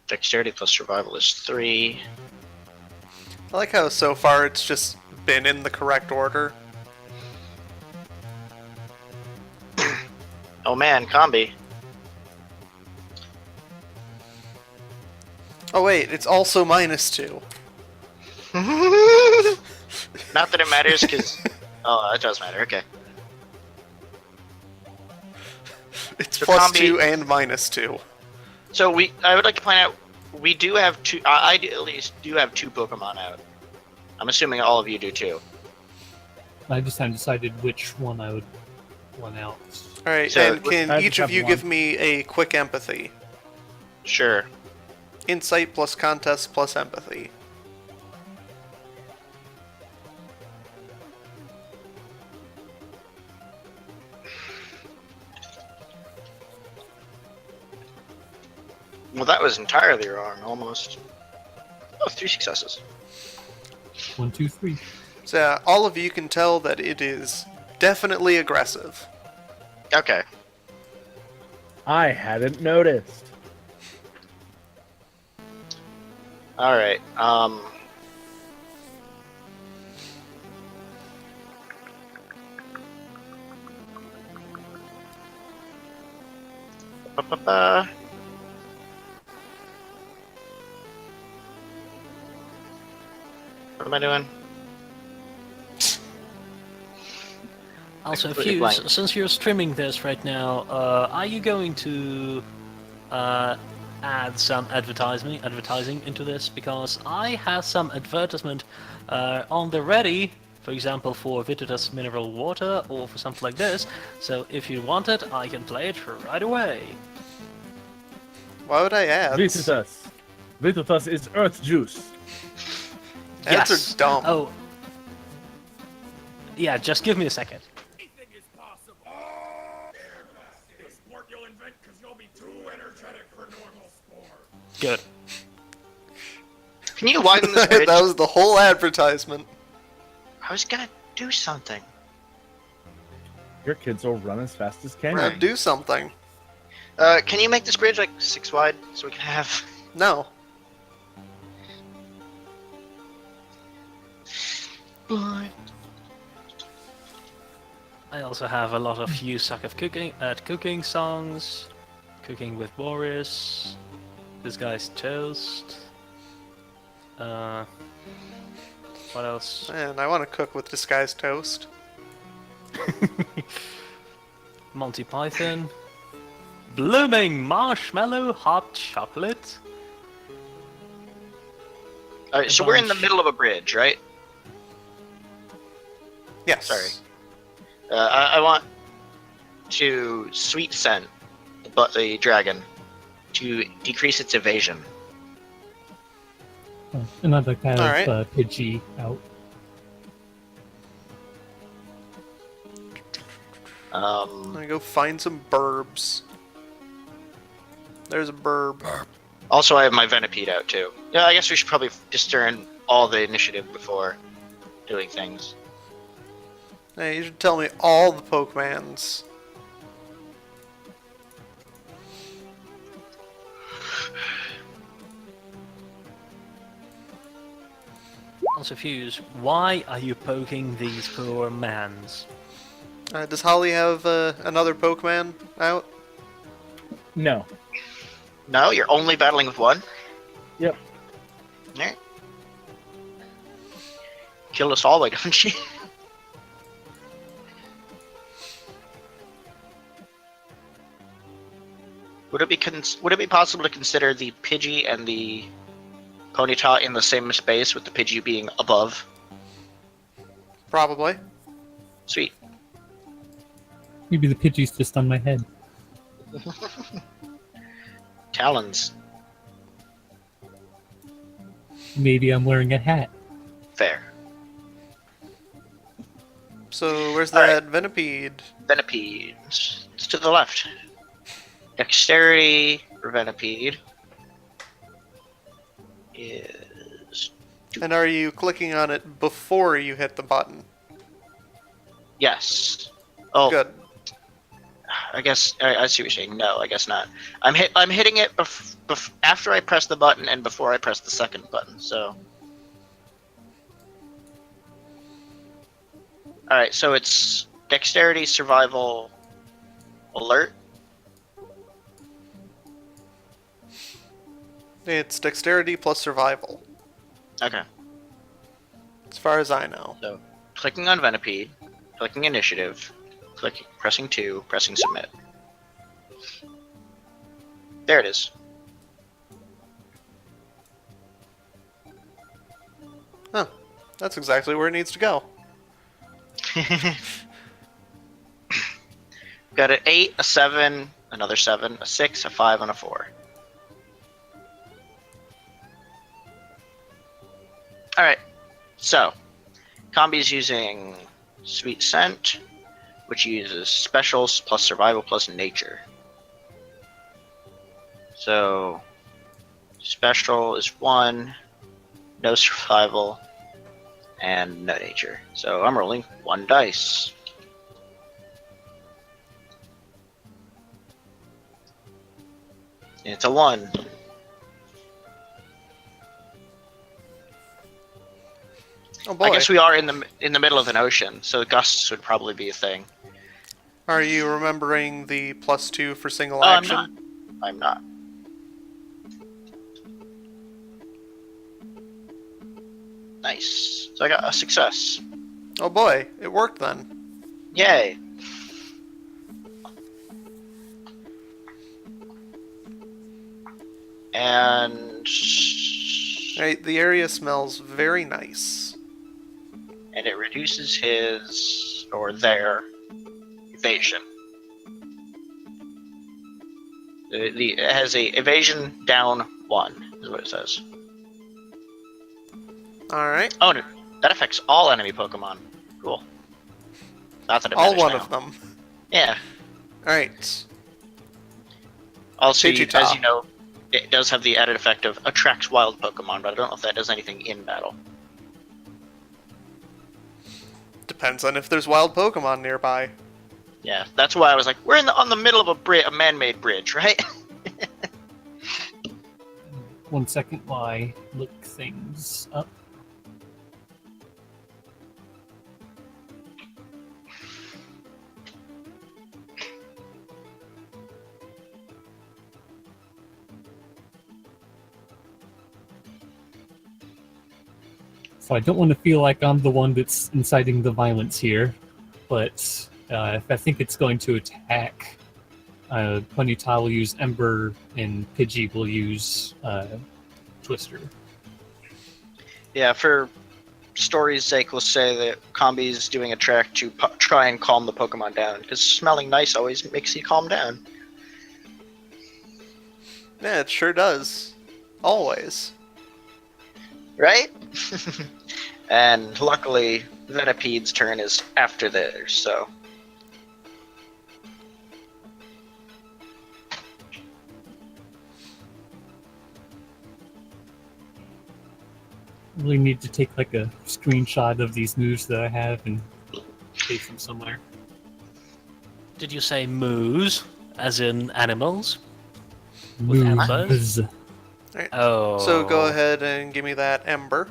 Speaker 1: Dexterity plus survival is 3.
Speaker 3: I like how so far it's just been in the correct order.
Speaker 1: Oh man, combi.
Speaker 3: Oh wait, it's also -2.
Speaker 1: Not that it matters, because... Oh, it does matter, okay.
Speaker 3: It's
Speaker 1: So
Speaker 3: +2
Speaker 1: combi-
Speaker 3: and -2.
Speaker 1: So I would like to point out, we do have two, I at least do have 2 Pokemon out. I'm assuming all of you do too.
Speaker 4: I just haven't decided which one I would want out.
Speaker 3: Alright,
Speaker 1: So-
Speaker 3: and can
Speaker 2: I
Speaker 3: each
Speaker 2: just
Speaker 3: of
Speaker 2: have
Speaker 3: you
Speaker 2: one.
Speaker 3: give me a quick empathy?
Speaker 1: Sure.
Speaker 3: Insight plus contest plus empathy.
Speaker 1: Well, that was entirely wrong, almost. Oh, 3 successes.
Speaker 4: 1, 2, 3.
Speaker 3: So all of you can tell that it is definitely aggressive.
Speaker 1: Okay.
Speaker 2: I hadn't noticed.
Speaker 1: Alright, Ba-ba-ba. What am I doing?
Speaker 5: Also,
Speaker 1: Completely
Speaker 5: Fuse,
Speaker 1: blank.
Speaker 5: since you're streaming this right now, are you going to add some advertising into this? Because I have some advertisement on the ready, for example, for Vitatus mineral water or for something like this. So if you want it, I can play it right away.
Speaker 3: Why would I add?
Speaker 2: Vitatus. Vitatus is earth juice.
Speaker 3: Ads
Speaker 5: Yes.
Speaker 3: are dumb.
Speaker 5: Oh. Yeah, just give me a second.
Speaker 6: Anything is possible. The sport you'll invent because you'll be too energetic for normal sport.
Speaker 5: Good.
Speaker 1: Can you widen this bridge?
Speaker 3: That was the whole advertisement.
Speaker 1: I was gonna do something.
Speaker 2: Your kids will run as fast as can.
Speaker 3: Brad, do something.
Speaker 1: Can you make this bridge like 6 wide so we can have?
Speaker 3: No.
Speaker 5: I also have a lot of "You Suck at Cooking" songs, "Cooking with Boris," "This Guy's Toast." What else?
Speaker 3: Man, I want to cook with disguised toast.
Speaker 5: Monty Python. Blooming Marshmallow Hot Chocolate.
Speaker 1: Alright, so we're in the middle of a bridge, right?
Speaker 3: Yes.
Speaker 1: Sorry. I want to sweet scent the dragon to decrease its evasion.
Speaker 4: And I'd like to have
Speaker 3: Alright.
Speaker 4: Pidgey out.
Speaker 3: I'm gonna go find some burbs. There's a burb.
Speaker 1: Also, I have my Venipede out too. Yeah, I guess we should probably just turn all the initiative before doing things.
Speaker 3: Hey, you should tell me all the Pokemans.
Speaker 5: Also, Fuse, why are you poking these poor mans?
Speaker 3: Does Holly have another Pokemon out?
Speaker 2: No.
Speaker 1: No, you're only battling with one?
Speaker 2: Yep.
Speaker 1: Alright. Kill us all, why don't you? Would it be possible to consider the Pidgey and the Ponyta in the same space, with the Pidgey being above?
Speaker 3: Probably.
Speaker 1: Sweet.
Speaker 4: Maybe the Pidgey's just on my head.
Speaker 1: Talons.
Speaker 4: Maybe I'm wearing a hat.
Speaker 1: Fair.
Speaker 3: So where's
Speaker 1: Alright.
Speaker 3: that Venipede?
Speaker 1: Venipede. It's to the left. Dexterity for Venipede is...
Speaker 3: And are you clicking on it before you hit the button?
Speaker 1: Yes. Oh,
Speaker 3: Good.
Speaker 1: I guess I see what you're saying. No, I guess not. I'm hitting it after I press the button and before I press the second button. So, all right. So it's Dexterity, Survival, Alert.
Speaker 3: It's Dexterity plus Survival,
Speaker 1: Okay.
Speaker 3: as far as I know.
Speaker 1: So clicking on Venipede, clicking Initiative, pressing 2, pressing Submit. There it is.
Speaker 3: Huh. That's exactly where it needs to go.
Speaker 1: Got an 8, a 7, another 7, a 6, a 5, and a 4. Alright, so Combi's using Sweet Scent, which uses Specials plus Survival plus Nature. So Special is 1, no Survival, and no Nature. So I'm rolling 1 dice. It's a 1.
Speaker 3: Oh boy.
Speaker 1: I guess we are in the middle of an ocean, so gusts would probably be a thing.
Speaker 3: Are you remembering the +2 for single
Speaker 1: I'm
Speaker 3: action?
Speaker 1: not. I'm not. Nice. So I got a success.
Speaker 3: Oh boy, it worked then.
Speaker 1: Yay. And
Speaker 3: Right, the area smells very nice.
Speaker 1: it reduces his or their evasion. It has a evasion down 1 is what it says.
Speaker 3: Alright,
Speaker 1: Oh no, that affects all enemy Pokemon. Cool. Not that it
Speaker 3: all
Speaker 1: matters
Speaker 3: one
Speaker 1: now.
Speaker 3: of them.
Speaker 1: Yeah.
Speaker 3: Alright,
Speaker 1: Also,
Speaker 3: Pidgeotto.
Speaker 1: as you know, It does have the added effect of attracts wild Pokemon, but I don't know if that does anything in battle.
Speaker 3: Depends on if there's wild Pokemon nearby.
Speaker 1: Yeah, that's why I was like, we're on the middle of a man-made bridge, right?
Speaker 4: 1 second while I look things up. So I don't want to feel like I'm the one that's inciting the violence here, but if I think it's going to attack, Ponyta will use Ember and Pidgey will use Twister.
Speaker 1: Yeah, for story's sake, we'll say that Combi's doing a track to try and calm the Pokemon down, because smelling nice always makes you calm down.
Speaker 3: Yeah, it sure does. Always.
Speaker 1: Right? And luckily, Venipede's turn is after theirs, so...
Speaker 4: Really need to take like a screenshot of these moves that I have and paste them somewhere.
Speaker 5: Did you say moos, as in animals? With
Speaker 4: Moves.
Speaker 3: Alright.
Speaker 5: Oh.
Speaker 3: So go ahead and give me that Ember.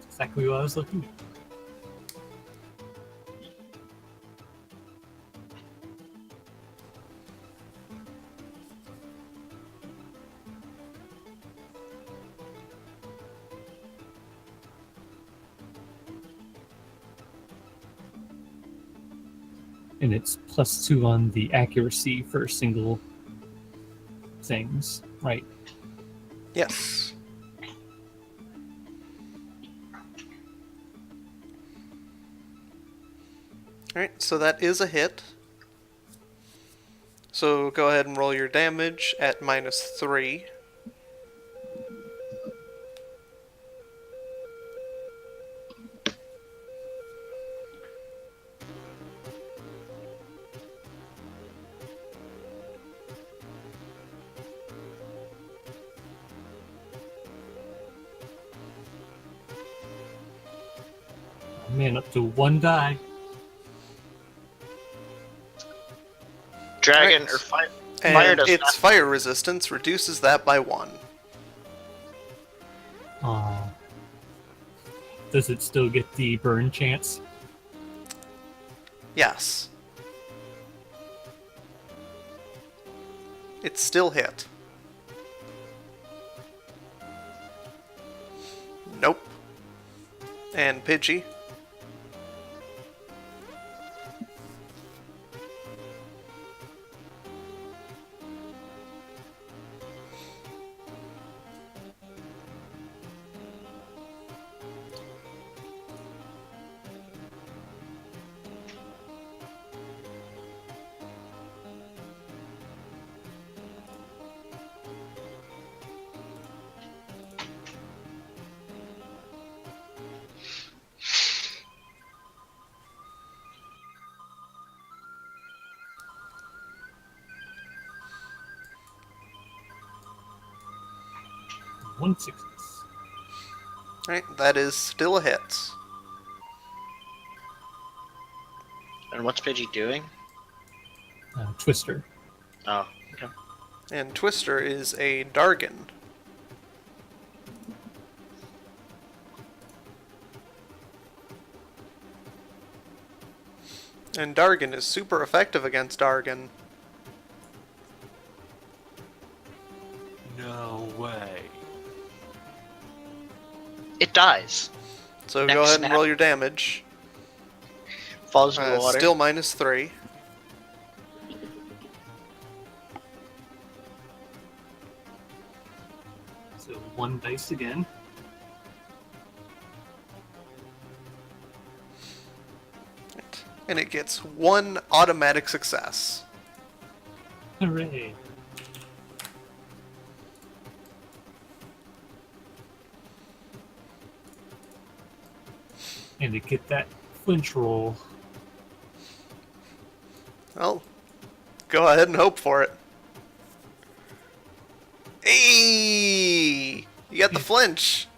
Speaker 4: Exactly what I was looking at. And it's +2 on the accuracy for single things, right?
Speaker 3: Yes. Alright, so that is a hit. So go ahead and roll your damage at -3.
Speaker 4: Oh, man, up to 1 die.
Speaker 1: Dragon,
Speaker 3: Right.
Speaker 1: or fire
Speaker 3: And
Speaker 1: does
Speaker 3: its
Speaker 1: not...
Speaker 3: fire resistance reduces that by 1.
Speaker 4: Does it still get the burn chance?
Speaker 3: Yes. It's still hit. Nope. And Pidgey.
Speaker 4: One success.
Speaker 3: Alright, that is still a hit.
Speaker 1: And what's Pidgey doing?
Speaker 4: Twister.
Speaker 1: Oh, okay.
Speaker 3: And Twister is a Dargon. And Dargon is super effective against Dargon.
Speaker 5: No way.
Speaker 1: It dies.
Speaker 3: So
Speaker 1: Next
Speaker 3: go ahead
Speaker 1: snap.
Speaker 3: and roll your damage.
Speaker 1: Falls into the water.
Speaker 3: Still -3.
Speaker 4: So 1 dice again.
Speaker 3: And it gets 1 automatic success.
Speaker 4: Hooray. And to get that flinch roll.
Speaker 3: Well, go ahead and hope for it. got the flinch.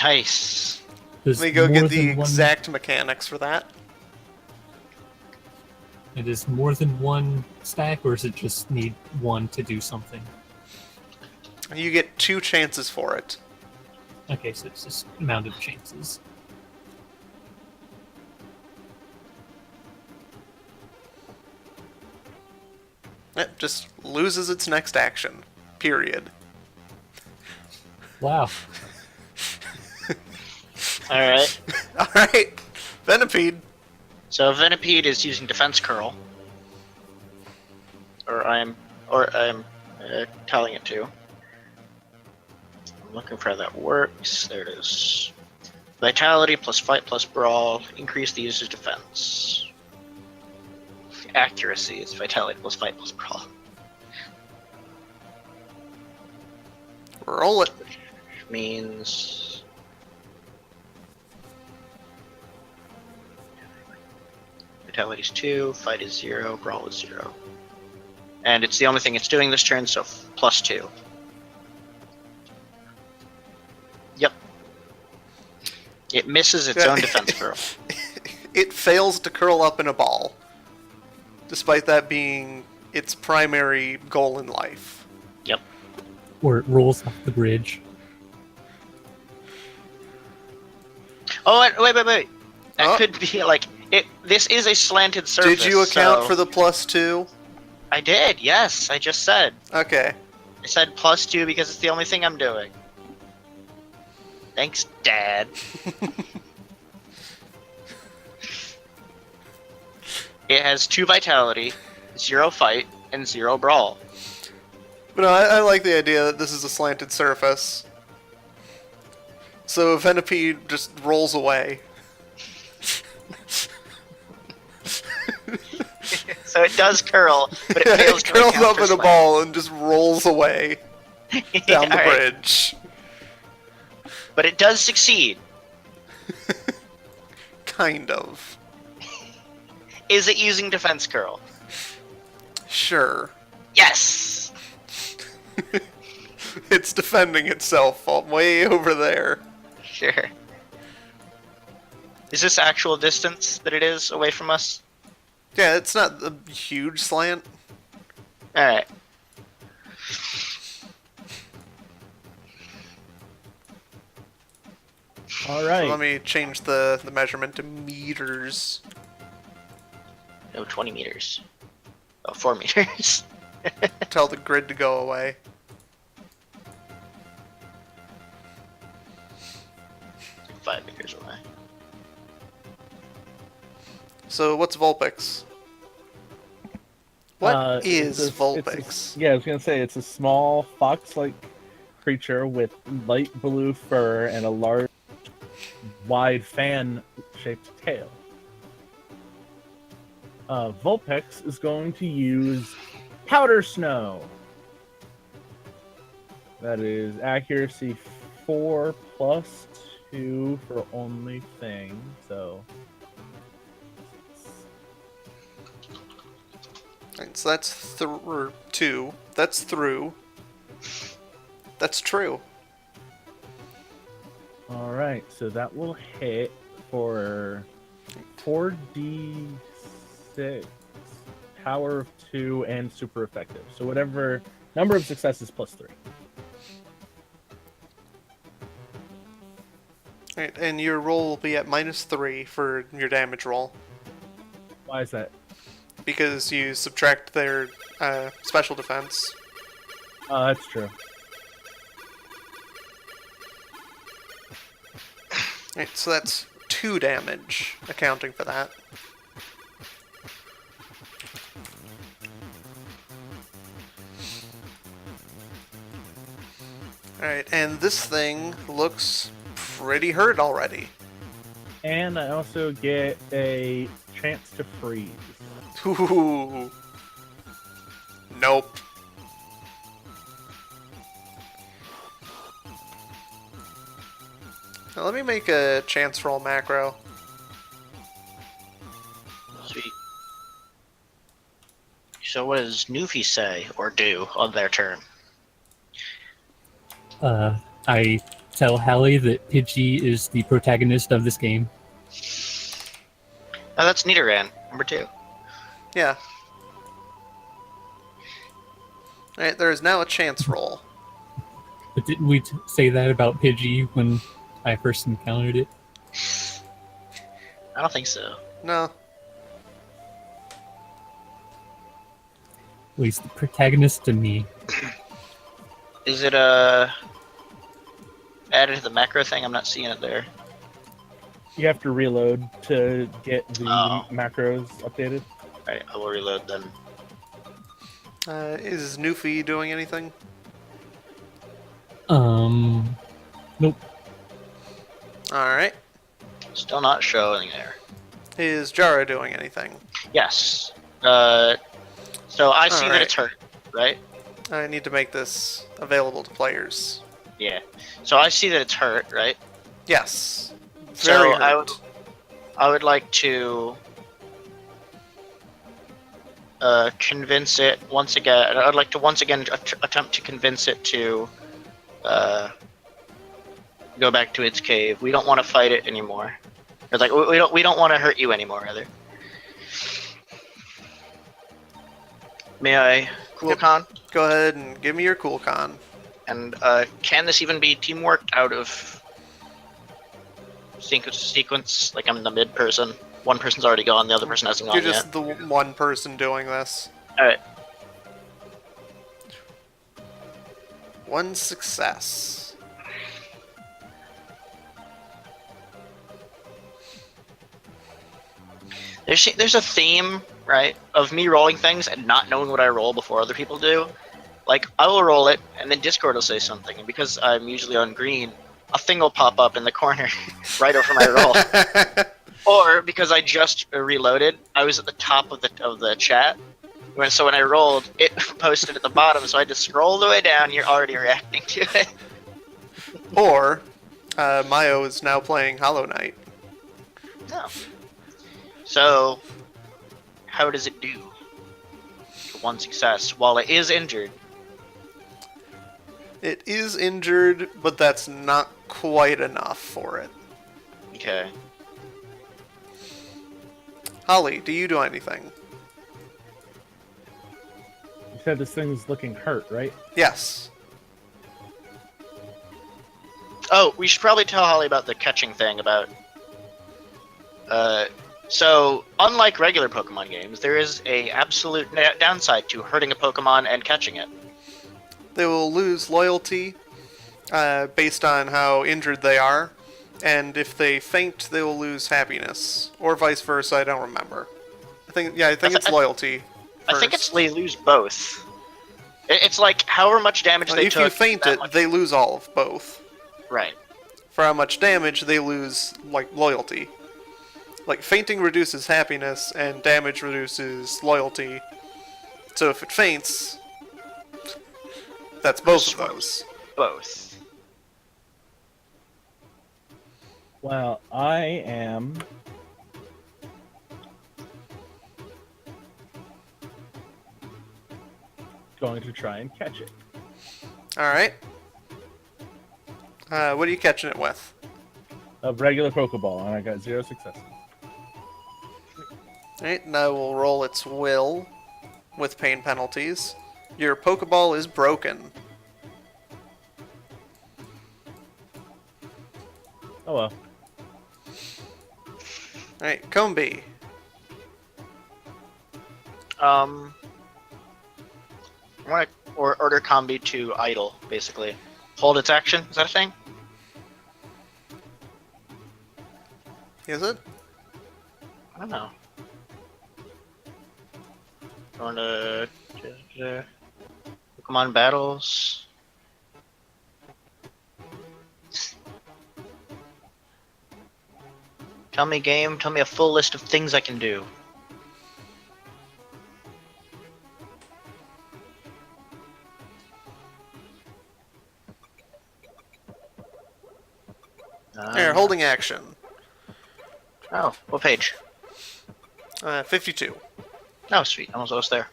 Speaker 1: Nice.
Speaker 4: There's
Speaker 3: Let me go
Speaker 4: more
Speaker 3: get the
Speaker 4: than one-
Speaker 3: exact mechanics for that.
Speaker 4: It is more than one stack, or does it just need one to do something?
Speaker 3: You get 2 chances for it.
Speaker 4: Okay, so it's just amount of chances.
Speaker 3: It just loses its next action. Period.
Speaker 4: Wow.
Speaker 1: Alright.
Speaker 3: Alright. Venipede.
Speaker 1: So Venipede is using Defense Curl. Or I'm telling it to. I'm looking for how that works. There it is. Vitality plus Fight plus Brawl. Increase the user's defense. Accuracy is Vitality plus Fight plus Brawl.
Speaker 3: Roll it.
Speaker 1: Which means... Vitality's 2, Fight is 0, Brawl is 0. And it's the only thing it's doing this turn, so plus 2. Yep. It misses its own defense curl.
Speaker 3: It fails to curl up in a ball, despite that being its primary goal in life.
Speaker 1: Yep.
Speaker 4: Or it rolls off the bridge.
Speaker 1: Oh, wait. That
Speaker 3: Oh.
Speaker 1: could be like it. This is a slanted surface.
Speaker 3: Did you account
Speaker 1: so-
Speaker 3: for the +2?
Speaker 1: I did. Yes, I just said.
Speaker 3: Okay.
Speaker 1: I said plus 2 because it's the only thing I'm doing. Thanks, Dad. It has 2 vitality, 0 fight, and 0 brawl.
Speaker 3: But no, I like the idea that this is a slanted surface. So Venipede just rolls away.
Speaker 1: So it does curl, but it fails
Speaker 3: It
Speaker 1: to
Speaker 3: curls
Speaker 1: account
Speaker 3: up
Speaker 1: for
Speaker 3: in a
Speaker 1: slant.
Speaker 3: ball and just rolls away down the
Speaker 1: Alright.
Speaker 3: bridge.
Speaker 1: But it does succeed.
Speaker 3: Kind of.
Speaker 1: Is it using defense curl?
Speaker 3: Sure.
Speaker 1: Yes!
Speaker 3: It's defending itself way over there.
Speaker 1: Sure. Is this actual distance that it is away from us?
Speaker 3: Yeah, it's not a huge slant.
Speaker 1: Alright.
Speaker 2: All
Speaker 3: So
Speaker 2: right.
Speaker 3: let me change the measurement to meters.
Speaker 1: No, 20 meters. Oh, 4 meters.
Speaker 3: Tell the grid to go away.
Speaker 1: Like 5 meters away.
Speaker 3: So what's Vulpix? What is
Speaker 2: it's
Speaker 3: Vulpix?
Speaker 2: yeah, I was gonna say it's a small fox-like creature with light blue fur and a large, wide fan-shaped tail. Vulpix is going to use Powder Snow. That is accuracy 4 plus 2 for only thing, so...
Speaker 3: Right, so that's 2. That's through. That's true.
Speaker 2: Alright, so that will hit for 4d6, power of 2, and super effective. So whatever number of successes plus 3.
Speaker 3: Right, and your roll will be at -3 for your damage roll.
Speaker 2: Why is that?
Speaker 3: Because you subtract their special defense.
Speaker 2: That's true.
Speaker 3: Right, so that's 2 damage, accounting for that. Alright, and this thing looks pretty hurt already.
Speaker 2: And I also get a chance to freeze.
Speaker 3: Ooh. Nope. Now let me make a chance roll macro.
Speaker 1: Sweet. So what does Newfie say or do on their turn?
Speaker 4: I tell Hallie that Pidgey is the protagonist of this game.
Speaker 1: Oh, that's Nidoran, number 2.
Speaker 3: Yeah. Alright, there is now a chance roll.
Speaker 4: But didn't we say that about Pidgey when I first encountered it?
Speaker 1: I don't think so.
Speaker 3: No.
Speaker 4: Well, he's the protagonist to me.
Speaker 1: Is it added to the macro thing? I'm not seeing it there.
Speaker 2: You have to reload to get the
Speaker 1: Oh.
Speaker 2: macros updated.
Speaker 1: Alright, I will reload then.
Speaker 3: Is Newfie doing anything?
Speaker 4: Nope.
Speaker 3: Alright.
Speaker 1: Still not showing there.
Speaker 3: Is Jara doing anything?
Speaker 1: Yes. So I see that
Speaker 3: Alright.
Speaker 1: it's hurt, right?
Speaker 3: I need to make this available to players.
Speaker 1: Yeah. So I see that it's hurt, right?
Speaker 3: Yes.
Speaker 1: So
Speaker 3: Very hurt.
Speaker 1: I would like to convince it once again. I'd like to once again attempt to convince it to go back to its cave. We don't want to fight it anymore. Or like we don't want to hurt you anymore, rather. May I, Cool
Speaker 3: Yep.
Speaker 1: Con?
Speaker 3: Go ahead and give me your cool con.
Speaker 1: And can this even be teamwork out of sequence? Like I'm the mid person. One person's already gone, the other person hasn't
Speaker 3: You're
Speaker 1: gone
Speaker 3: just
Speaker 1: yet.
Speaker 3: the one person doing this.
Speaker 1: Alright.
Speaker 3: One success.
Speaker 1: There's a theme, right, of me rolling things and not knowing what I roll before other people do. Like, I will roll it, and then Discord will say something, and because I'm usually on green, a thing will pop up in the corner right over my roll. Or, because I just reloaded, I was at the top of the chat, so when I rolled, it posted at the bottom, so I had to scroll the way down, you're already reacting to it.
Speaker 3: Or, Mayo is now playing Hollow Knight.
Speaker 1: No. So, how does it do? One success, while it is injured.
Speaker 3: It is injured, but that's not quite enough for it.
Speaker 1: Okay.
Speaker 3: Holly, do you do anything?
Speaker 2: You said this thing's looking hurt, right?
Speaker 3: Yes.
Speaker 1: Oh, we should probably tell Holly about the catching thing about... So, unlike regular Pokemon games, there is a absolute downside to hurting a Pokemon and catching it.
Speaker 3: They will lose loyalty based on how injured they are, and if they faint, they will lose happiness, or vice versa. I don't remember. I think it's loyalty.
Speaker 1: I think
Speaker 3: first.
Speaker 1: they lose both. It's like however much damage they
Speaker 3: If
Speaker 1: took.
Speaker 3: you faint
Speaker 1: that
Speaker 3: it,
Speaker 1: much-
Speaker 3: they lose all of both.
Speaker 1: Right.
Speaker 3: For how much damage, they lose like loyalty. Like fainting reduces happiness, and damage reduces loyalty. So if it faints, that's both of those.
Speaker 1: Both.
Speaker 2: Well, I am going to try and catch it.
Speaker 3: Alright. What are you catching it with?
Speaker 2: A regular Pokeball, and I got 0 successes.
Speaker 3: Alright, now we'll roll its will with pain penalties. Your Pokeball is broken.
Speaker 2: Oh well.
Speaker 3: Alright, Combi.
Speaker 1: I want to order Combi to idle, basically. Hold its action. Is that a thing?
Speaker 3: Is it?
Speaker 1: I don't know. Going to Pokemon battles. Tell me, game. Tell me a full list of things I can do.
Speaker 3: Here, holding action.
Speaker 1: Oh, what page?
Speaker 3: 52.
Speaker 1: Oh, sweet. I'm almost there.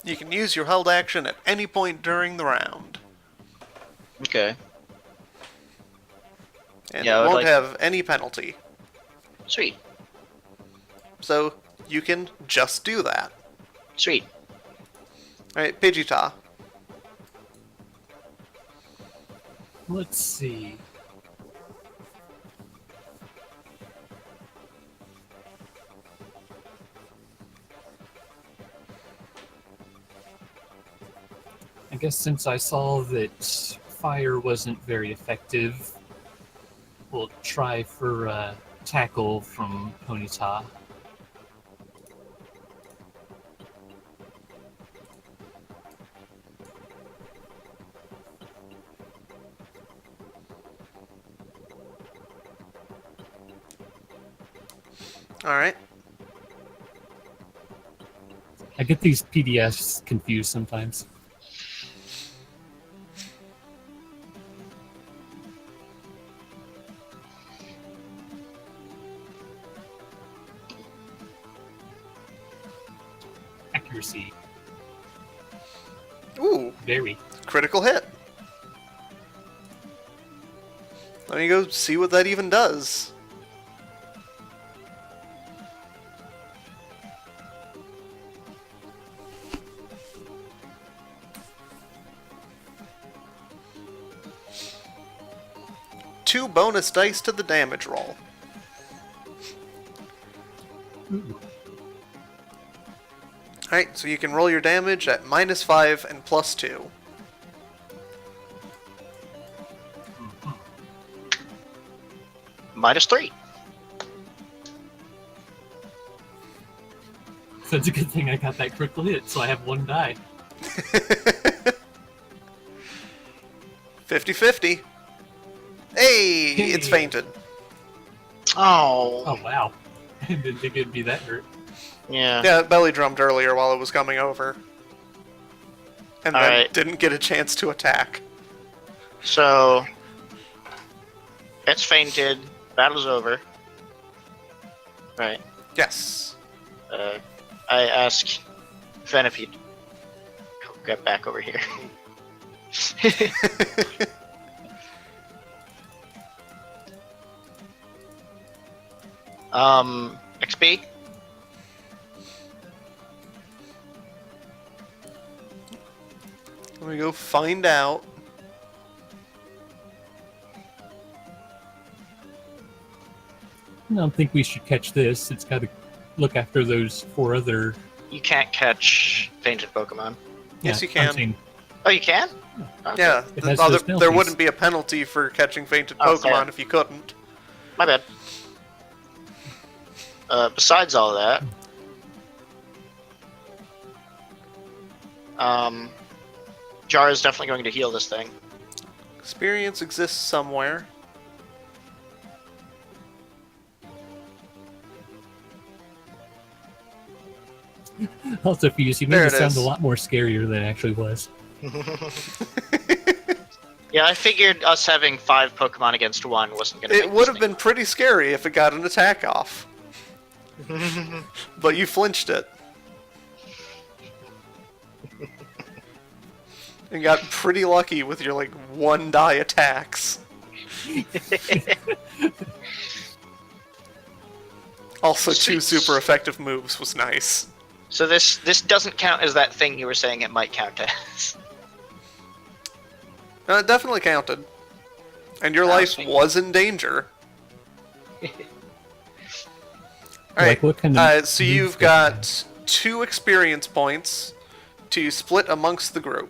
Speaker 3: You can use your held action at any point during the round.
Speaker 1: Okay.
Speaker 3: And
Speaker 1: Yeah, I
Speaker 3: it
Speaker 1: would
Speaker 3: won't
Speaker 1: like-
Speaker 3: have any penalty.
Speaker 1: Sweet.
Speaker 3: So you can just do that.
Speaker 1: Sweet.
Speaker 3: Alright, Pidgeotah.
Speaker 4: Let's see. I guess since I saw that fire wasn't very effective, we'll try for tackle from Ponyta.
Speaker 3: Alright.
Speaker 4: I get these PDFs confused sometimes. Accuracy.
Speaker 3: Ooh,
Speaker 4: Very.
Speaker 3: critical hit. Let me go see what that even does. Two bonus dice to the damage roll.
Speaker 4: Ooh.
Speaker 3: Alright, so you can roll your damage at -5 and +2.
Speaker 1: -3.
Speaker 4: So it's a good thing I got that critical hit, so I have one die.
Speaker 3: 50-50. Hey, it's
Speaker 4: Hey.
Speaker 3: fainted.
Speaker 1: Oh.
Speaker 4: Oh wow. I didn't think it'd be that hurt.
Speaker 1: Yeah.
Speaker 3: Yeah, it belly drummed earlier while it was coming over. And then
Speaker 1: Alright.
Speaker 3: didn't get a chance to attack.
Speaker 1: So it's fainted. Battle's over. Right.
Speaker 3: Yes.
Speaker 1: I ask Venipede. Get back over here. XP?
Speaker 3: Let me go find out.
Speaker 4: I don't think we should catch this. It's got to look after those 4 other.
Speaker 1: You can't catch fainted Pokemon.
Speaker 3: Yes,
Speaker 4: Yeah,
Speaker 3: you can.
Speaker 4: I'm saying-
Speaker 1: Oh, you can? Okay.
Speaker 3: Yeah,
Speaker 4: It has
Speaker 3: there
Speaker 4: those penalties.
Speaker 3: wouldn't be a penalty for catching fainted
Speaker 1: Oh,
Speaker 3: Pokemon
Speaker 1: fair.
Speaker 3: if you couldn't.
Speaker 1: My bad. Besides all that, Jar is definitely going to heal this thing.
Speaker 3: Experience exists somewhere.
Speaker 4: Also, if you
Speaker 3: There
Speaker 4: made
Speaker 3: it
Speaker 4: it sound
Speaker 3: is.
Speaker 4: a lot more scarier than it actually was.
Speaker 1: Yeah, I figured us having 5 Pokemon against 1 wasn't going to.
Speaker 3: It would have been pretty scary if it got an attack off. But you flinched it. And got pretty lucky with your, like, 1-die attacks. Also, 2 super effective moves was nice.
Speaker 1: So this doesn't count as that thing you were saying it might count as.
Speaker 3: It definitely counted. And your life was in danger. Alright,
Speaker 4: Like, what kind of
Speaker 3: so
Speaker 4: moves
Speaker 3: you've
Speaker 4: does it have?
Speaker 3: got 2 experience points to split amongst the group.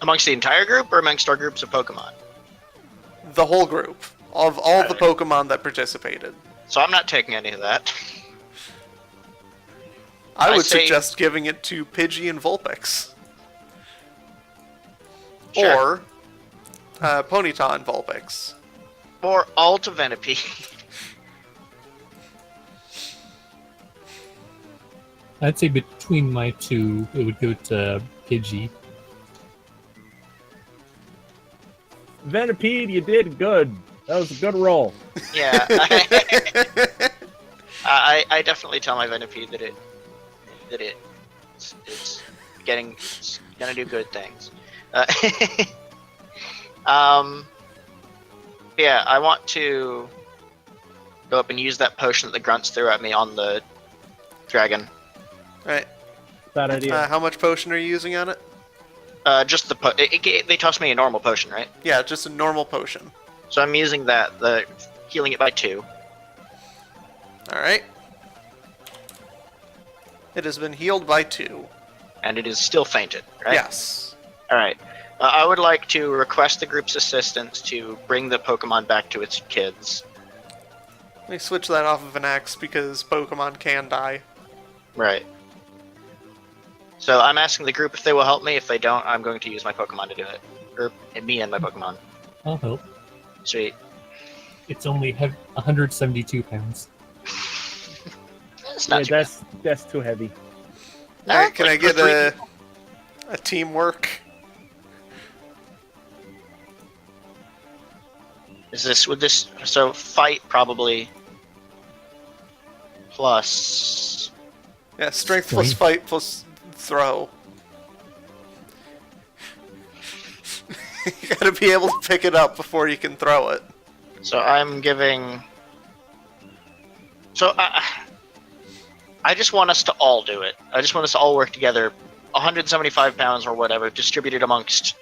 Speaker 1: Amongst the entire group or amongst our groups of Pokemon?
Speaker 3: The whole group. Of all the
Speaker 1: Alright.
Speaker 3: Pokemon that participated.
Speaker 1: So I'm not taking any of that.
Speaker 3: I
Speaker 1: I
Speaker 3: would
Speaker 1: say-
Speaker 3: suggest giving it to Pidgey and Vulpix.
Speaker 1: Sure.
Speaker 3: Or Ponyta and Vulpix.
Speaker 1: Or all to Venipede.
Speaker 4: I'd say between my 2, it would go to Pidgey.
Speaker 2: Venipede, you did good. That was a good roll.
Speaker 1: Yeah. I definitely tell my Venipede that it's gonna do good things. Yeah, I want to go up and use that potion that the grunts threw at me on the dragon.
Speaker 3: Alright.
Speaker 2: Bad idea.
Speaker 3: How much potion are you using on it?
Speaker 1: Just the they tossed me a normal potion, right?
Speaker 3: Yeah, just a normal potion.
Speaker 1: So I'm using that, healing it by 2.
Speaker 3: Alright. It has been healed by 2.
Speaker 1: And it is still fainted, right?
Speaker 3: Yes.
Speaker 1: Alright. I would like to request the group's assistance to bring the Pokemon back to its kids.
Speaker 3: Let me switch that off of an X because Pokemon can die.
Speaker 1: Right. So I'm asking the group if they will help me. If they don't, I'm going to use my Pokemon to do it. Or me and my Pokemon.
Speaker 4: I'll help.
Speaker 1: Sweet.
Speaker 4: It's only 172 pounds.
Speaker 1: It's not too
Speaker 2: That's too heavy.
Speaker 1: bad.
Speaker 3: Alright, can I
Speaker 1: Like,
Speaker 3: get
Speaker 1: for 3
Speaker 3: a
Speaker 1: people.
Speaker 3: teamwork?
Speaker 1: So fight probably plus.
Speaker 3: Yeah, strength plus fight plus throw. You gotta be able to pick it up before you can throw it.
Speaker 1: So I'm giving. So I just want us to all do it. I just want us to all work together. 175 pounds or whatever, distributed amongst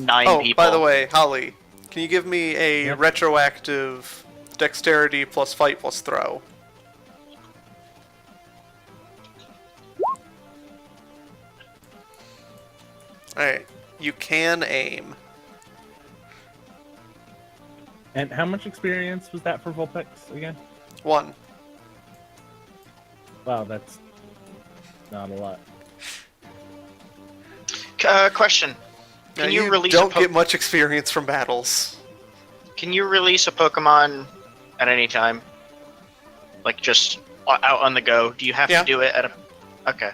Speaker 1: 9
Speaker 3: Oh,
Speaker 1: people.
Speaker 3: by the way, Holly, can you give me a
Speaker 2: Yep.
Speaker 3: retroactive dexterity plus fight plus throw? Alright, you can aim.
Speaker 2: And how much experience was that for Vulpix again?
Speaker 3: 1.
Speaker 2: Wow, that's not a lot.
Speaker 1: Question:
Speaker 3: Now,
Speaker 1: Can you
Speaker 3: you
Speaker 1: release
Speaker 3: don't
Speaker 1: a
Speaker 3: get much experience from battles.
Speaker 1: Can you release a Pokemon at any time? Like just out on the go? Do you have
Speaker 3: Yeah.
Speaker 1: to do it at a? Okay.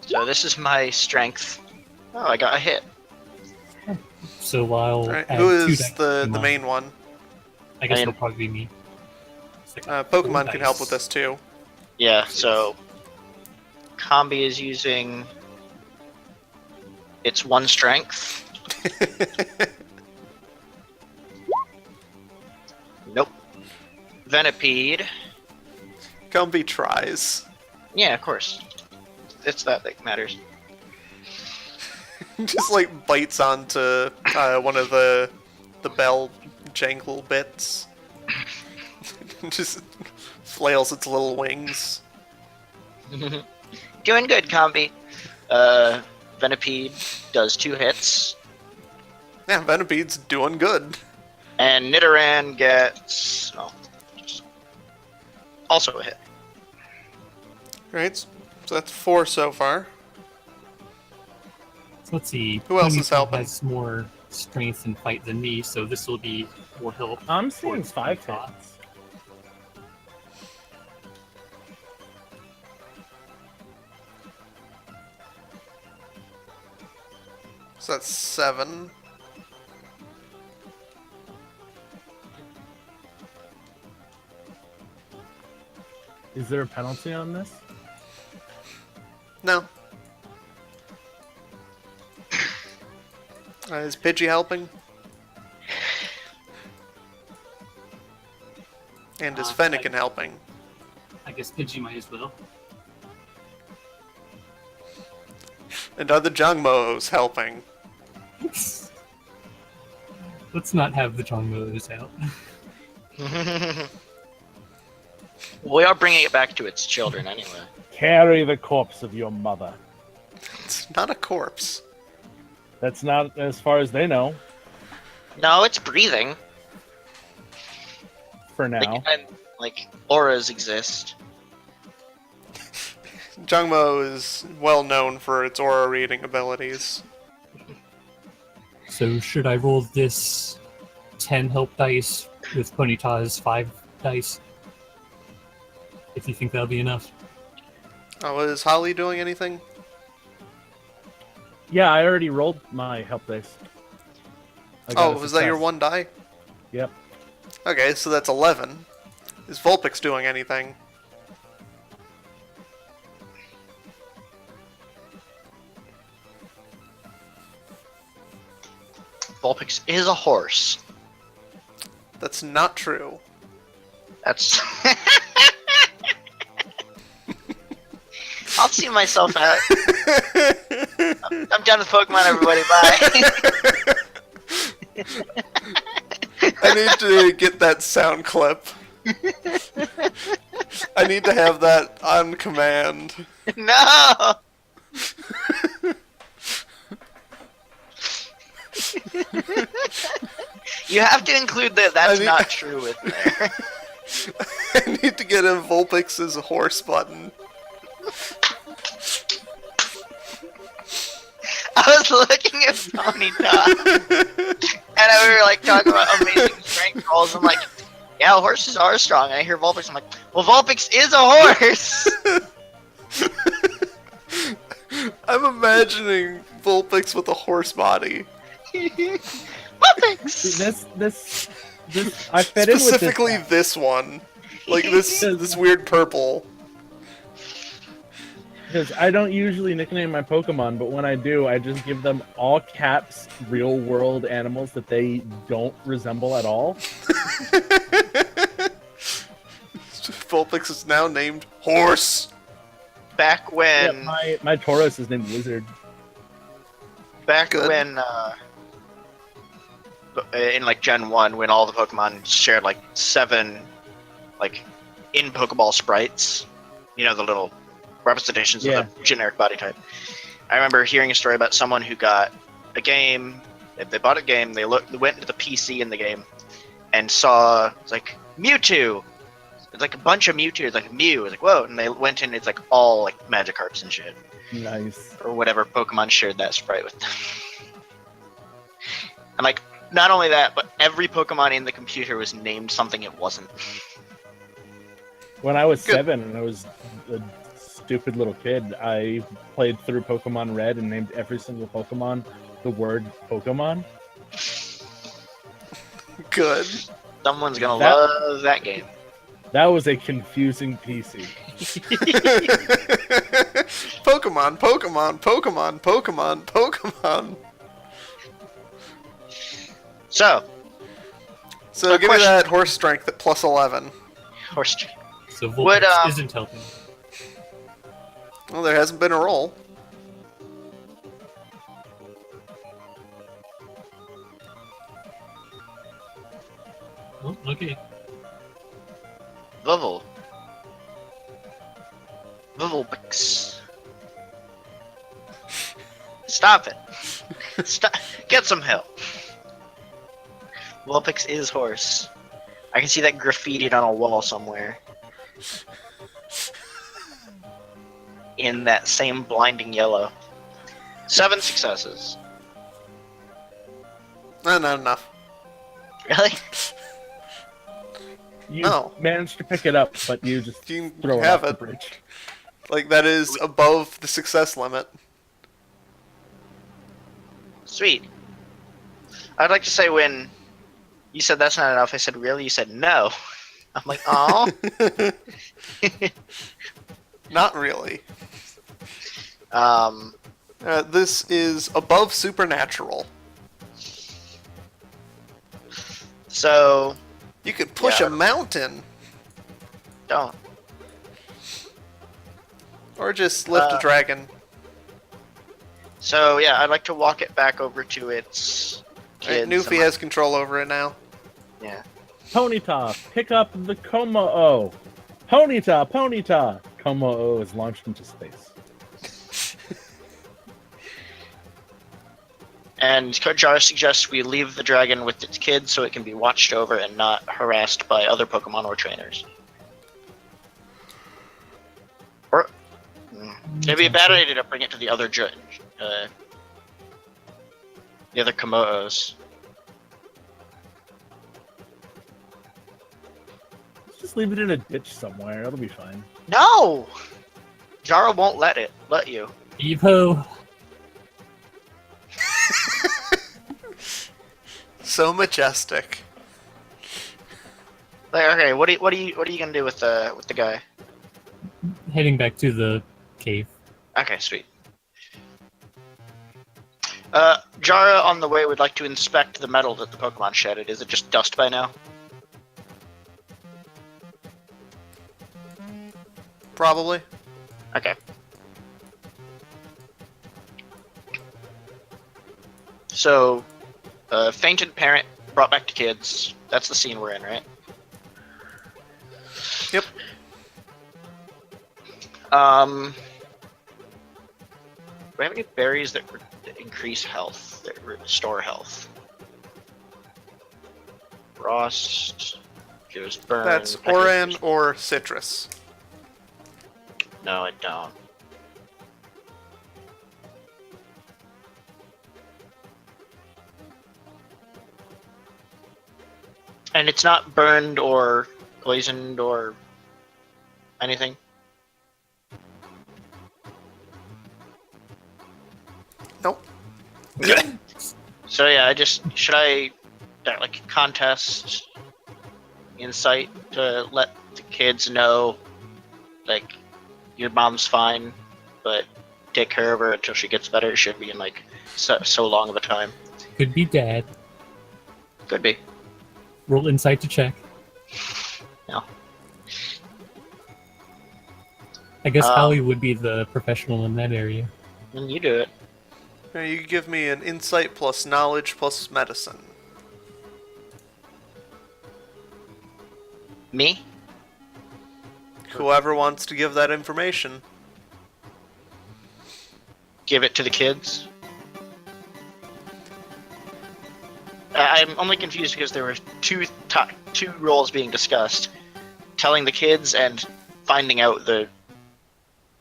Speaker 1: So this is my strength. Oh, I got a hit.
Speaker 4: So I'll
Speaker 3: Alright,
Speaker 4: add
Speaker 3: who
Speaker 4: 2
Speaker 3: is
Speaker 4: dice
Speaker 3: the
Speaker 4: to mine.
Speaker 3: main one?
Speaker 4: I guess
Speaker 1: I-
Speaker 4: it'll probably be me.
Speaker 3: Pokemon can help with this too.
Speaker 1: Yeah. So Combi is using its 1 strength. Nope. Venipede.
Speaker 3: Gumby tries.
Speaker 1: Yeah, of course. It's that matters.
Speaker 3: Just like bites onto one of the bell jangle bits. Just flails its little wings.
Speaker 1: Doing good, Combi. Venipede does 2 hits.
Speaker 3: Yeah, Venipede's doing good.
Speaker 1: And Nidoran gets also a hit.
Speaker 3: Right, so that's 4 so far.
Speaker 4: So let's see.
Speaker 3: Who else is
Speaker 4: Ponytail
Speaker 3: helping?
Speaker 4: has more strength and fight than me, so this will be more help.
Speaker 2: I'm seeing
Speaker 4: towards
Speaker 2: 5
Speaker 4: Ponytail.
Speaker 2: hits.
Speaker 3: So that's 7.
Speaker 2: Is there a penalty on this?
Speaker 3: No. Is Pidgey helping? And is Fennekin helping?
Speaker 4: I guess Pidgey might as well.
Speaker 3: And are the Jungmos helping?
Speaker 4: Let's not have the Chongmos out.
Speaker 1: We are bringing it back to its children anyway.
Speaker 2: Carry the corpse of your mother.
Speaker 3: It's not a corpse.
Speaker 2: That's not as far as they know
Speaker 1: No, it's breathing.
Speaker 2: for now.
Speaker 1: Like auras exist.
Speaker 3: Jungmo is well known for its aura reading abilities.
Speaker 4: So should I roll this 10 help dice with Ponyta's 5 dice? If you think that'll be enough.
Speaker 3: Oh, is Holly doing anything?
Speaker 2: Yeah, I already rolled my help dice. I got
Speaker 3: Oh,
Speaker 2: a
Speaker 3: was that your
Speaker 2: success.
Speaker 3: 1 die?
Speaker 2: Yep.
Speaker 3: Okay, so that's 11. Is Vulpix doing anything?
Speaker 1: Vulpix is a horse.
Speaker 3: That's not true.
Speaker 1: That's. I'll see myself out. I'm done with Pokemon, everybody. Bye.
Speaker 3: I need to get that sound clip. I need to have that on command.
Speaker 1: No! You have to include that that's not true with there.
Speaker 3: I need to get a Vulpix's horse button.
Speaker 1: I was looking at Ponyta, and we were like talking about amazing strength rolls. I'm like, yeah, horses are strong. And I hear Vulpix. I'm like, well, Vulpix is a horse.
Speaker 3: I'm imagining Vulpix with a horse body.
Speaker 1: Vulpix.
Speaker 2: This I fit in with
Speaker 3: Specifically this one. Like this weird purple.
Speaker 2: because I don't usually nickname my Pokemon, but when I do, I just give them all caps real world animals that they don't resemble at all.
Speaker 3: Vulpix is now named Horse.
Speaker 1: Back when,
Speaker 2: Yeah, my Tauros is named Lizard.
Speaker 1: back
Speaker 3: Good.
Speaker 1: when, in like Gen 1, when all the Pokemon shared like 7, like, in Pokeball sprites, you know, the little representations of the generic body type. I remember hearing a story about someone who got a game, they bought a game, they went into the PC in the game, and saw, it's like, Mewtwo! It's like a bunch of Mewtwo, it's like Mew, it's like, whoa, and they went in, it's like all like Magikarps and shit.
Speaker 2: Nice.
Speaker 1: Or whatever Pokemon shared that sprite with them. And like, not only that, but every Pokemon in the computer was named something it wasn't.
Speaker 2: When I was
Speaker 3: Good.
Speaker 2: 7 and I was a stupid little kid, I played through Pokemon Red and named every single Pokemon the word Pokemon.
Speaker 3: Good.
Speaker 1: Someone's gonna
Speaker 2: That-
Speaker 1: love that game.
Speaker 2: That was a confusing PC.
Speaker 3: Pokemon, Pokemon, Pokemon, Pokemon, Pokemon.
Speaker 1: So,
Speaker 3: So
Speaker 1: A
Speaker 3: give me
Speaker 1: question.
Speaker 3: that horse strength at plus 11.
Speaker 1: horse.
Speaker 4: So
Speaker 1: Would,
Speaker 4: Vulpix isn't helping.
Speaker 3: Well, there hasn't been a roll.
Speaker 4: Oh, okay.
Speaker 1: Vulpix. Stop it. Stop. Get some help. Vulpix is horse. I can see that graffitied on a wall somewhere. In that same blinding yellow. 7 successes.
Speaker 3: No, not enough.
Speaker 1: Really?
Speaker 2: You
Speaker 3: No.
Speaker 2: managed to pick it up, but you just
Speaker 3: You
Speaker 2: throw it
Speaker 3: have
Speaker 2: off
Speaker 3: it.
Speaker 2: the bridge.
Speaker 3: Like, that is above the success limit.
Speaker 1: Sweet. I'd like to say when you said that's not enough, I said, really? You said no. I'm like, oh.
Speaker 3: Not really.
Speaker 1: um,
Speaker 3: This is above supernatural.
Speaker 1: so,
Speaker 3: You could push
Speaker 1: Yeah.
Speaker 3: a mountain,
Speaker 1: don't.
Speaker 3: or just lift a dragon.
Speaker 1: So, yeah, I'd like to walk it back over to its kids.
Speaker 3: Newfie has control over it now.
Speaker 1: Yeah.
Speaker 2: Ponyta, pick up the Como-O. Ponyta. Como-O is launched into space.
Speaker 1: And Coach Jar suggests we leave the dragon with its kids so it can be watched over and not harassed by other Pokemon or trainers. Or it'd be a bad idea to bring it to the other Komodos.
Speaker 2: Just leave it in a ditch somewhere. It'll be fine.
Speaker 1: No! Jara won't let you.
Speaker 4: Evo.
Speaker 3: So majestic.
Speaker 1: Okay, what are you gonna do with the guy?
Speaker 4: Heading back to the cave.
Speaker 1: Okay, sweet. Jara on the way would like to inspect the metal that the Pokemon shedded. Is it just dust by now?
Speaker 3: Probably.
Speaker 1: Okay. So, fainted parent brought back to kids. That's the scene we're in, right?
Speaker 3: Yep.
Speaker 1: Do we have any berries that increase health, that restore health? Frost gives burn.
Speaker 3: That's Oran or Citrus.
Speaker 1: No, I don't. And it's not burned or poisoned or anything?
Speaker 3: Nope.
Speaker 1: So yeah, should I like contest insight to let the kids know, like, your mom's fine, but take care of her until she gets better. It should be in like so long of a time.
Speaker 4: Could be dad.
Speaker 1: Could be.
Speaker 4: Roll insight to check.
Speaker 1: No.
Speaker 4: I guess Howie would be the professional in that area.
Speaker 1: Then you do it.
Speaker 3: Now you give me an insight plus knowledge plus medicine.
Speaker 1: Me?
Speaker 3: Whoever wants to give that information.
Speaker 1: Give it to the kids? I'm only confused because there were two roles being discussed: telling the kids and finding out the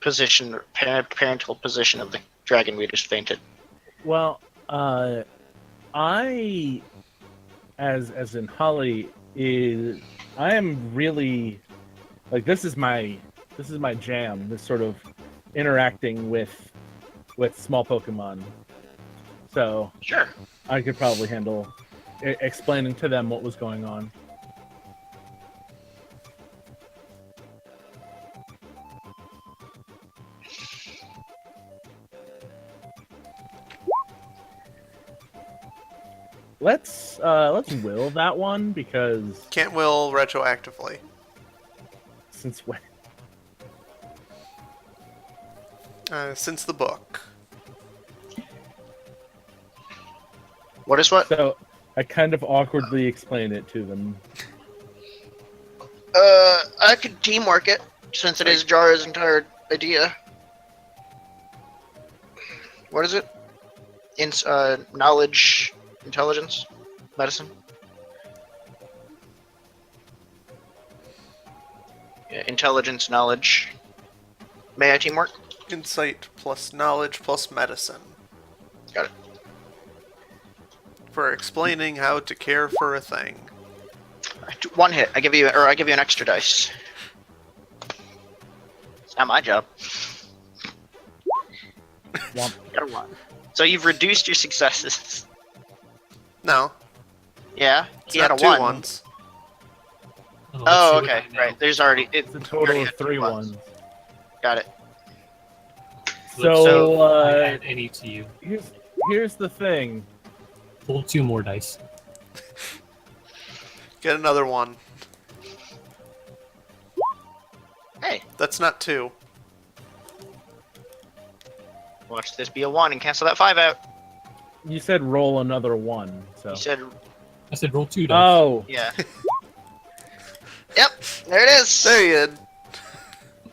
Speaker 1: position, parental position of the dragon we just fainted.
Speaker 2: Well, I, as in Holly, I am really like this is my jam. This sort of interacting with small Pokemon. So
Speaker 1: Sure.
Speaker 2: I could probably handle explaining to them what was going on. Let's will that one, because
Speaker 3: Can't will retroactively.
Speaker 2: since when?
Speaker 3: Since the book.
Speaker 1: What is what?
Speaker 2: So I kind of awkwardly explain it to them.
Speaker 1: I could teamwork it, since it is Jara's entire idea. What is it? Knowledge, intelligence, medicine? Yeah, intelligence, knowledge. May I teamwork?
Speaker 3: Insight plus knowledge plus medicine.
Speaker 1: Got it.
Speaker 3: For explaining how to care for a thing.
Speaker 1: One hit. I give you an extra dice. It's not my job.
Speaker 2: Womp.
Speaker 1: Got a 1. So you've reduced your successes.
Speaker 3: No.
Speaker 1: Yeah,
Speaker 3: It's
Speaker 1: he had a
Speaker 3: not two
Speaker 1: 1.
Speaker 3: ones.
Speaker 4: Let's
Speaker 1: Oh,
Speaker 4: see what
Speaker 1: okay,
Speaker 4: I know.
Speaker 1: right. There's already
Speaker 2: It's a total of 3 ones.
Speaker 1: Got it.
Speaker 2: So
Speaker 4: I add any to you.
Speaker 2: here's the thing.
Speaker 4: Roll 2 more dice.
Speaker 3: Get another one.
Speaker 1: Hey,
Speaker 3: That's not 2.
Speaker 1: watch this be a 1 and cancel that 5 out.
Speaker 2: You said roll another 1. So.
Speaker 1: You said,
Speaker 4: I said roll 2 dice.
Speaker 2: Oh,
Speaker 1: yeah. Yep, there it is.
Speaker 3: There you did.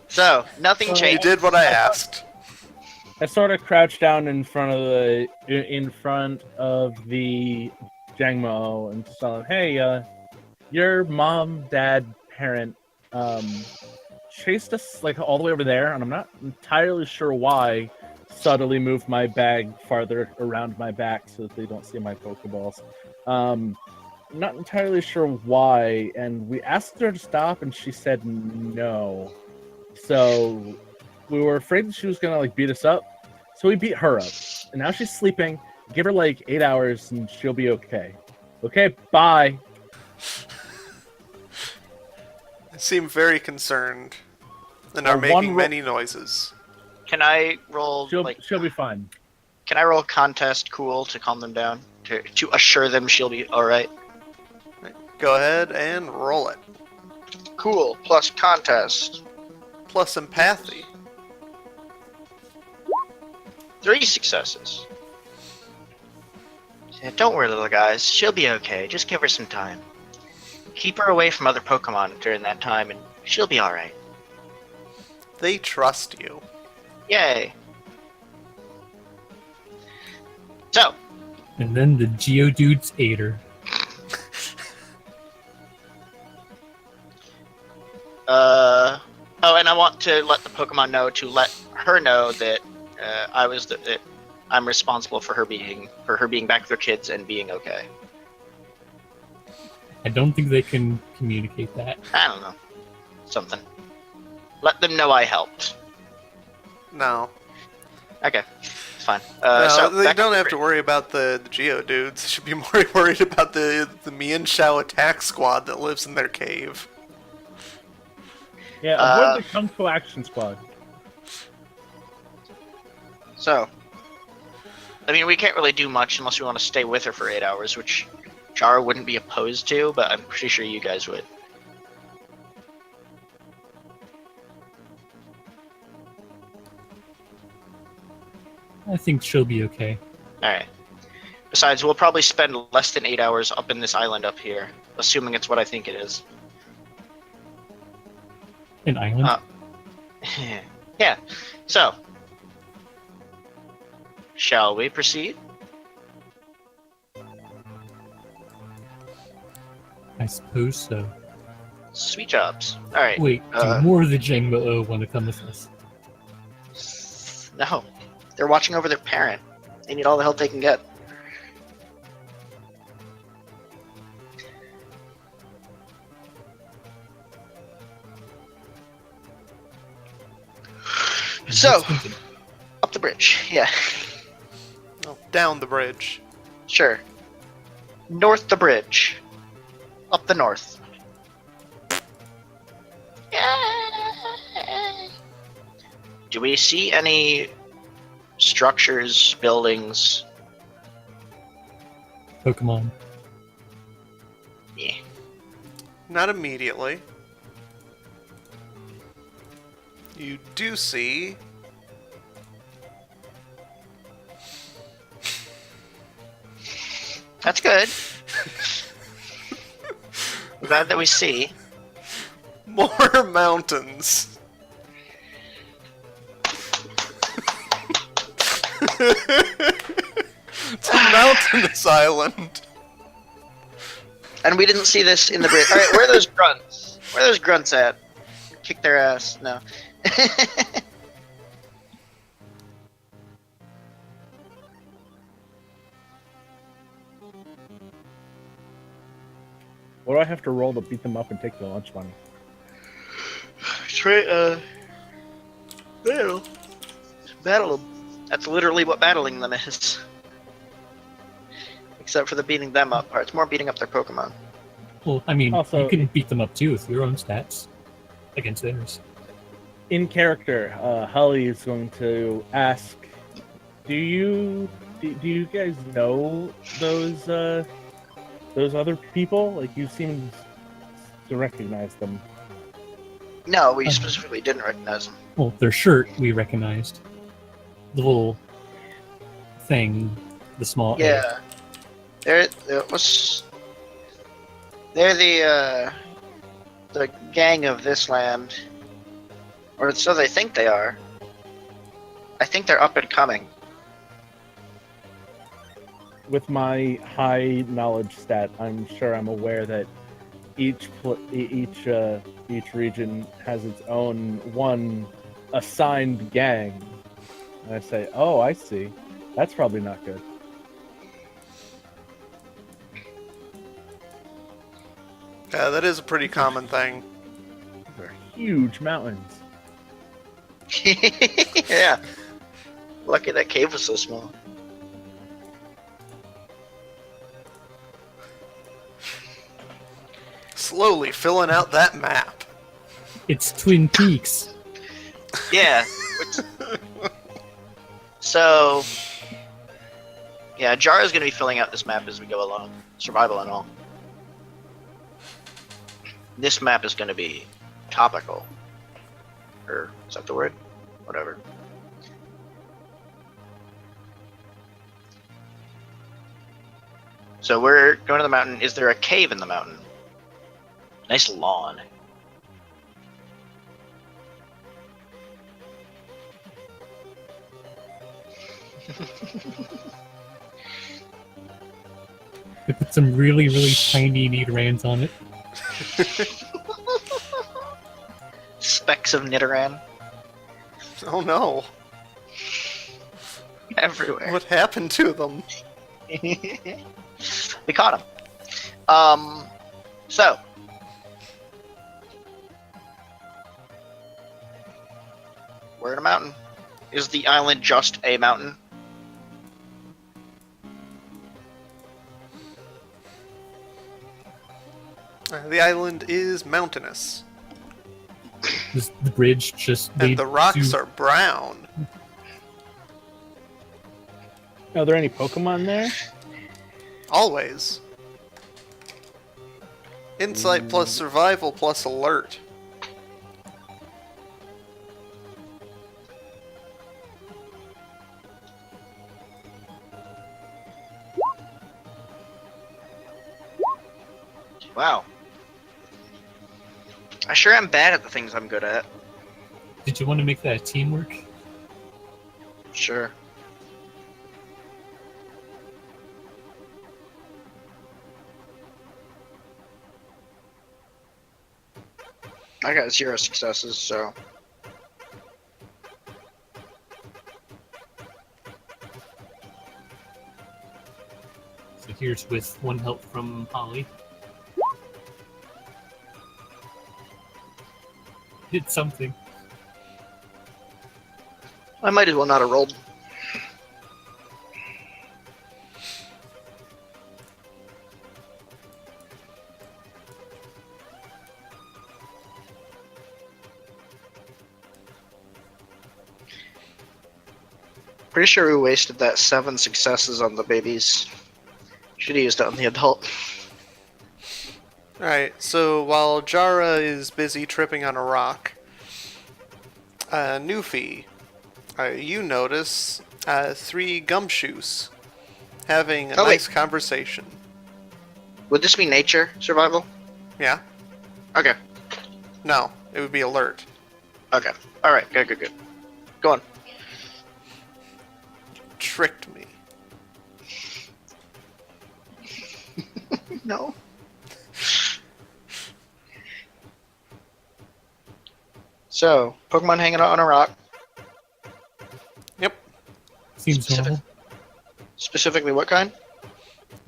Speaker 1: So nothing
Speaker 3: You
Speaker 1: changed.
Speaker 3: did what I asked.
Speaker 2: I sort of crouched down in front of the Jangmo and said, "Hey, your mom, dad, parent, chased us like all the way over there, and I'm not entirely sure why. Subtly moved my bag farther around my back so that they don't see my Pokeballs. Not entirely sure why, and we asked her to stop, and she said no. So we were afraid that she was gonna like beat us up, so we beat her up, and now she's sleeping. Give her like 8 hours, and she'll be okay. Okay, bye."
Speaker 3: seem very concerned and are making many noises.
Speaker 1: Can I roll
Speaker 2: She'll be fine.
Speaker 1: Can I roll contest cool to calm them down? To assure them she'll be alright?
Speaker 3: Go ahead and roll it.
Speaker 1: Cool plus contest.
Speaker 3: Plus empathy.
Speaker 1: 3 successes. Yeah, don't worry, little guys. She'll be okay. Just give her some time. Keep her away from other Pokemon during that time, and she'll be alright.
Speaker 3: They trust you.
Speaker 1: Yay. So.
Speaker 4: And then the Geodudes ate her.
Speaker 1: Oh, and I want to let the Pokemon know to let her know that I'm responsible for her being back with her kids and being okay.
Speaker 4: I don't think they can communicate that.
Speaker 1: I don't know. Something. Let them know I helped.
Speaker 3: No.
Speaker 1: Okay. It's fine.
Speaker 3: No,
Speaker 1: so
Speaker 3: they don't have to worry about the Geodudes. They should be more worried about the Mienshao attack squad that lives in their cave.
Speaker 2: Yeah, avoid the Kung Fu Action Squad.
Speaker 1: So, I mean, we can't really do much unless we want to stay with her for 8 hours, which Chara wouldn't be opposed to, but I'm pretty sure you guys would.
Speaker 4: I think she'll be okay.
Speaker 1: Alright. Besides, we'll probably spend less than 8 hours up in this island up here, assuming it's what I think it is.
Speaker 4: An island?
Speaker 1: Yeah. So, shall we proceed?
Speaker 4: I suppose so.
Speaker 1: Sweet jobs. Alright.
Speaker 4: Wait, do more of the Jangmo-O want to come with us?
Speaker 1: No. They're watching over their parent. They need all the help they can get. So, up the bridge. Yeah.
Speaker 3: Oh, down the bridge.
Speaker 1: Sure. North the bridge. Up the north. Do we see any structures, buildings?
Speaker 4: Pokemon.
Speaker 1: Yeah.
Speaker 3: Not immediately. You do see
Speaker 1: That's good. Glad that we see.
Speaker 3: more mountains. It's a mountainous island.
Speaker 1: And we didn't see this in the bridge. Alright, where are those grunts? Where are those grunts at? Kick their ass. No.
Speaker 2: What do I have to roll to beat them up and take their lunch money?
Speaker 1: Battle them. That's literally what battling them is. Except for the beating them up part. It's more beating up their Pokemon.
Speaker 4: Well, I mean,
Speaker 2: Also-
Speaker 4: you can beat them up too with your own stats against theirs.
Speaker 2: In character, Holly is going to ask, do you guys know those other people? Like, you seem to recognize them.
Speaker 1: No, we specifically didn't recognize them.
Speaker 4: Well, their shirt we recognized. The little thing, the small A.
Speaker 1: Yeah. They're the gang of this land. Or so they think they are. I think they're up and coming.
Speaker 2: With my high knowledge stat, I'm sure I'm aware that each region has its own one assigned gang. And I say, oh, I see. That's probably not good.
Speaker 3: Yeah, that is a pretty common thing.
Speaker 2: They're huge mountains.
Speaker 1: Yeah. Lucky that cave was so small.
Speaker 3: Slowly filling out that map.
Speaker 4: It's Twin Peaks.
Speaker 1: Yeah. So, yeah, Jara's going to be filling out this map as we go along. Survival and all. This map is going to be topical. Or, is that the word? Whatever. So we're going to the mountain. Is there a cave in the mountain? Nice lawn.
Speaker 4: They put some really, really tiny Nidoran's on it.
Speaker 1: Specks of Nidoran
Speaker 3: Oh no.
Speaker 1: everywhere.
Speaker 3: What happened to them?
Speaker 1: We caught him. So. We're in a mountain. Is the island just a mountain?
Speaker 3: The island is mountainous.
Speaker 4: Just the bridge just
Speaker 3: And
Speaker 4: leads
Speaker 3: the rocks
Speaker 4: to...
Speaker 3: are brown.
Speaker 2: Are there any Pokemon there?
Speaker 3: Always. Insight plus survival plus alert.
Speaker 1: Wow. I sure am bad at the things I'm good at.
Speaker 4: Did you want to make that a teamwork?
Speaker 1: Sure. I got 0 successes, so.
Speaker 4: So here's with 1 help from Holly. Hit something.
Speaker 1: I might as well not have rolled. Pretty sure we wasted that 7 successes on the babies. Should have used it on the adult.
Speaker 3: Alright, so while Jara is busy tripping on a rock, Newfie, you notice 3 gumshoes having a nice conversation.
Speaker 1: Would this be nature survival?
Speaker 3: Yeah?
Speaker 1: Okay.
Speaker 3: No, it would be alert.
Speaker 1: Okay. Alright, good. Go on.
Speaker 3: Tricked me.
Speaker 1: No. So, Pokemon hanging out on a rock.
Speaker 3: Yep,
Speaker 4: Seems
Speaker 1: Specific.
Speaker 4: normal.
Speaker 1: Specifically what kind?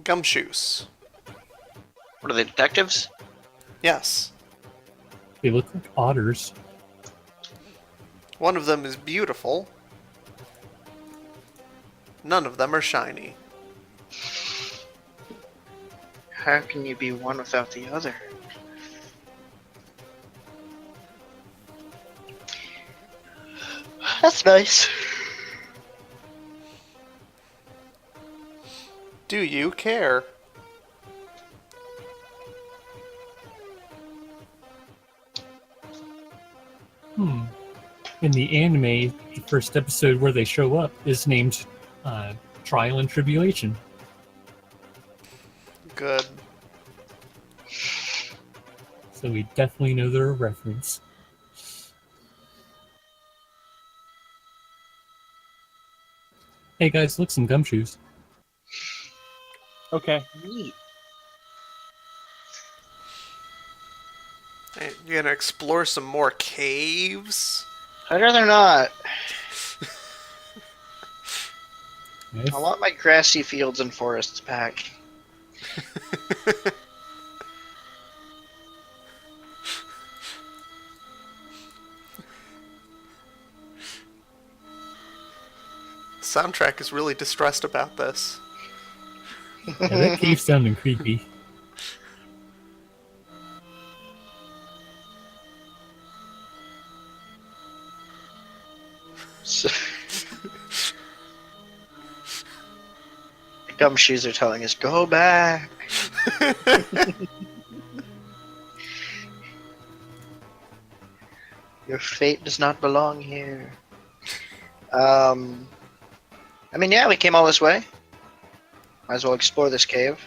Speaker 3: gumshoes.
Speaker 1: What are they, detectives?
Speaker 3: Yes.
Speaker 4: They look like otters.
Speaker 3: One of them is beautiful. None of them are shiny.
Speaker 1: How can you be one without the other? That's nice.
Speaker 3: Do you care?
Speaker 4: In the anime, the first episode where they show up is named Trial and Tribulation.
Speaker 3: Good.
Speaker 4: So we definitely know they're a reference. Hey guys, look, some gumshoes.
Speaker 2: Okay.
Speaker 1: Neat.
Speaker 3: Hey, you gonna explore some more caves?
Speaker 1: I'd rather not.
Speaker 4: Yes.
Speaker 1: I want my grassy fields and forests back.
Speaker 3: Soundtrack is really distressed about this.
Speaker 4: Yeah, that cave sounding creepy.
Speaker 1: Gumshoes are telling us, go back. Your fate does not belong here. I mean, yeah, we came all this way. Might as well explore this cave.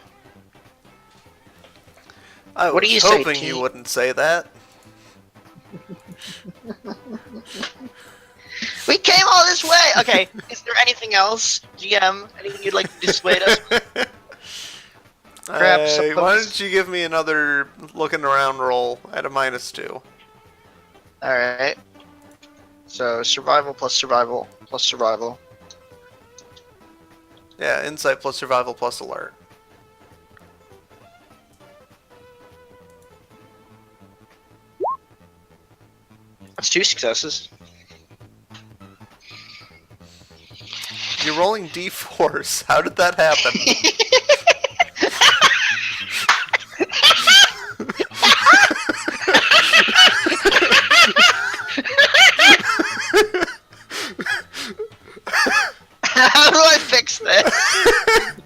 Speaker 3: I
Speaker 1: What
Speaker 3: was
Speaker 1: do you say,
Speaker 3: hoping
Speaker 1: T?
Speaker 3: you wouldn't say that.
Speaker 1: We came all this way! Okay, is there anything else, GM? Anything you'd like to dissuade us? Perhaps
Speaker 3: Hey, why don't you give me another looking around roll at a -2?
Speaker 1: Alright. So, survival plus survival plus survival.
Speaker 3: Yeah, insight plus survival plus alert.
Speaker 1: That's 2 successes.
Speaker 3: You're rolling d4s. How did that happen?
Speaker 1: How do I fix this?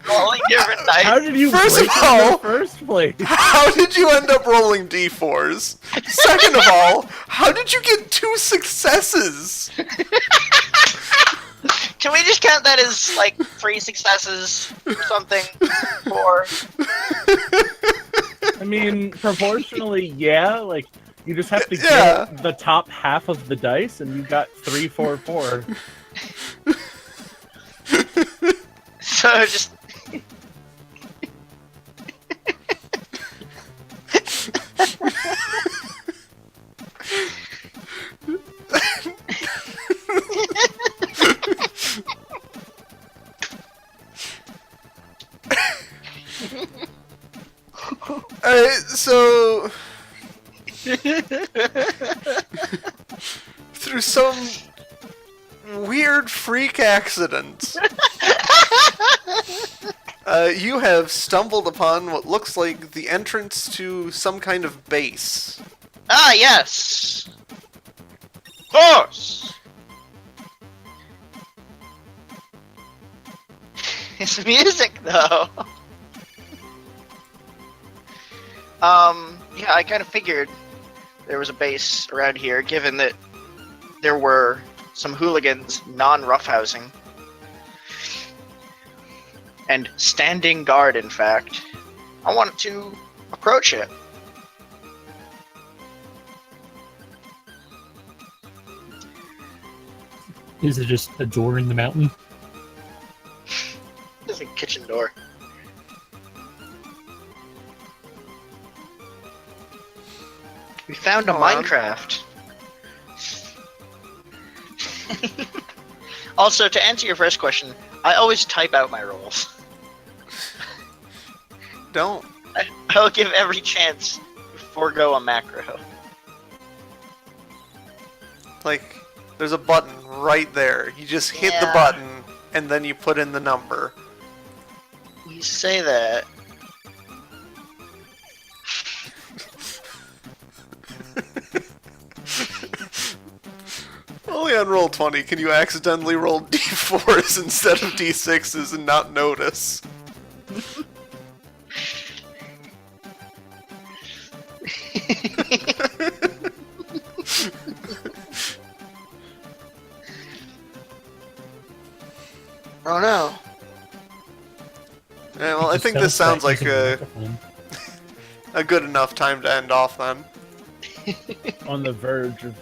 Speaker 1: Rolling different dice.
Speaker 2: How did you
Speaker 3: First
Speaker 2: break
Speaker 3: of
Speaker 2: it in
Speaker 3: all-
Speaker 2: the first place?
Speaker 3: How did you end up rolling d4s? Second of all, how did you get 2 successes?
Speaker 1: Can we just count that as like 3 successes or something? 4.
Speaker 2: I mean, proportionally, yeah. Like, you just have to
Speaker 3: Yeah.
Speaker 2: get the top half of the dice, and you got 3, 4, 4.
Speaker 1: So just.
Speaker 3: Alright, so... through some weird freak accident, you have stumbled upon what looks like the entrance to some kind of base.
Speaker 1: Ah, yes! Of course! It's music, though. Yeah, I kind of figured there was a base around here, given that there were some hooligans non-roughhousing. And standing guard, in fact. I wanted to approach it.
Speaker 4: Is it just a door in the mountain?
Speaker 1: There's a kitchen door. We found a
Speaker 3: Hold on.
Speaker 1: Minecraft. Also, to answer your first question, I always type out my rolls.
Speaker 3: Don't.
Speaker 1: I'll give every chance to forego a macro.
Speaker 3: Like, there's a button right there. You just hit the
Speaker 1: Yeah.
Speaker 3: button, and then you put in the number.
Speaker 1: You say that.
Speaker 3: Only on Roll20 can you accidentally roll d4s instead of d6s and not notice.
Speaker 1: Oh no.
Speaker 3: Yeah, well, I think this sounds like a
Speaker 4: a
Speaker 3: good enough time to end off then.
Speaker 2: On the verge of.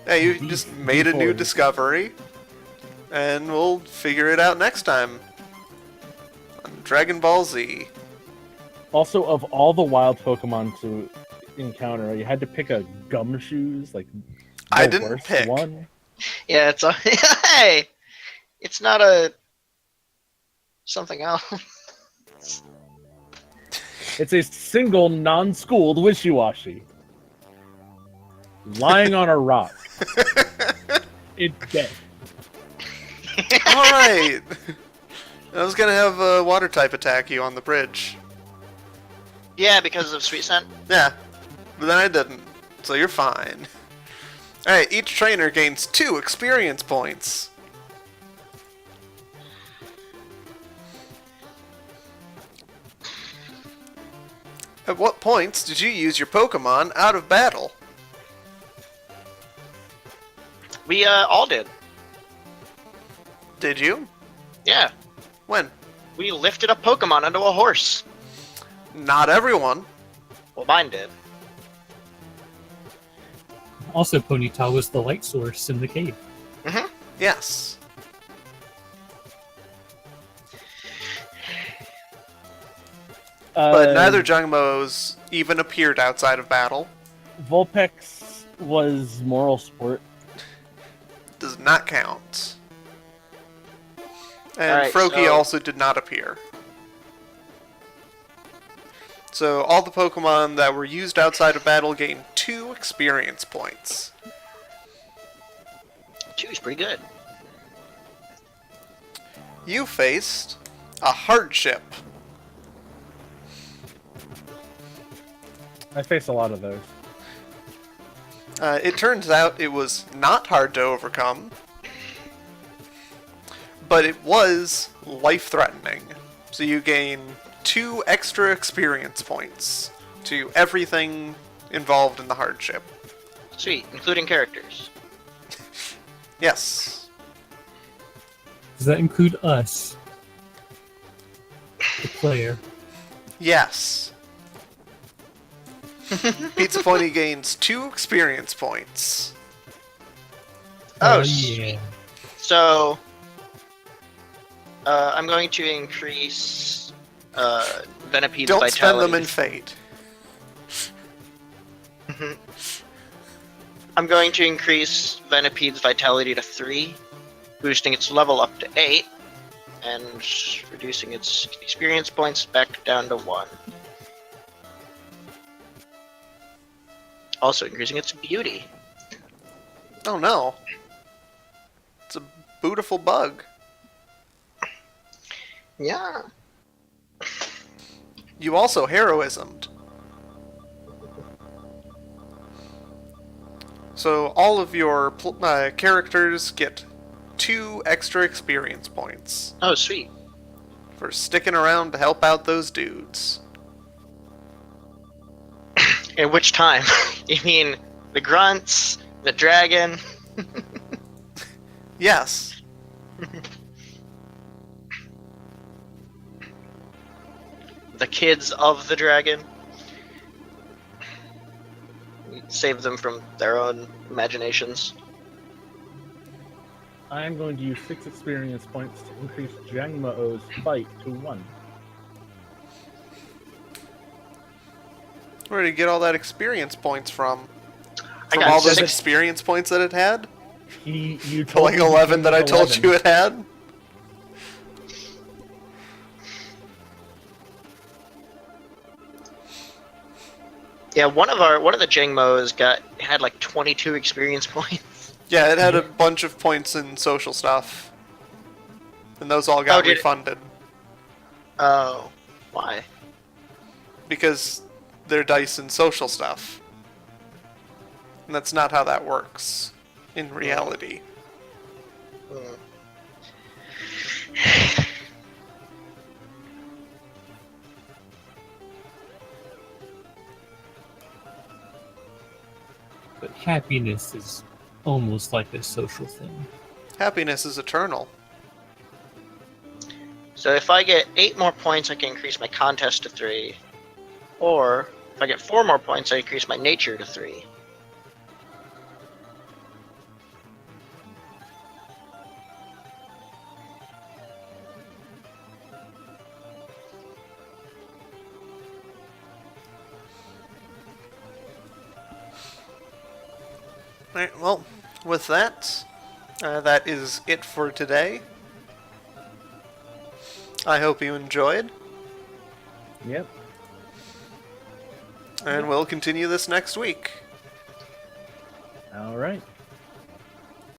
Speaker 3: Yeah, you just made a new
Speaker 2: D4s.
Speaker 3: discovery, and we'll figure it out next time on Dragon Ball Z.
Speaker 2: Also, of all the wild Pokemon to encounter, you had to pick a Gumshoes, like the
Speaker 3: I didn't
Speaker 2: worst
Speaker 3: pick.
Speaker 2: one.
Speaker 1: Yeah, it's a hey. It's not a something else.
Speaker 2: It's a single non-schooled Wishy-Washy. Lying on a rock. It's dead.
Speaker 3: Alright! I was gonna have a water type attack you on the bridge.
Speaker 1: Yeah, because of Sweet Scent.
Speaker 3: Yeah, but then I didn't, so you're fine. Alright, each trainer gains 2 experience points. At what points did you use your Pokemon out of battle?
Speaker 1: We all did.
Speaker 3: Did you?
Speaker 1: Yeah.
Speaker 3: When?
Speaker 1: We lifted a Pokemon onto a horse.
Speaker 3: Not everyone.
Speaker 1: Well, mine did.
Speaker 4: Also, Ponyta was the light source in the cave.
Speaker 1: Mm-hmm.
Speaker 3: Yes. But neither Jungmos even appeared outside of battle.
Speaker 2: Vulpix was moral support.
Speaker 3: Does not count. And
Speaker 1: Alright,
Speaker 3: Froakie
Speaker 1: so-
Speaker 3: also did not appear. So all the Pokemon that were used outside of battle gained 2 experience points.
Speaker 1: 2 is pretty good.
Speaker 3: You faced a hardship.
Speaker 2: I face a lot of those.
Speaker 3: It turns out it was not hard to overcome, but it was life-threatening. So you gain 2 extra experience points to everything involved in the hardship.
Speaker 1: Sweet, including characters.
Speaker 3: Yes.
Speaker 4: Does that include us? The player.
Speaker 3: Yes. Pizza Pony gains 2 experience points.
Speaker 1: Oh,
Speaker 4: yeah.
Speaker 1: So, I'm going to increase Venipede's
Speaker 3: Don't
Speaker 1: vitality.
Speaker 3: spend them in Fate.
Speaker 1: I'm going to increase Venipede's vitality to 3, boosting its level up to 8, and reducing its experience points back down to 1. Also increasing its beauty.
Speaker 3: Oh no. It's a beautiful bug.
Speaker 1: Yeah.
Speaker 3: You also heroismed. So all of your characters get 2 extra experience points
Speaker 1: Oh, sweet.
Speaker 3: for sticking around to help out those dudes.
Speaker 1: At which time? You mean the grunts, the dragon?
Speaker 3: Yes.
Speaker 1: The kids of the dragon? Save them from their own imaginations.
Speaker 2: I am going to use 6 experience points to increase Jangmo-O's fight to 1.
Speaker 3: Where did you get all that experience points from?
Speaker 1: I
Speaker 3: From
Speaker 1: got
Speaker 3: all those
Speaker 1: 6
Speaker 3: experience points that it had?
Speaker 2: You
Speaker 3: The
Speaker 2: told
Speaker 3: like
Speaker 2: me he
Speaker 3: 11
Speaker 2: came
Speaker 3: that I
Speaker 2: with
Speaker 3: told
Speaker 2: 11.
Speaker 3: you it had?
Speaker 1: Yeah, one of the Jangmos had like 22 experience points.
Speaker 3: Yeah, it had a bunch of points in social stuff. And those all got
Speaker 1: did it?
Speaker 3: refunded.
Speaker 1: Oh, why?
Speaker 3: Because they're dice and social stuff. And that's not how that works in reality.
Speaker 1: Hmm.
Speaker 4: But happiness is almost like a social thing.
Speaker 3: Happiness is eternal.
Speaker 1: So if I get 8 more points, I can increase my contest to 3. Or if I get 4 more points, I increase my nature to 3.
Speaker 3: Alright, well, with that, that is it for today. I hope you enjoyed,
Speaker 2: Yep.
Speaker 3: and we'll continue this next week.
Speaker 2: All right.